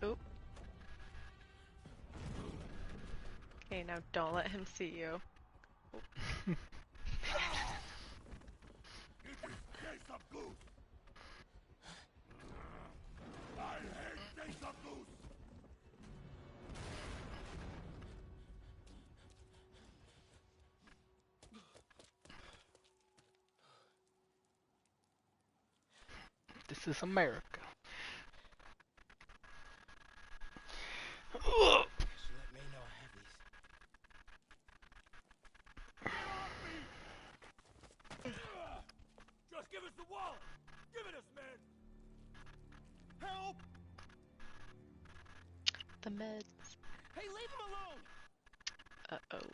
Oop. Okay, now don't let him see you. This is America. Let me know I have these. Just give us the wall! Give it us, man! Help! The meds. Hey, leave him alone! Uh-oh.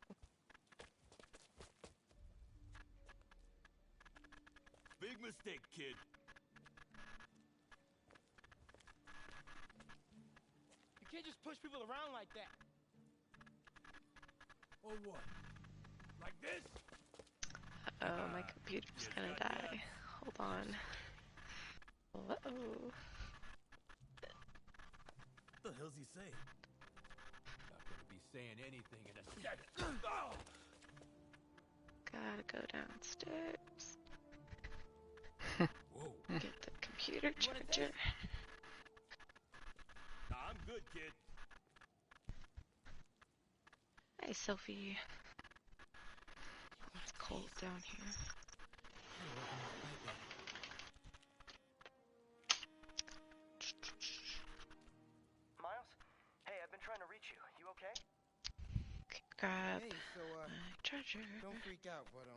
Big mistake, kid. You can't just push people around like that. Or what? Like this? Uh-oh, my computer's gonna die. Hold on. Uh-oh. What the hell's he saying? Not gonna be saying anything in a second. Gotta go downstairs. Whoa. Get the computer charger. Nah, I'm good, kid. Hey, Sophie. It's cold down here. Miles? Hey, I've been trying to reach you. You okay? Grab Hey, so, my charger. don't freak out, but, I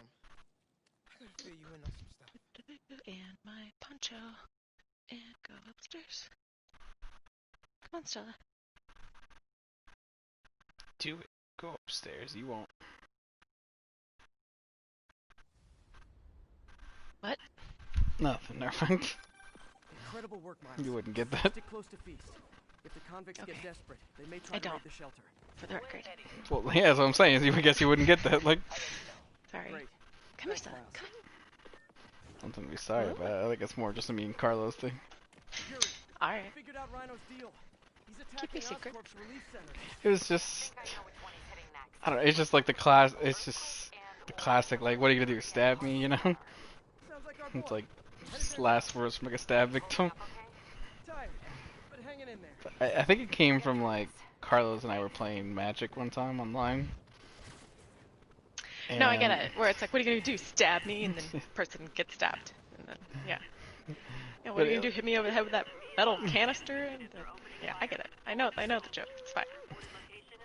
gotta fill you in on some stuff. And my poncho. And go upstairs. Come on, Stella. Do it. Go upstairs. You won't. What? Nothing. Never mind. Incredible work, Miles. You wouldn't get that. Stick close to Feast. If the convicts get desperate, they may try I to don't. raid the shelter. For the record. Well, yeah, that's what I'm saying. I guess you wouldn't get that. Like, Sorry. Great. Come here, Thanks, Stella. Miles. Come Something to be sorry about. I think it's more just a me and Carlos thing. Alright. Figured out Rhino's deal. He's Keep your attacking secret. Oscorp's relief center. It was just, I don't know. It's just like the class. It's just the classic. Like, what are you gonna do? Stab me? You know? Sounds like our It's boy. like last words from like a stab victim. Tired, but hanging in there. I think it came from like Carlos and I were playing Magic one time online. No, I get it. Where it's like, what are you gonna do? Stab me, and then the person gets stabbed, and then yeah. Yeah, what are you gonna do? Hit me over the head with that metal canister? And yeah, I get it. I know the joke. It's fine.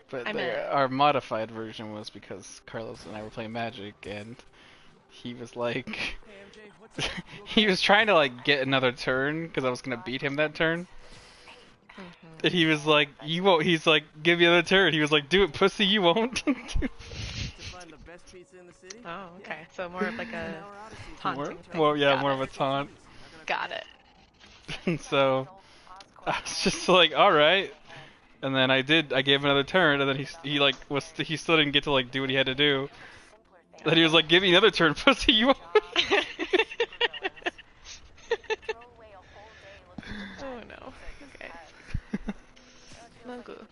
But our modified version was because Carlos and I were playing Magic, and he was like, he was trying to like get another turn because I was gonna beat him that turn. And he was like, you won't. He's like, give me another turn. He was like, do it, pussy, you won't. Oh, okay. So more of like a taunting thing. Well, yeah, Got more it. of a taunt. Got it. And so I was just like, all right. And then I gave him another turn, and then he still didn't get to like do what he had to do. Then he was like, give me another turn, pussy, you won't. Oh no. Okay. No good.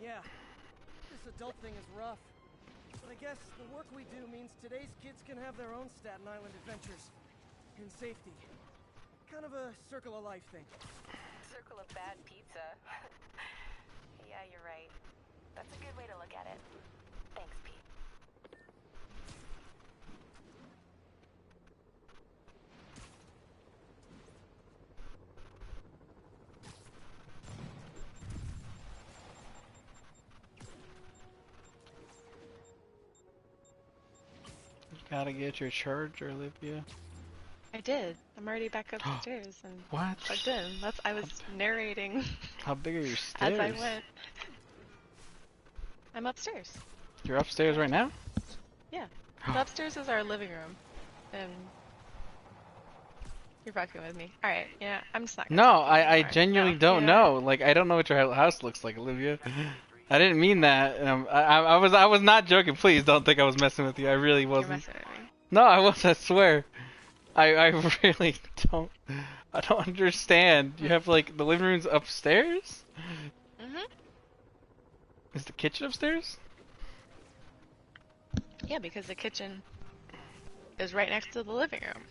Yeah, this adult thing is rough. But I guess the work we do means today's kids can have their own Staten Island adventures. In safety. Kind of a circle of life thing. Circle of bad pizza. Yeah, you're right. That's a good way to look at it. Thanks, Pete. You gotta get your charger, Olivia. I did. I'm already back upstairs and What? plugged in. I was narrating. How big are your stairs? As I went. I'm upstairs. You're upstairs right now? Yeah. The upstairs is our living room, and you're fucking with me. All right. Yeah. I'm just not. No, I genuinely don't know. Like, I don't know what your house looks like, Olivia. I didn't mean that. I was not joking. Please don't think I was messing with you. I really wasn't. You're messing with me. No, I was. I swear. I really don't. I don't understand. You have like the living room's upstairs. Mhm. Is the kitchen upstairs? Yeah, because the kitchen is right next to the living room.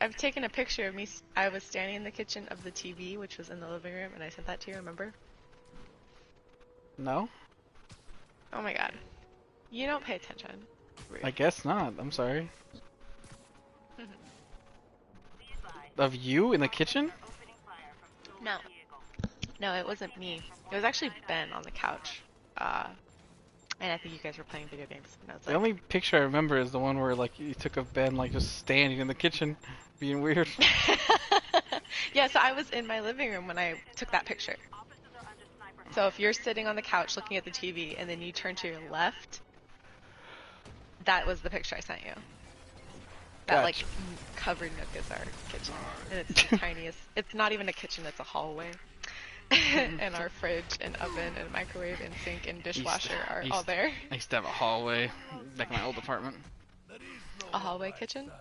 I've taken a picture of me. I was standing in the kitchen of the TV, which was in the living room, and I sent that to you. Remember? No. Oh my god. You don't pay attention. Rude. I guess not. I'm sorry. Of you in the kitchen? No. No, it wasn't me. It was actually Ben on the couch. And I think you guys were playing video games. And I was The like, only picture I remember is the one where like you took of Ben like just standing in the kitchen, being weird. yeah, so I was in my living room when I took that picture. So if you're sitting on the couch looking at the TV and then you turn to your left, that was the picture I sent you. That Gotcha. like covered nook is our kitchen, and it's the tiniest. It's not even a kitchen; it's a hallway. And our fridge and oven and microwave and sink and dishwasher are all there. I used to have a hallway back in my old apartment. A hallway kitchen?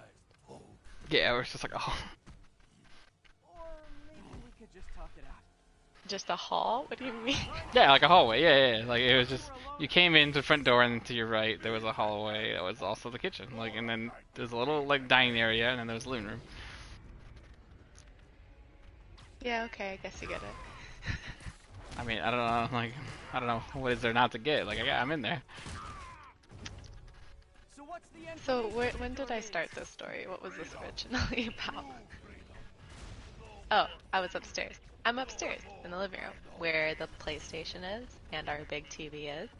Yeah, it was just like a hall. Or maybe we could just talk it out. Just a hall? What do you mean? Yeah, like a hallway. Yeah. Like it was just you came in to the front door and then to your right there was a hallway that was also the kitchen. Like and then there's a little like dining area and then there was the living room. Yeah, okay, I guess you get it. I mean, I don't know. Like I don't know what is there not to get. Like I'm in there. So what's the end? So when did I start this story? What was this originally about? Oh, I was upstairs. I'm upstairs in the living room where the PlayStation is and our big TV is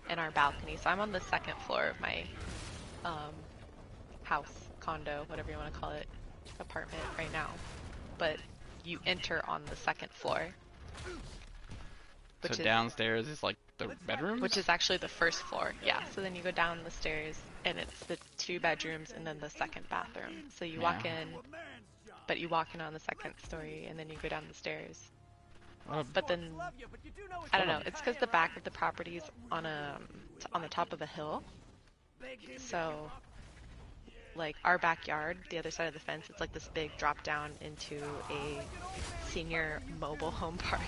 and our balcony. So I'm on the second floor of my house, condo, whatever you want to call it, apartment right now. But you enter on the second floor. So downstairs is like the bedroom? Which is actually the first floor, yeah. So then you go down the stairs and it's the 2 bedrooms and then the second bathroom. So you walk in, but you walk in on the second story and then you go down the stairs. But then, I don't know, it's because the back of the property is on the top of a hill. So like our backyard, the other side of the fence, it's like this big drop down into a senior mobile home park.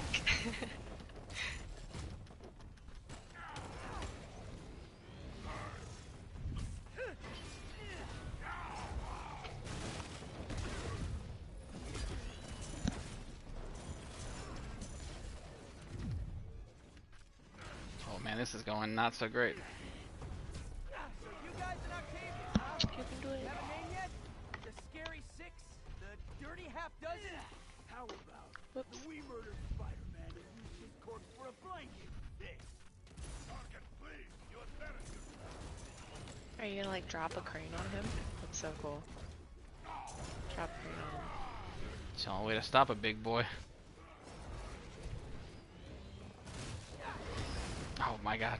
Oh man, this is going not so great. You can do it. Have a name yet? The Scary Six? The Dirty Half Dozen? How about Whoops. the we murdered Spider-Man and used his corpse for a blanket? Morgan, please, you had better do Are you gonna like drop a crane on him? That's so cool. Drop a crane on him. It's the only way to stop a big boy. Oh my god.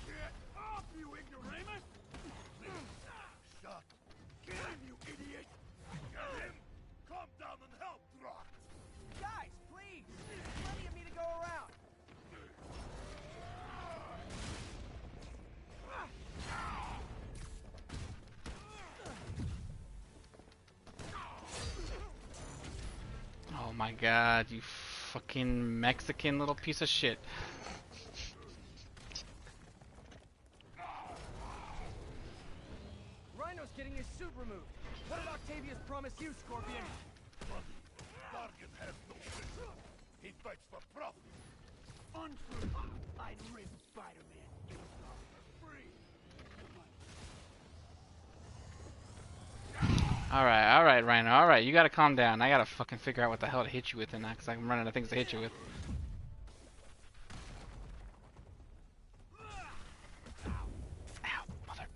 Get off, you ignoramus! Shut. Get him, you idiot! Get him. Calm down and help, Brock. Guys, please! There's plenty of me to go around. Oh my god, you fucking Mexican little piece of shit. Rhino's getting his suit removed. What did Octavius promise you, Scorpion? Buddy, Gargan has no business. He fights for profit. Untrue! I'd rip Spider-Man face off for free! Alright, Rhino, alright, you gotta calm down. I gotta fucking figure out what the hell to hit you with in that, because I'm running out of things to hit you with. Ow, motherfucker.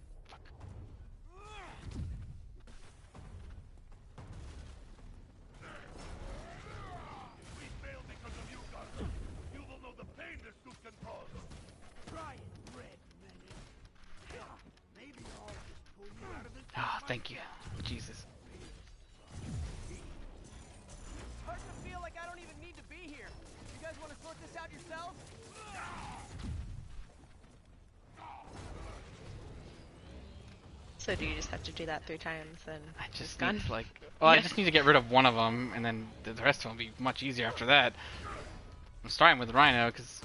We fail because of you, Gargan. You will know the pain this suit can cause. Try it, Red Menace! Maybe I'll just pull you out of this. Ah, thank you. Jesus. Starting to feel like I don't even need to be here. You guys want to sort this out yourselves? So do you just have to do that 3 times and I just gun? need, like, well, I just need to get rid of one of them, and then the rest of them will be much easier after that. I'm starting with Rhino, because,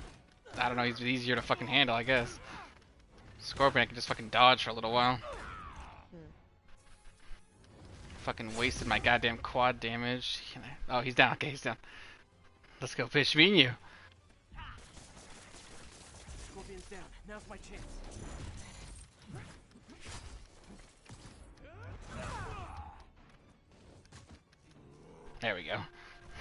I don't know, he's easier to fucking handle, I guess. Scorpion, I can just fucking dodge for a little while. Fucking wasted my goddamn quad damage. Oh, he's down. Okay, he's down. Let's go, bitch. Me and you. Scorpion's down. Now's my chance. There we go.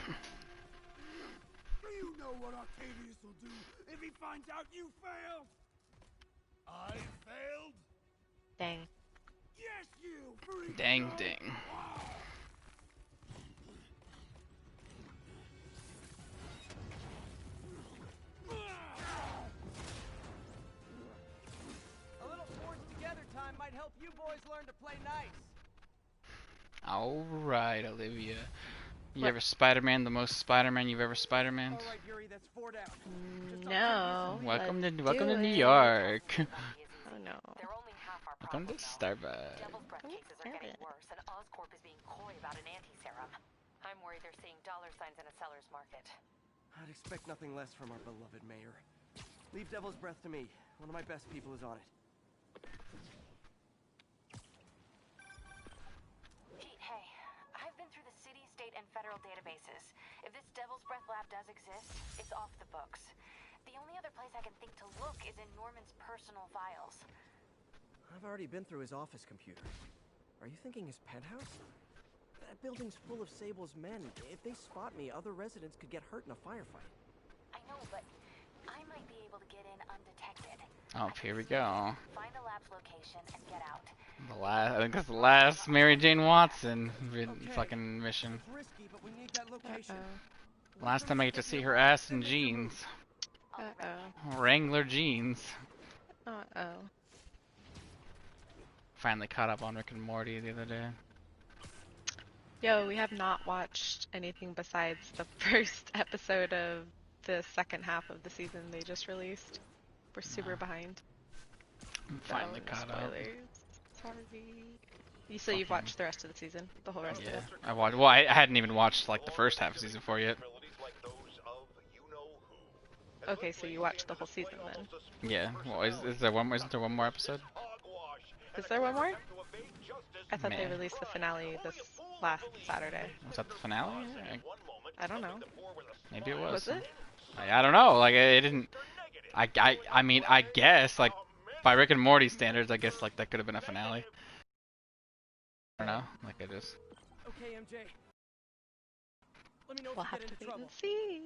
Do you know what Octavius will do if he finds out you failed? I failed? Dang. Yes, you freak! Dang, dang. A little forged together time might help you boys learn to play nice. Alright, Olivia. You What? ever Spider-Man the most Spider-Man you've ever Spider-Man? All right, Yuri, that's 4 down. Just No. Welcome let's to do New it. York. Oh no. They're only half our Welcome to problem, though. Starbucks. Devil's Breath cases are getting worse, and Oscorp is being coy about an anti-serum. I'm worried they're seeing dollar signs in a seller's market. I'd expect nothing less from our beloved mayor. Leave Devil's Breath to me. One of my best people is on it. Pete, hey. I've been through the city, state, and federal databases. If this Devil's Breath lab does exist, it's off the books. The only other place I can think to look is in Norman's personal files. I've already been through his office computer. Are you thinking his penthouse? That building's full of Sable's men. If they spot me, other residents could get hurt in a firefight. I know, but I might be able to get in undetected. Oh, here we go. Find the lab's location and get out. I think that's the last Mary Jane Watson fucking mission. It's risky, but we need that location. Last time I get to see her ass in jeans. Uh-oh. Wrangler jeans. Uh-oh. Finally caught up on Rick and Morty the other day. Yo, we have not watched anything besides the first episode of the second half of the season they just released. We're super behind. Finally no caught up. spoilers. Sorry. So you've watched the rest of the season? The whole rest of Yeah, it? I watched. Well, I hadn't even watched like the first half of season 4 yet. Okay, so you watched the whole season then? Yeah. Well, is there one? Isn't there one more episode? Is there one more? I thought they Man. released the finale this last Saturday. Was that the finale? I don't know. Maybe it was. Was it? I don't know. Like it didn't. I mean, I guess like by Rick and Morty standards, I guess like that could have been a finale. I don't know. Like I just. Okay, MJ. Let me know if We'll you have get to into wait trouble. and see.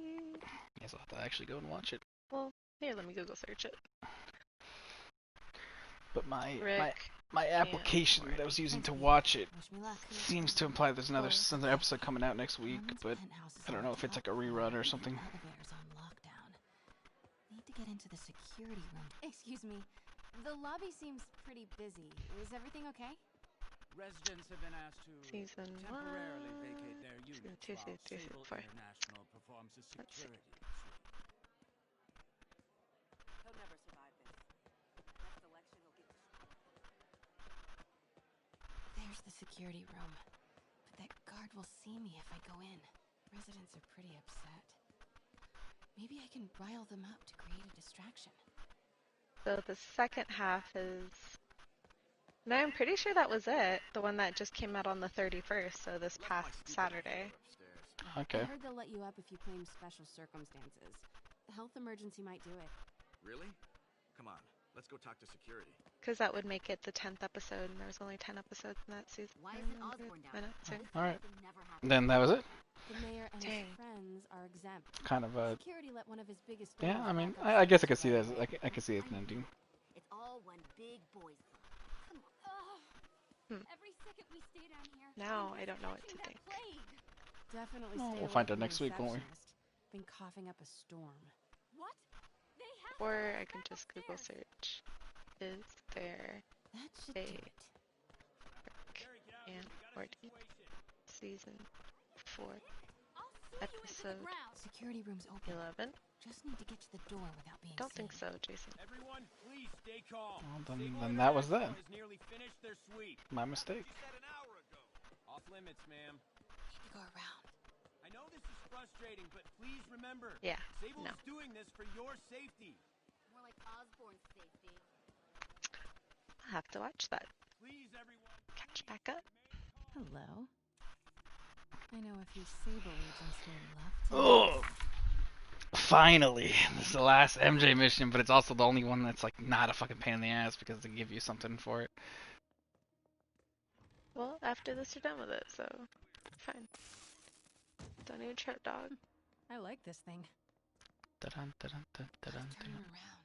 Guess I'll have to actually go and watch it. Well, here, let me Google search it. But my Rick my application that I was using to watch it seems to imply there's another episode coming out next week, but I don't know if it's like a rerun or something. Elevators on lockdown. Need to get into the security room. Excuse me. The lobby seems pretty busy. Is everything okay? Residents have been asked to Season temporarily 1, vacate their units Season 2, while Season Sable 4. International performs a security. He'll never survive this. Next election, he'll get There's the security room. But that guard will see me if I go in. Residents are pretty upset. Maybe I can rile them up to create a distraction. So the second half is... No, I'm pretty sure that was it. The one that just came out on the 31st, so this past Saturday. Okay. I heard they'll let you up if you claim special circumstances. A health emergency might do it. Really? Come on, let's go talk to security. Because that would make it the 10th episode, and there was only 10 episodes in that season. Why isn't Osborne down? Alright. Then that was it? The mayor and Dang. his friends are exempt. Kind of a... Security let one of his biggest Yeah, donors I mean, back I guess I upstairs could see that. the other day. I could see it an ending. It's all one big boys club. Come on. Every second we stay down here. Now I don't know what to think. Definitely Well, stay we'll away find out from the next week, won't we? receptionist. Been coughing up a storm. What? They have Or I can just Google search. Is there That should a do it. Rick and Morty season 4 episode Security room's open. 11? Just need to get to the door without being Don't seen. think so, Jason. Everyone, please stay calm. Well, Sable then that was International that. has nearly finished their sweep. My mistake. She said an hour ago. Off limits, ma'am. Need to go around. I know this is frustrating, but please remember. Yeah, Sable's no. doing this for your safety. more like Osborne's safety. I'll have to watch that. Please, everyone. Catch back up. Hello. I know a few Sable agents here left. Oh! Finally! This is the last MJ mission, but it's also the only one that's like not a fucking pain in the ass because they give you something for it. Well, after this, you're done with it, so fine. Don't even trip, dog. I like this thing. Da-dun, da-dun, da-dun, da-dun, Turn da-dun. around.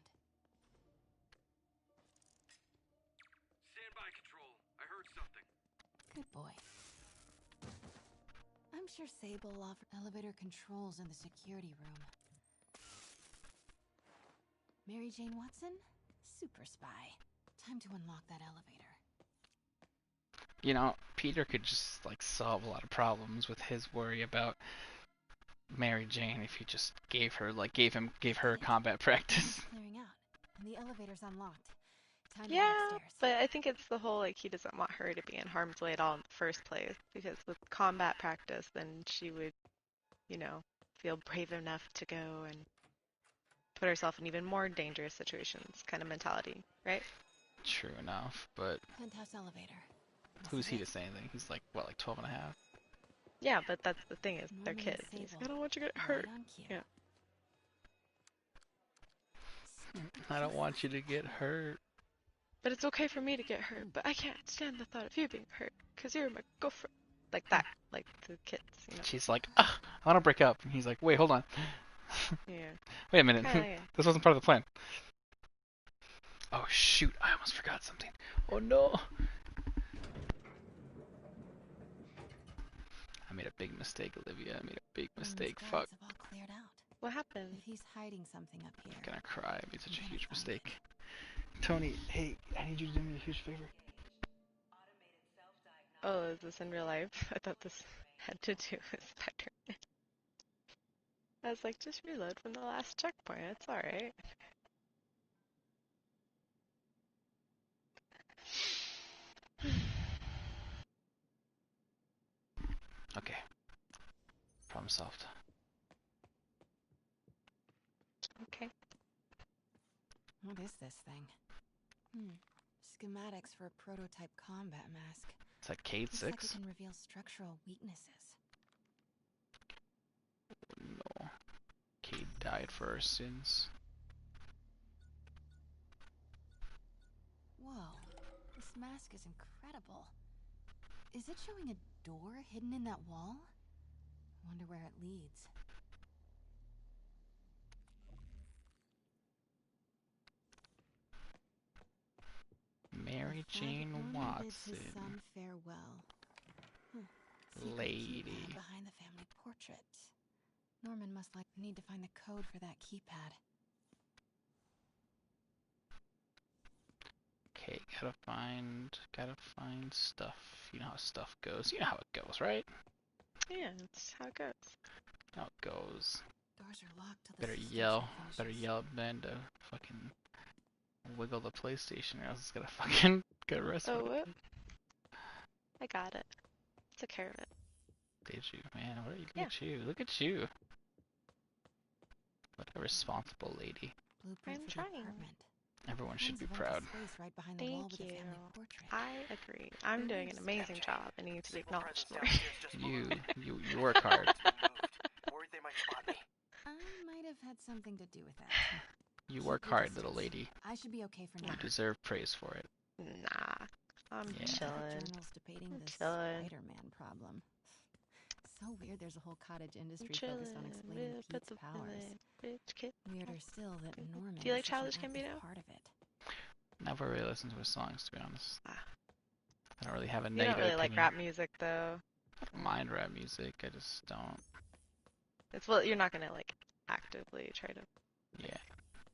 Stand by, Control. I heard something. Good boy. I'm sure Sable will offer elevator controls in the security room. Mary Jane Watson? Super spy. Time to unlock that elevator. You know, Peter could just like solve a lot of problems with his worry about Mary Jane if he just gave her combat practice. Clearing out, and the elevator's unlocked. Time to Yeah, head upstairs. but I think it's the whole, like, he doesn't want her to be in harm's way at all in the first place, because with combat practice, then she would, you know, feel brave enough to go and put herself in even more dangerous situations kind of mentality, right? True enough, but Penthouse elevator. who's he to say anything? He's like, what, like 12 and a half? Yeah, but that's the thing is, they're Norman and kids. He's Sable, like, I don't want you to get right hurt. on cue. Yeah. I don't want you to get hurt. But it's okay for me to get hurt, but I can't stand the thought of you being hurt, because you're my girlfriend. Like that, like the kids, you know? She's like, I want to break up. And he's like, wait, hold on. Yeah. Wait a minute. Kinda, yeah. This wasn't part of the plan. Oh, shoot. I almost forgot something. Oh, no. I made a big mistake, Olivia. I made a big mistake. These Fuck. guards have all cleared out. What happened? If he's hiding something up here. I'm gonna cry. I made such a huge mistake. Tony, hey, I need you to do me a huge favor. Oh, is this in real life? I thought this had to do with Spiderman. I was like, just reload from the last checkpoint. It's alright. Okay. Problem solved. Okay. What is this thing? Schematics for a prototype combat mask. It's like Cade Looks 6. like it can reveal structural weaknesses. No. Cade died for our sins. Whoa, this mask is incredible. Is it showing a door hidden in that wall? I wonder where it leads. Mary Jane Bids his Watson. son farewell. Secret Lady. keypad behind the family portrait. Norman must need to find the code for that keypad. Okay, gotta find stuff. You know how stuff goes. You know how it goes, right? Yeah, that's how it goes. You know how it goes. Doors are locked till the Better system yell. finishes. Better yell at Ben to fucking wiggle the PlayStation, or else it's gonna fucking get arrested. Oh, what? I got it. Took care of it. Did you, man? What are you? Yeah. Look at you. Look at you. What a responsible lady. Blueprint I'm for trying. the apartment. Everyone should Tons be of proud. empty space right behind the wall Thank with the you. family portrait. I agree. I'm doing an amazing job and need to be acknowledged more. You work hard. Worried they might spot me. I might have had something to do with that. You work hard, little lady. I should be okay for now. You deserve praise for it. Nah, I'm chilling. Journals debating the chilling. Spiderman problem. So weird there's a whole cottage industry Chilling. focused on explaining Pete's powers. Weirder still that Norman Do you like is such an Childish active Gambino? part of it. Never really listened to his songs, to be honest. I don't really have a You negative don't really like opinion. rap music though. I don't mind rap music. I just don't. It's well, you're not gonna like actively try to Yeah.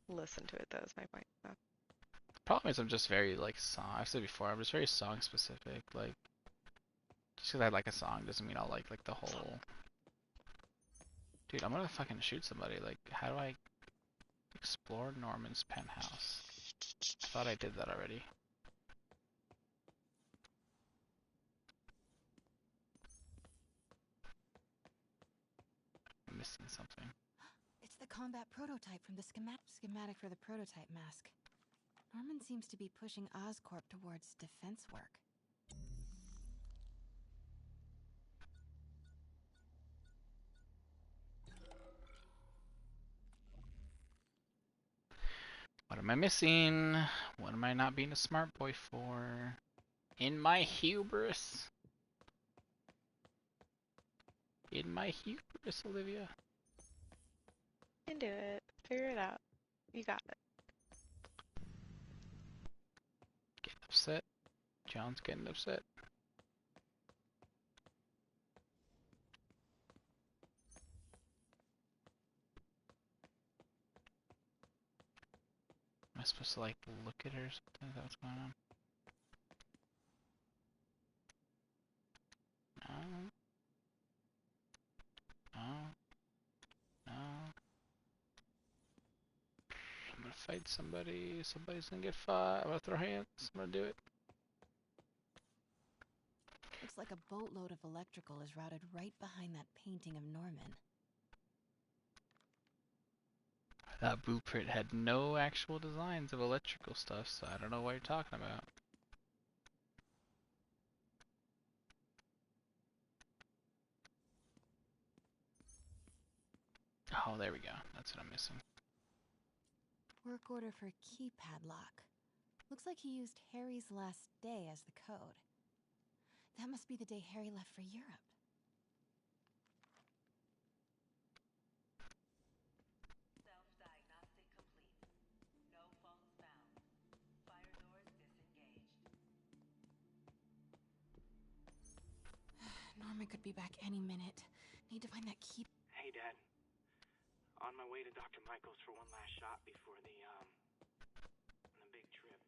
listen to it though. Is my point. So. Problem is, I'm just very like song. I've said before, I'm just very song specific. Like, just because I like a song doesn't mean I'll like the whole. Dude, I'm gonna fucking shoot somebody. Like, how do I explore Norman's penthouse? I thought I did that already. I'm missing something. It's the combat prototype from the schematic for the prototype mask. Norman seems to be pushing Oscorp towards defense work. What am I missing? What am I not being a smart boy for? In my hubris. In my hubris, Olivia. You can do it. Figure it out. You got it. Getting upset. John's getting upset. Am I supposed to like look at her or something? Is that what's going on? No. No. No. I'm gonna fight somebody. Somebody's gonna get fought. I'm gonna throw hands. I'm gonna do it. Looks like a boatload of electrical is routed right behind that painting of Norman. That blueprint had no actual designs of electrical stuff, so I don't know what you're talking about. Oh, there we go. That's what I'm missing. Work order for keypad lock. Looks like he used Harry's last day as the code. That must be the day Harry left for Europe. Self-diagnostic complete. No faults found. Fire doors disengaged. Norman could be back any minute. Need to find that key. Hey, Dad. On my way to Dr. Michael's for one last shot before the big trip.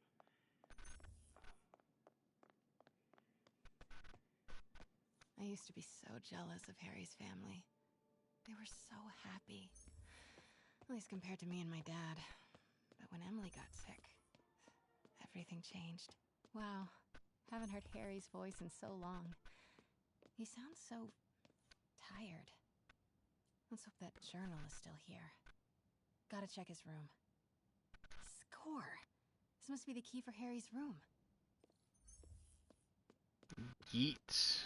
I used to be so jealous of Harry's family. They were so happy. At least compared to me and my dad. But when Emily got sick, everything changed. Wow. Haven't heard Harry's voice in so long. He sounds so tired. Let's hope that journal is still here. Gotta check his room. Score! This must be the key for Harry's room. Yeet.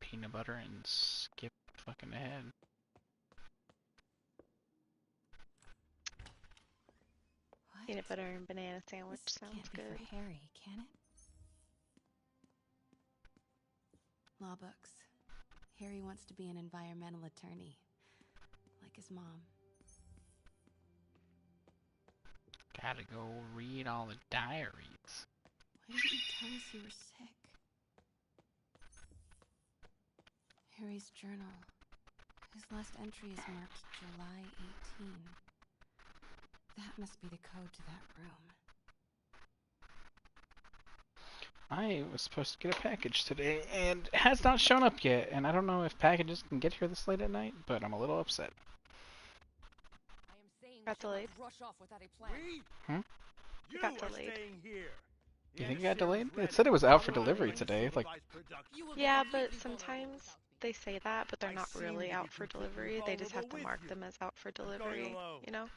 Peanut butter and skip fucking ahead. What? Peanut butter and banana sandwich This sounds can't be good. for Harry, can it? Law books. Harry wants to be an environmental attorney, like his mom. Gotta go read all the diaries. Why didn't you tell us you were sick? Harry's journal. His last entry is marked July 18. That must be the code to that room. I was supposed to get a package today, and it has not shown up yet, and I don't know if packages can get here this late at night, but I'm a little upset. Got delayed? Hmm? It got delayed. You think it got delayed? It said it was out for delivery today. Like, Yeah, but sometimes they say that, but they're not really out for delivery. They just have to mark them as out for delivery, you know?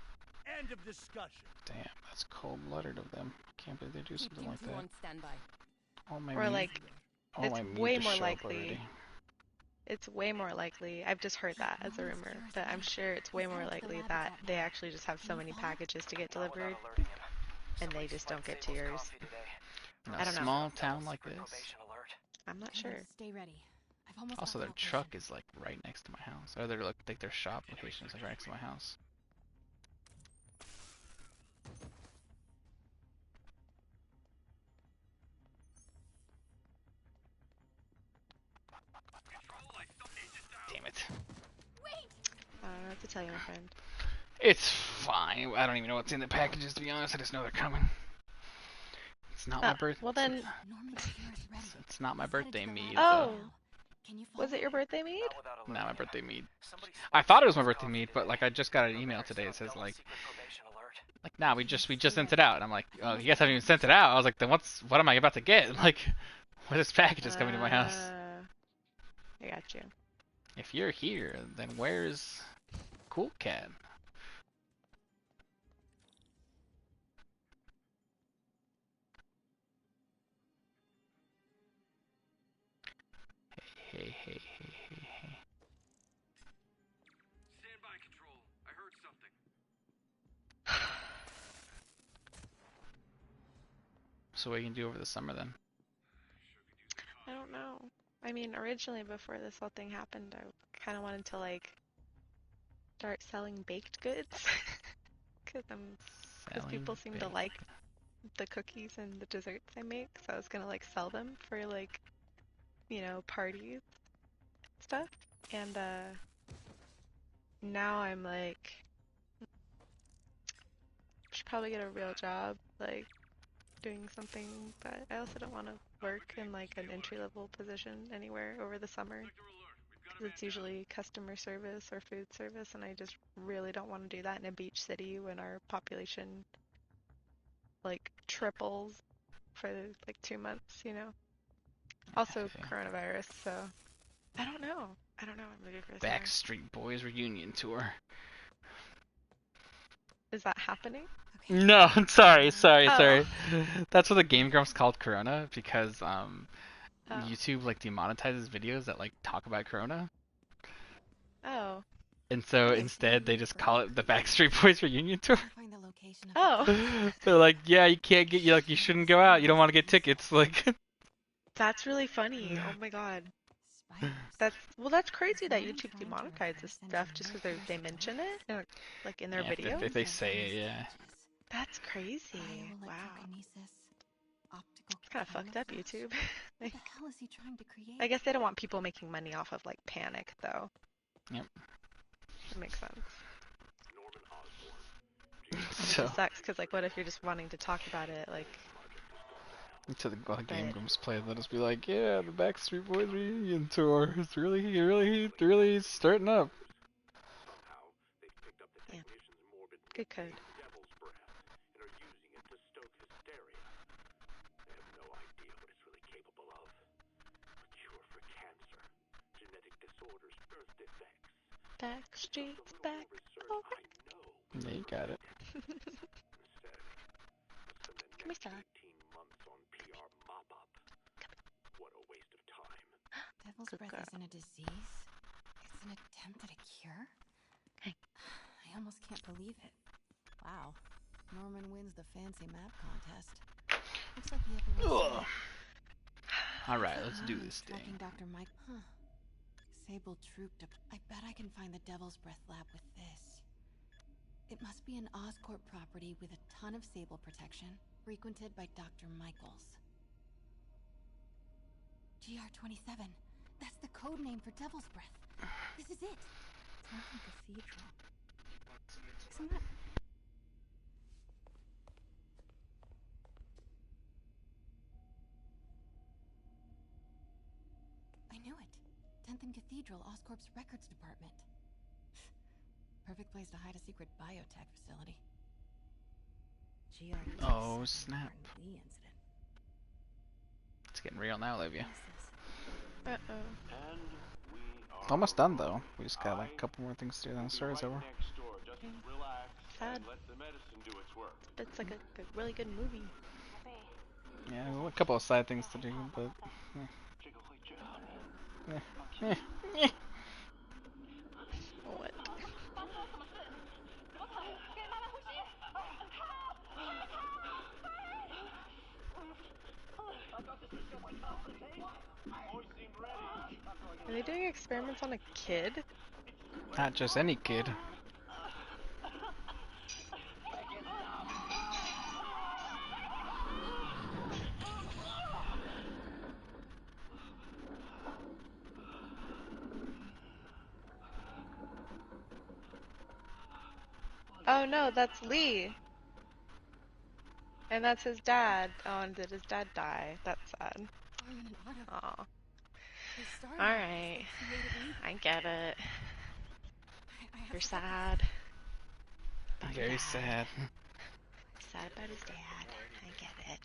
End of discussion. damn, that's cold-blooded of them. Can't believe they do something like that. All my Or meat- like, all my it's meat way is more shelf likely. already. It's way more likely. I've just heard that as a rumor, but I'm sure it's way more likely that they actually just have so many packages to get delivered, and they just don't get to yours. In I a don't know. small town like this. I'm not sure. Stay ready. I've almost Also, got their the truck is like right next to my house. Or their like their shop location is like right next to my house. Damn it. I don't know what to tell you, my friend. It's fine. I don't even know what's in the packages, to be honest. I just know they're coming. It's not my birthday. Well then. It's not my birthday mead. Oh. Was it your birthday mead? Not my birthday mead. I thought it was my birthday mead, but like I just got an email today that says like nah, we just sent it out. And I'm like, oh, you guys haven't even sent it out. I was like, then what am I about to get? Like, what is packages coming to my house? I got you. If you're here, then where's Cool Cat? Hey. Stand by, Control. I heard something. So what you can do over the summer then? I don't know. I mean, originally before this whole thing happened, I kind of wanted to like start selling baked goods because people seem to like the cookies and the desserts I make. So I was gonna like sell them for like, you know, parties and stuff. And now I'm like, should probably get a real job, like doing something, but I also don't want to work in like an entry-level position anywhere over the summer because it's usually customer service or food service, and I just really don't want to do that in a beach city when our population like triples for like 2 months, you know. Also coronavirus, so I don't know. I'm ready for summer. Backstreet Boys reunion tour. Is that happening? No, I'm sorry. That's what the Game Grumps called Corona because YouTube like demonetizes videos that like talk about Corona. Oh. And so instead they just call it the Backstreet Boys reunion tour. Oh. They're like, yeah, you can't get you shouldn't go out. You don't want to get tickets. Like. That's really funny. Oh my god. That's crazy that YouTube demonetizes stuff just because they mention it, like in their videos. If they say it, yeah. That's crazy. Wow. Kind of fucked up, YouTube. Like, What the hell is he trying to create? I guess they don't want people making money off of like panic, though. Yep. That makes sense. So. It sucks because like, what if you're just wanting to talk about it, like. To the Game Grumps play, let us be like, yeah, the Backstreet Boys reunion tour is really starting up. Yeah. Good code. Cure for cancer, genetic disorders back streets back. Oh. Yeah, you got it. Come here, Stella. Devil's Good breath girl. isn't a disease. It's an attempt at a cure. Hey. I almost can't believe it. Wow. Norman wins the fancy map contest. Looks like the upper west side. Alright, let's do this Tracking thing. Dr. Mike. Huh. Sable Troop. I bet I can find the Devil's Breath lab with this. It must be an Oscorp property with a ton of Sable protection, frequented by Dr. Michaels. GR27. That's the code name for Devil's Breath. This is it. Temple Cathedral. Isn't that... I knew it. 10th and Cathedral, Oscorp's records department. Perfect place to hide a secret biotech facility. Oh, snap. It's getting real now, Olivia. It's almost done, though. We just got like a couple more things to do, then the story's over. Sad. It's like a really good movie. Yeah, a couple of side things to do, but... What? Are they doing experiments on a kid? Not just any kid. Oh no, that's Lee. And that's his dad. Oh, and did his dad die? That's sad. Aw. Alright. I get it. You're sad. About your Very dad. sad. Sad about his dad. I get it.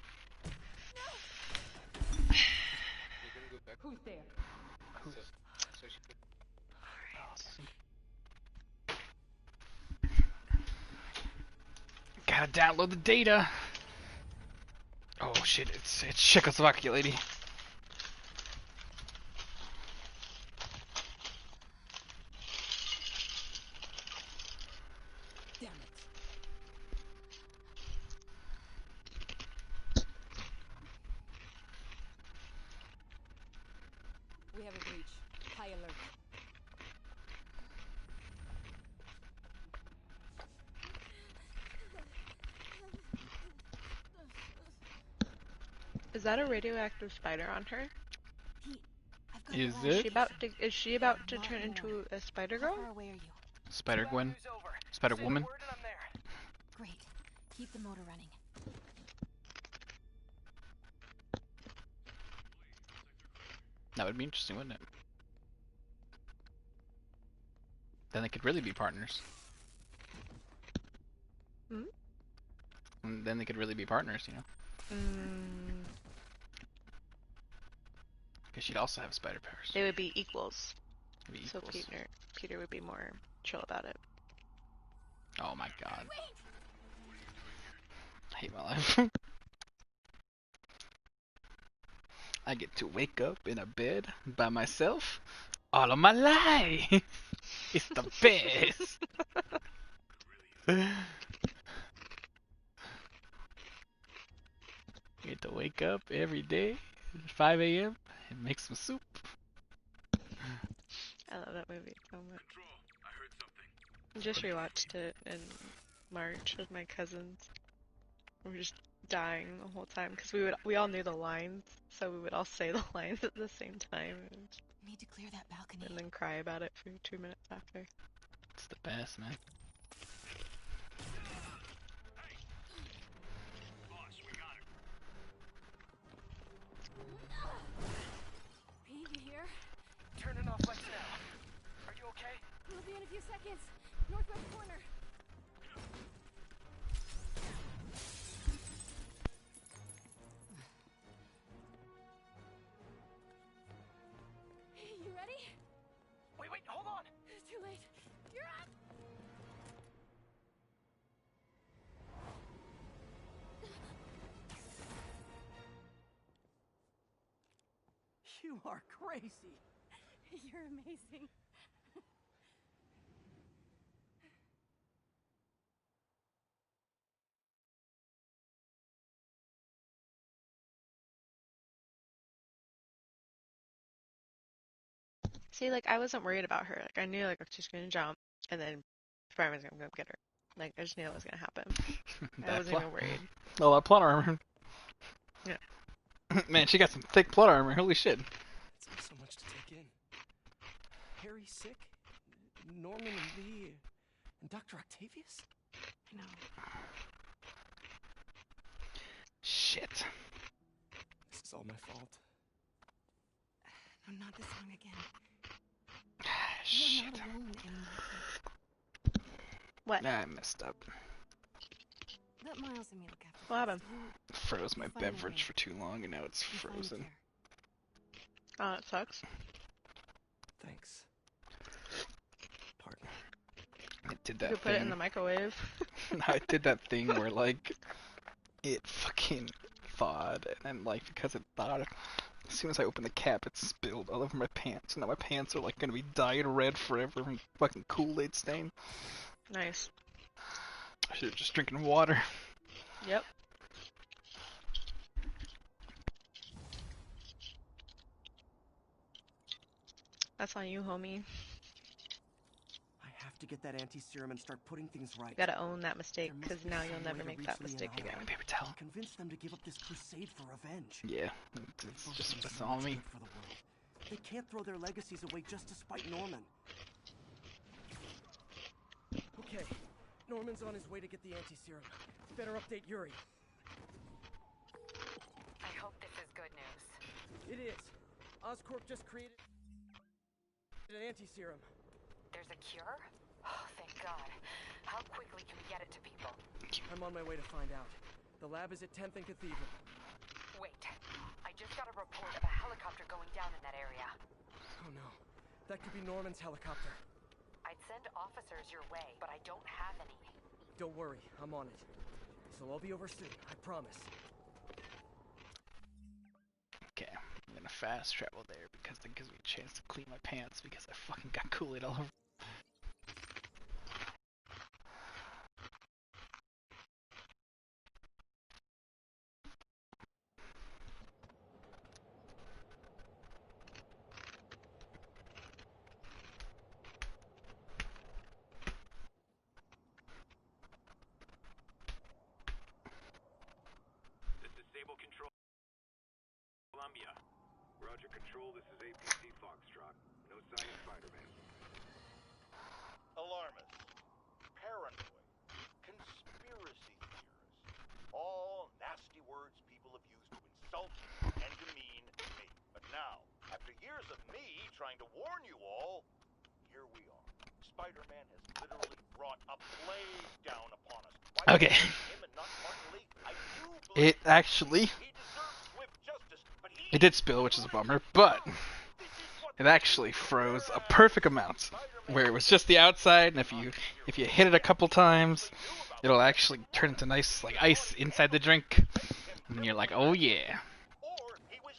Who's there? Gotta download the data. Oh shit, it's Czechoslovakia, lady. Damn it. We have a breach. High alert. Is that a radioactive spider on her? Is Is it? Is she about to turn into a spider girl? How far away are you? Spider Gwen? Spider Woman? Great. Keep the motor running. That would be interesting, wouldn't it? Then they could really be partners. Hmm? And then they could really be partners, you know? Because she'd also have spider powers. They would be equals. Be So equals. Peter would be more chill about it. Oh my god. I hate my life. I get to wake up in a bed by myself all of my life. It's the best. Get to wake up every day at 5 a.m. and make some soup. I love that movie so much. I just rewatched it in March with my cousins. We were just dying the whole time because we all knew the lines, so we would all say the lines at the same time Need to clear that balcony. and then cry about it for 2 minutes after. It's the best, man. Pete, you here? Turning off lights now. Are you okay? We'll be in a few seconds. Northwest corner. You ready? Wait, hold on. It's too late. You are crazy. You're amazing. See, like, I wasn't worried about her. Like, I knew, like, she's gonna jump, and then Spiderman's gonna come get her. Like, I just knew it was gonna happen. I wasn't even worried. Oh, that plot armor. Yeah. Man, she got some thick plot armor. Holy shit. It's all so much to take in. Harry sick? Norman and Lee and Dr. Octavius? I know. Shit. This is all my fault. No, not this song again. Shit. You're not alone anymore. What? Nah, I messed up. Let Miles and me look after What happened? Froze my You'll find a beverage way. for too long and now it's You'll find a frozen. cure. Oh, it sucks. Thanks. Pardon. I did You that could put it in the microwave. I did that thing where like it fucking thawed and then like because it thawed, as soon as I opened the cap it spilled all over my pants and now my pants are like gonna be dyed red forever from fucking Kool-Aid stain. Nice. I should have just drinking water. Yep. That's on you, homie. I have to get that anti-serum and start putting things right. You gotta own that mistake, There because must be now some you'll way never to make reach that Lee and mistake Otto again. Baby towel. and convince them to give up this crusade for revenge. Yeah, it's just it's all me. For the world. They can't throw their legacies away just to spite Norman. Okay, Norman's on his way to get the anti-serum. Better update Yuri. I hope this is good news. It is. Oscorp just created an anti-serum. There's a cure? Oh, thank God. How quickly can we get it to people? I'm on my way to find out. The lab is at 10th and Cathedral. Wait. I just got a report of a helicopter going down in that area. Oh no. That could be Norman's helicopter. I'd send officers your way, but I don't have any. Don't worry, I'm on it. So I'll be over soon, I promise. Okay, I'm gonna fast travel there because it gives me a chance to clean my pants because I fucking got Kool-Aid all over. This is Sable Control, Columbia. Roger, Control, this is APC Foxtrot. No sign of Spiderman. Alarmists, paranoid, conspiracy theorists. All nasty words people have used to insult and demean me. But now, after years of me trying to warn you all, here we are. Spider-Man has literally brought a plague down upon us. Why Okay. him and not Martin Lee? I do believe It actually, he deserves swift justice, but he it did spill, which is a bummer, but it actually froze a perfect amount where it was just the outside, and if you hit it a couple times, it'll actually turn into nice like ice inside the drink, and you're like, oh yeah,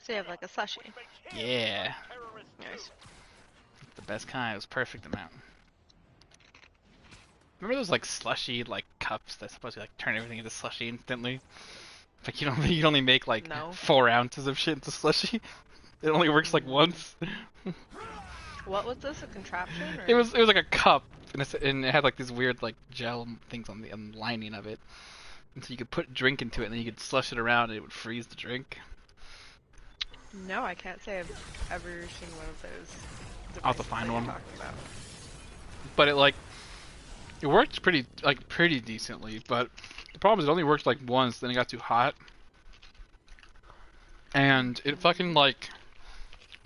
So you have like a slushie. yeah, Nice. the best kind. It was perfect amount. Remember those like slushy like cups that supposed to like turn everything into slushy instantly? Like you only make like No. 4 ounces of shit into slushy. It only works like once. What was this? A contraption? Or? It was like a cup, and it had like these weird like gel things on the lining of it, and so you could put drink into it, and then you could slush it around, and it would freeze the drink. No, I can't say I've ever seen one of those. I'll have to devices find that one. you're talking about. But it worked pretty decently. But the problem is it only worked like once, then it got too hot, and it fucking like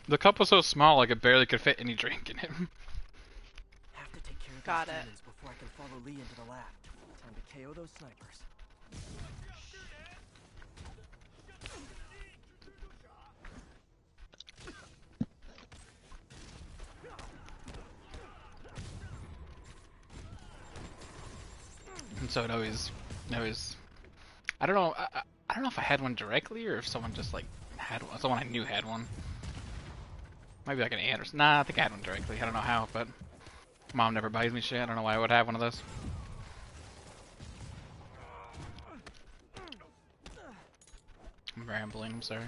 the cup was so small like it barely could fit any drink in it. Have to take care of Got these it. demons before I can follow Lee into the lab. Time to KO those snipers. And so it always, I don't know, I don't know if I had one directly or if someone just like had one, someone I knew had one. Maybe like an ad or nah, I think I had one directly. I don't know how, but Mom never buys me shit. I don't know why I would have one of those. I'm rambling, I'm sorry.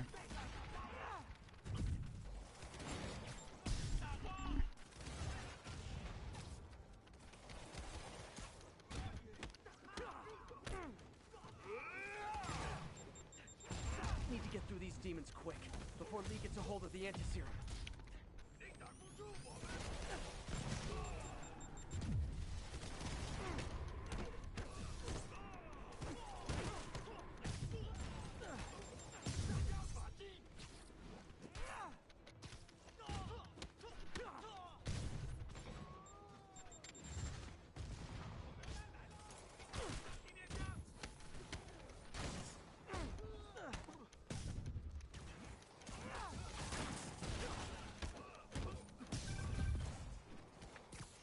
Need to get through these demons quick, before Lee gets a hold of the anti-serum.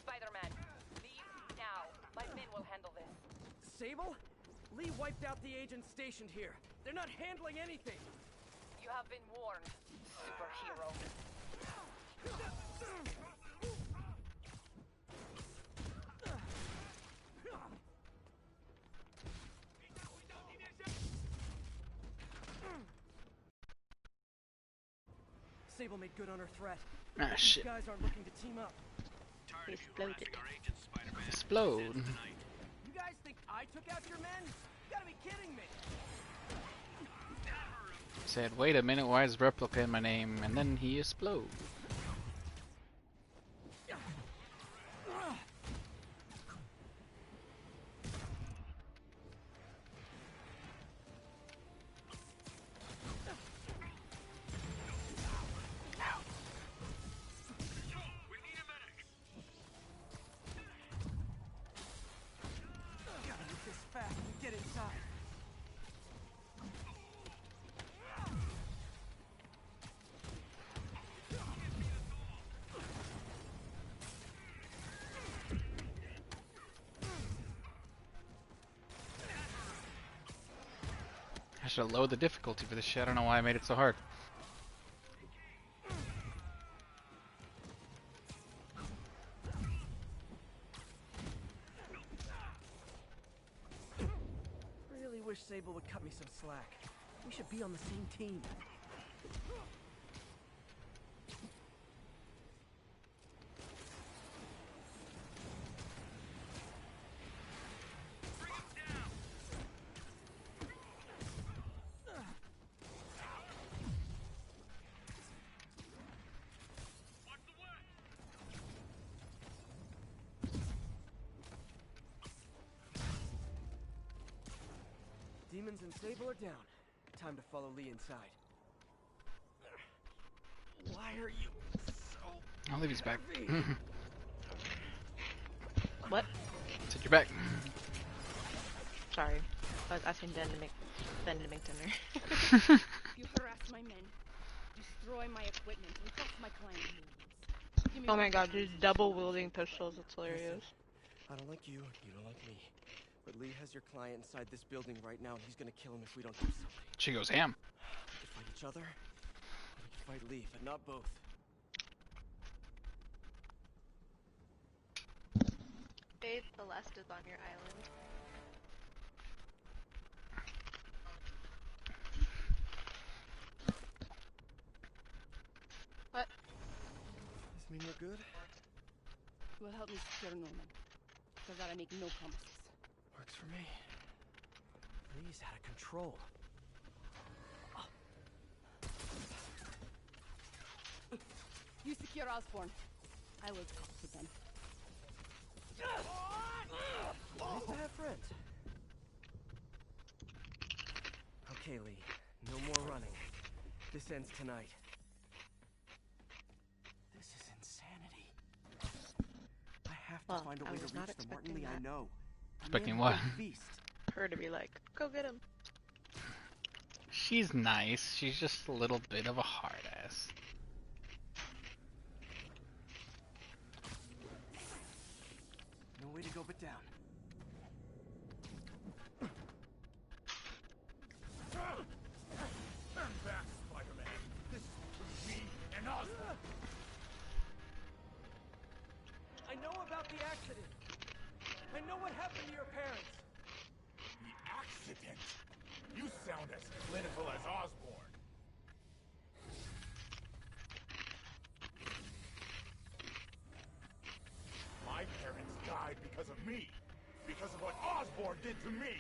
Spiderman, leave now. My men will handle this. Sable? Lee wiped out the agents stationed here. They're not handling anything. You have been warned, superhero. Sable made good on her threat. Ah, These shit. guys aren't looking to team up. Exploded. Explode. You guys think I took out your men? You gotta be kidding me. Said, wait a minute, why is Replica in my name? And then he explode. Gotta move this fast and get inside. I should have lowered the difficulty for this shit. I don't know why I made it so hard. Really wish Sable would cut me some slack. We should be on the same team. Demons and Sable are down. Time to follow Lee inside. Why are you so I'll leave his back. heavy? What? Take your back. Sorry. I was asking Ben to make dinner. You harass my men, destroy my equipment, and cost my client millions. Give me Oh my what god, I these need. double wielding pistols, it's hilarious. I don't like you, you don't like me. But Lee has your client inside this building right now, and he's gonna kill him if we don't do something. She goes ham. We can fight each other, or we can fight Lee, but not both. Babe, Celeste is on your island. What? Does this mean we're good? Will help me secure Norman. So that I make no promises. Works for me. Lee's out of control. You secure Osborn. I will talk to them. Nice to have friends. Okay, Lee. No more running. This ends tonight. This is insanity. I have to find a I way to was reach not the Martin expecting Lee I that. know. Expecting Man what? with a beast. Her to be like, go get him. She's nice. She's just a little bit of a hard ass. No way to go but down. Turn back, Spider-Man. This is between me and Osborn. the accident. I know what happened to your parents. The accident? You sound as clinical as Osborn. My parents died because of me. Because of what Osborn did to me.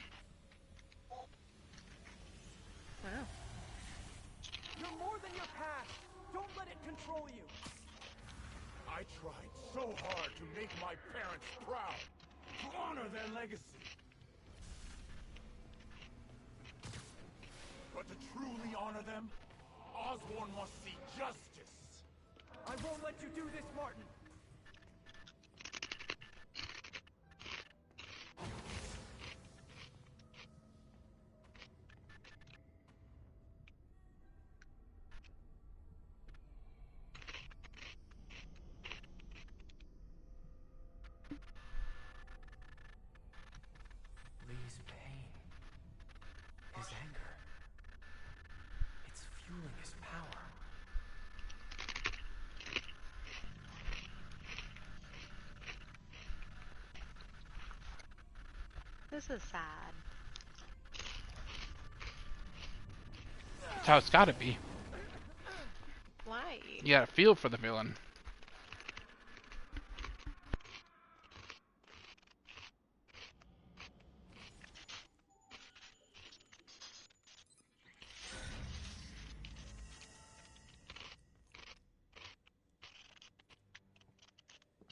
Wow. You're more than your past. Don't let it control you. I tried so hard to make my parents proud. To honor their legacy. But to truly honor them, Osborn must see justice. I won't let you do this, Martin. Lee's pain, his anger, it's fueling his power. This is sad. That's how it's gotta be. Why? You gotta feel for the villain.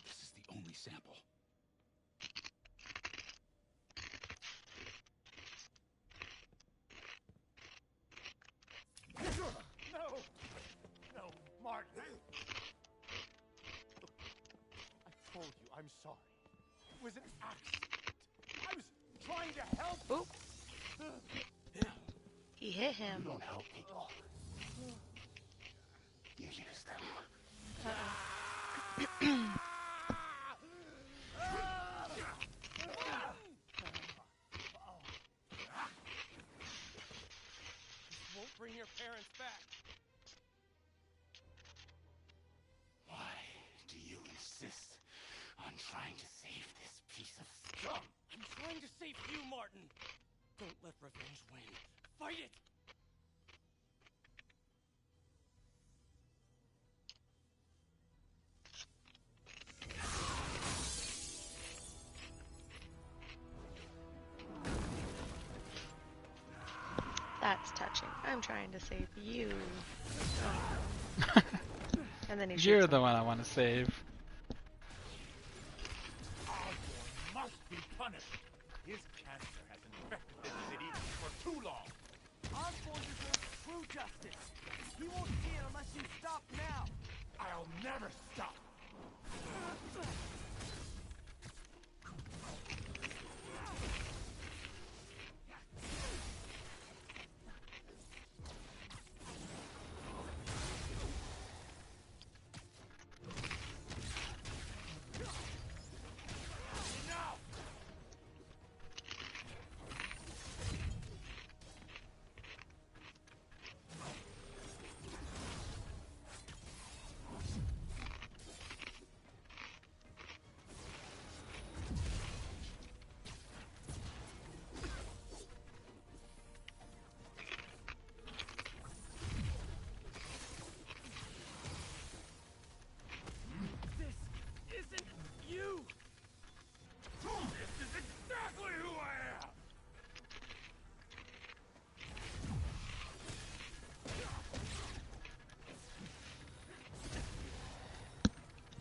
This is the only sample. No! No, Martin! I told you, I'm sorry. It was an accident. I was trying to help. Oop. He hit him. You don't help people. You use them. This won't bring your parents back. Why do you insist on trying to save this piece of scum? I'm trying to save you, Martin. Don't let revenge win. Fight it! That's touching. I'm trying to save you. And then he shoots You're him. the one I want to save. Osborn must be punished. His cancer has infected this city for too long. Osborn deserves true justice. He won't see it unless you stop now. I'll never stop.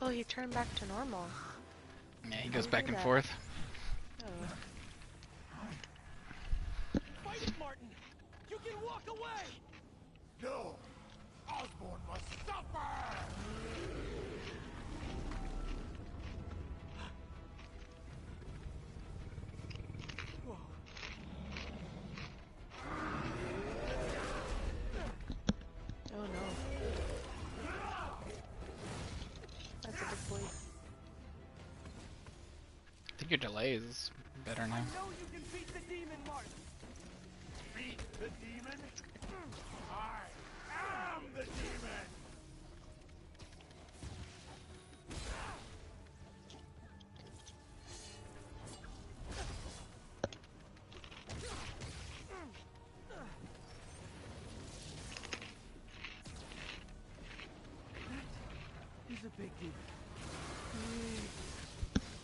Oh, he turned back to normal. Yeah, he goes back and forth. Oh. Fight it, Martin! You can walk away! No! Osborn must suffer! Oh no. That's a big boy. I think your delay is better now. I know you can beat the demon, Martin! Beat the demon? I am the demon! demon.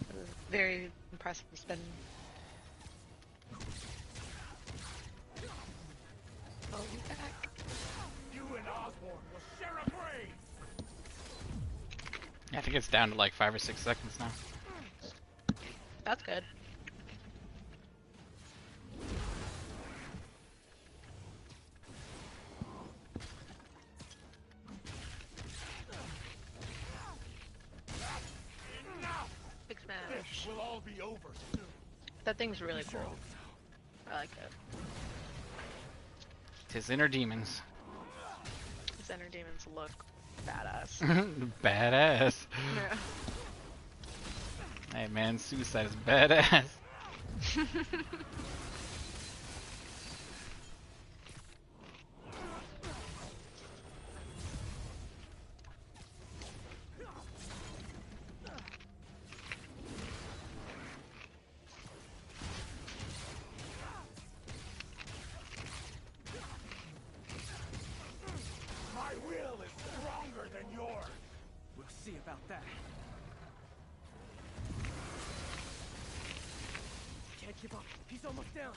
It was very impressive spin. Oh, he's back. You and Osborn will share a grave! Yeah, I think it's down to like 5 or 6 seconds now. That's good. Big smash. This will all be over soon. That thing's really cool. I like it. Tis inner demons. His inner demons look badass. Badass. Yeah. Hey man, suicide is badass. My will is stronger than yours. We'll see about that. Can't give up. He's almost down.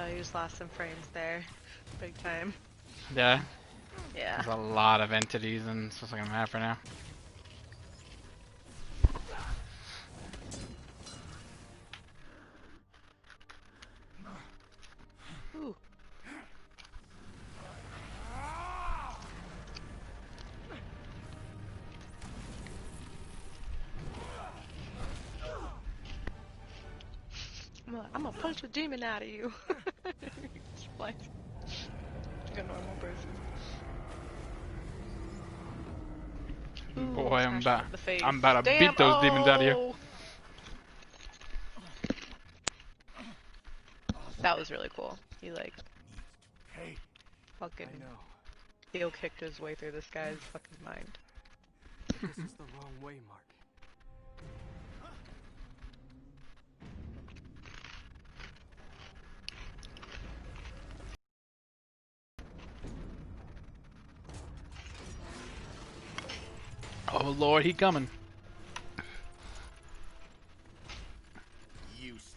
You just lost some frames there. Big time. Yeah. Yeah. There's a lot of entities and it's just like a map right now. Ooh. I'm gonna punch the demon out of you. Just like a normal person. Ooh, Boy, I'm about to Damn. beat those demons out of you. Oh. That was really cool. He like fucking heel kicked his way through this guy's fucking mind. This is the wrong way, Mark. Oh lord, he coming. Useless.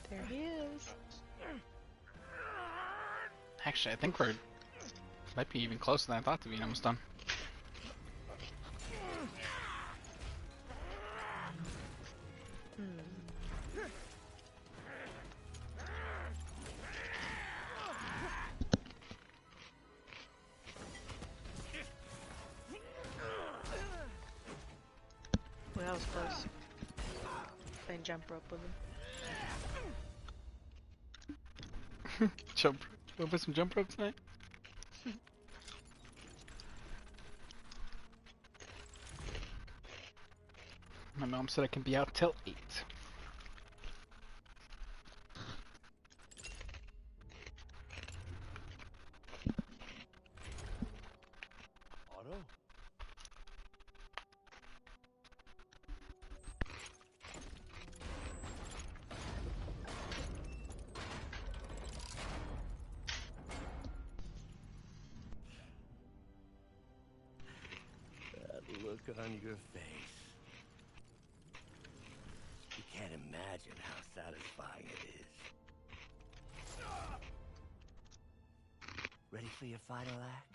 There he is. Actually, I think we're might be even closer than I thought to being almost done. Well, that was close. Playing jump rope with him. Jump. Wanna put some jump rope tonight? My mom said I can be out till 8. Otto? That look on your face. You can't imagine how satisfying it is. Ready for your final act?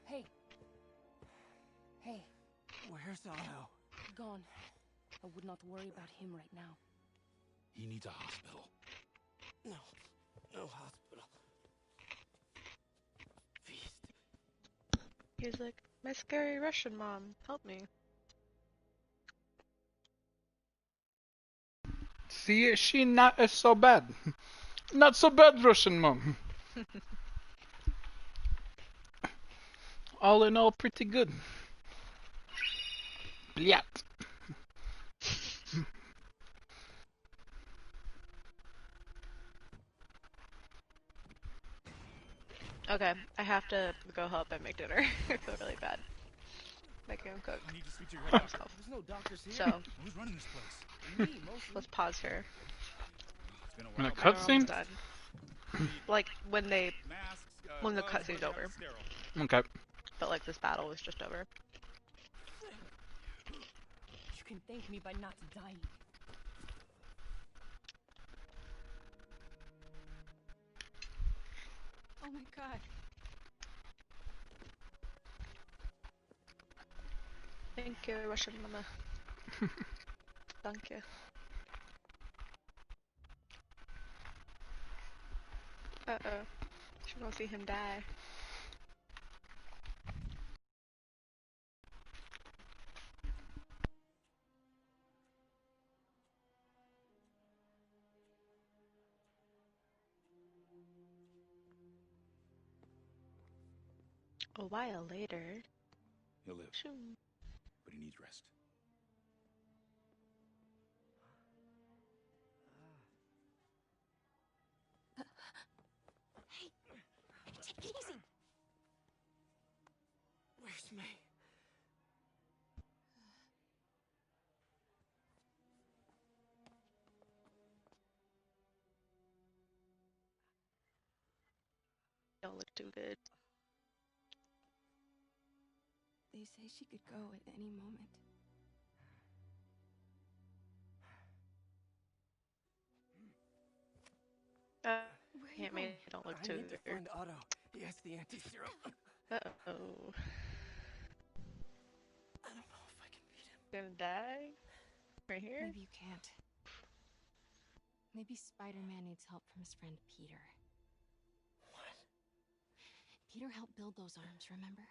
Hey, Where's Otto? Gone. I would not worry about him right now. He needs a hospital. No. No hospital. Feast. He's like, my scary Russian mom, help me. See, she not so bad. Not so bad, Russian mom. All in all, pretty good. Blyat. Okay, I have to go help and make dinner. I feel really bad. Making him cook. I need to speak to your for doctor. himself. There's no doctors here. So, Who's running this place? Me, mostly. let's pause here. It's been a In a while. My mom's cutscene? done. Like, when the Gloves, cutscene's but over. sterile. Okay. But like, this battle was just over. You can thank me by not dying. Oh my god. Thank you, Russian mama. Thank you. Uh-oh. She won't see him die. A while later. He'll live, Shoo. but he needs rest. Hey, take it easy. Where's May? Don't look too good. They say she could go at any moment. Aunt May, don't look I too need to good. find Otto. He has the anti-serum. Uh-oh. I don't know if I can beat him. Gonna die? Right here? Maybe you can't. Maybe Spider-Man needs help from his friend Peter. What? Peter helped build those arms, remember?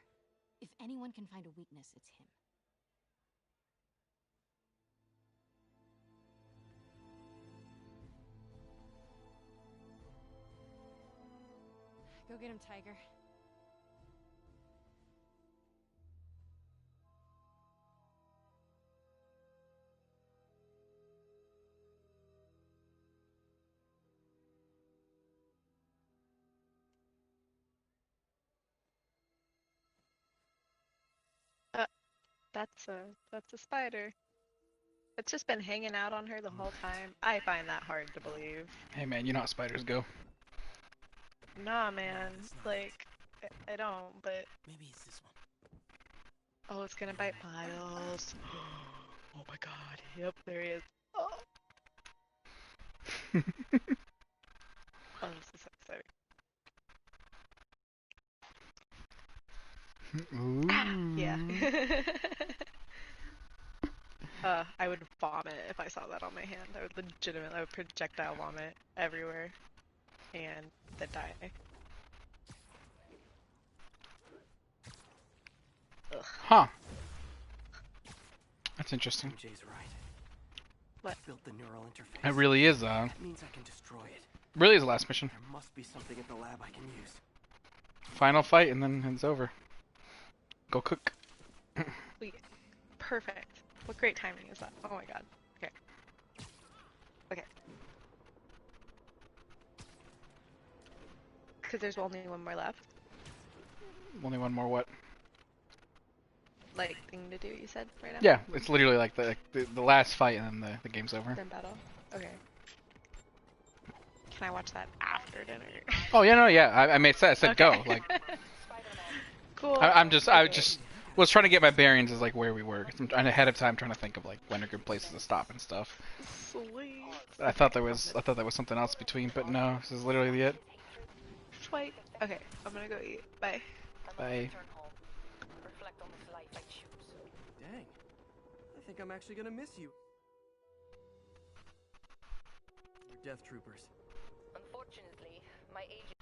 If anyone can find a weakness, it's him. Go get him, Tiger. That's a spider. It's just been hanging out on her the whole time. I find that hard to believe. Hey man, you know how spiders go. Nah, man. Like, I don't, but... Maybe it's this one. Oh, it's gonna bite Miles. Oh my god. Yep, there he is. Oh, oh this is so exciting. Ooh. Yeah. I would vomit if I saw that on my hand. I would projectile vomit everywhere. And then die. Ugh. Huh. That's interesting. Jay's right. What? I built the neural interface. It really is, That means I can destroy it. really is the last mission. There must be something at the lab I can use. Final fight and then it's over. Go cook. Sweet. Perfect. What great timing is that? Oh my god. Okay. Okay. Because there's only one more left. Only one more what? Like, thing to do, you said, right now? Yeah, it's literally like the last fight and then the game's over. Then battle. Okay. Can I watch that after dinner? Oh yeah, no, yeah. I said Okay. go. Like, cool. I just was trying to get my bearings as like where we were. 'Cause I'm ahead of time trying to think of like when are good places to stop and stuff. Sweet. I thought there was something else between, but no, this is literally it. Sweet. Okay, I'm gonna go eat. Bye. Bye. Reflect on this life I choose. Dang. think I'm actually gonna miss you. Your death troopers. Unfortunately, my agent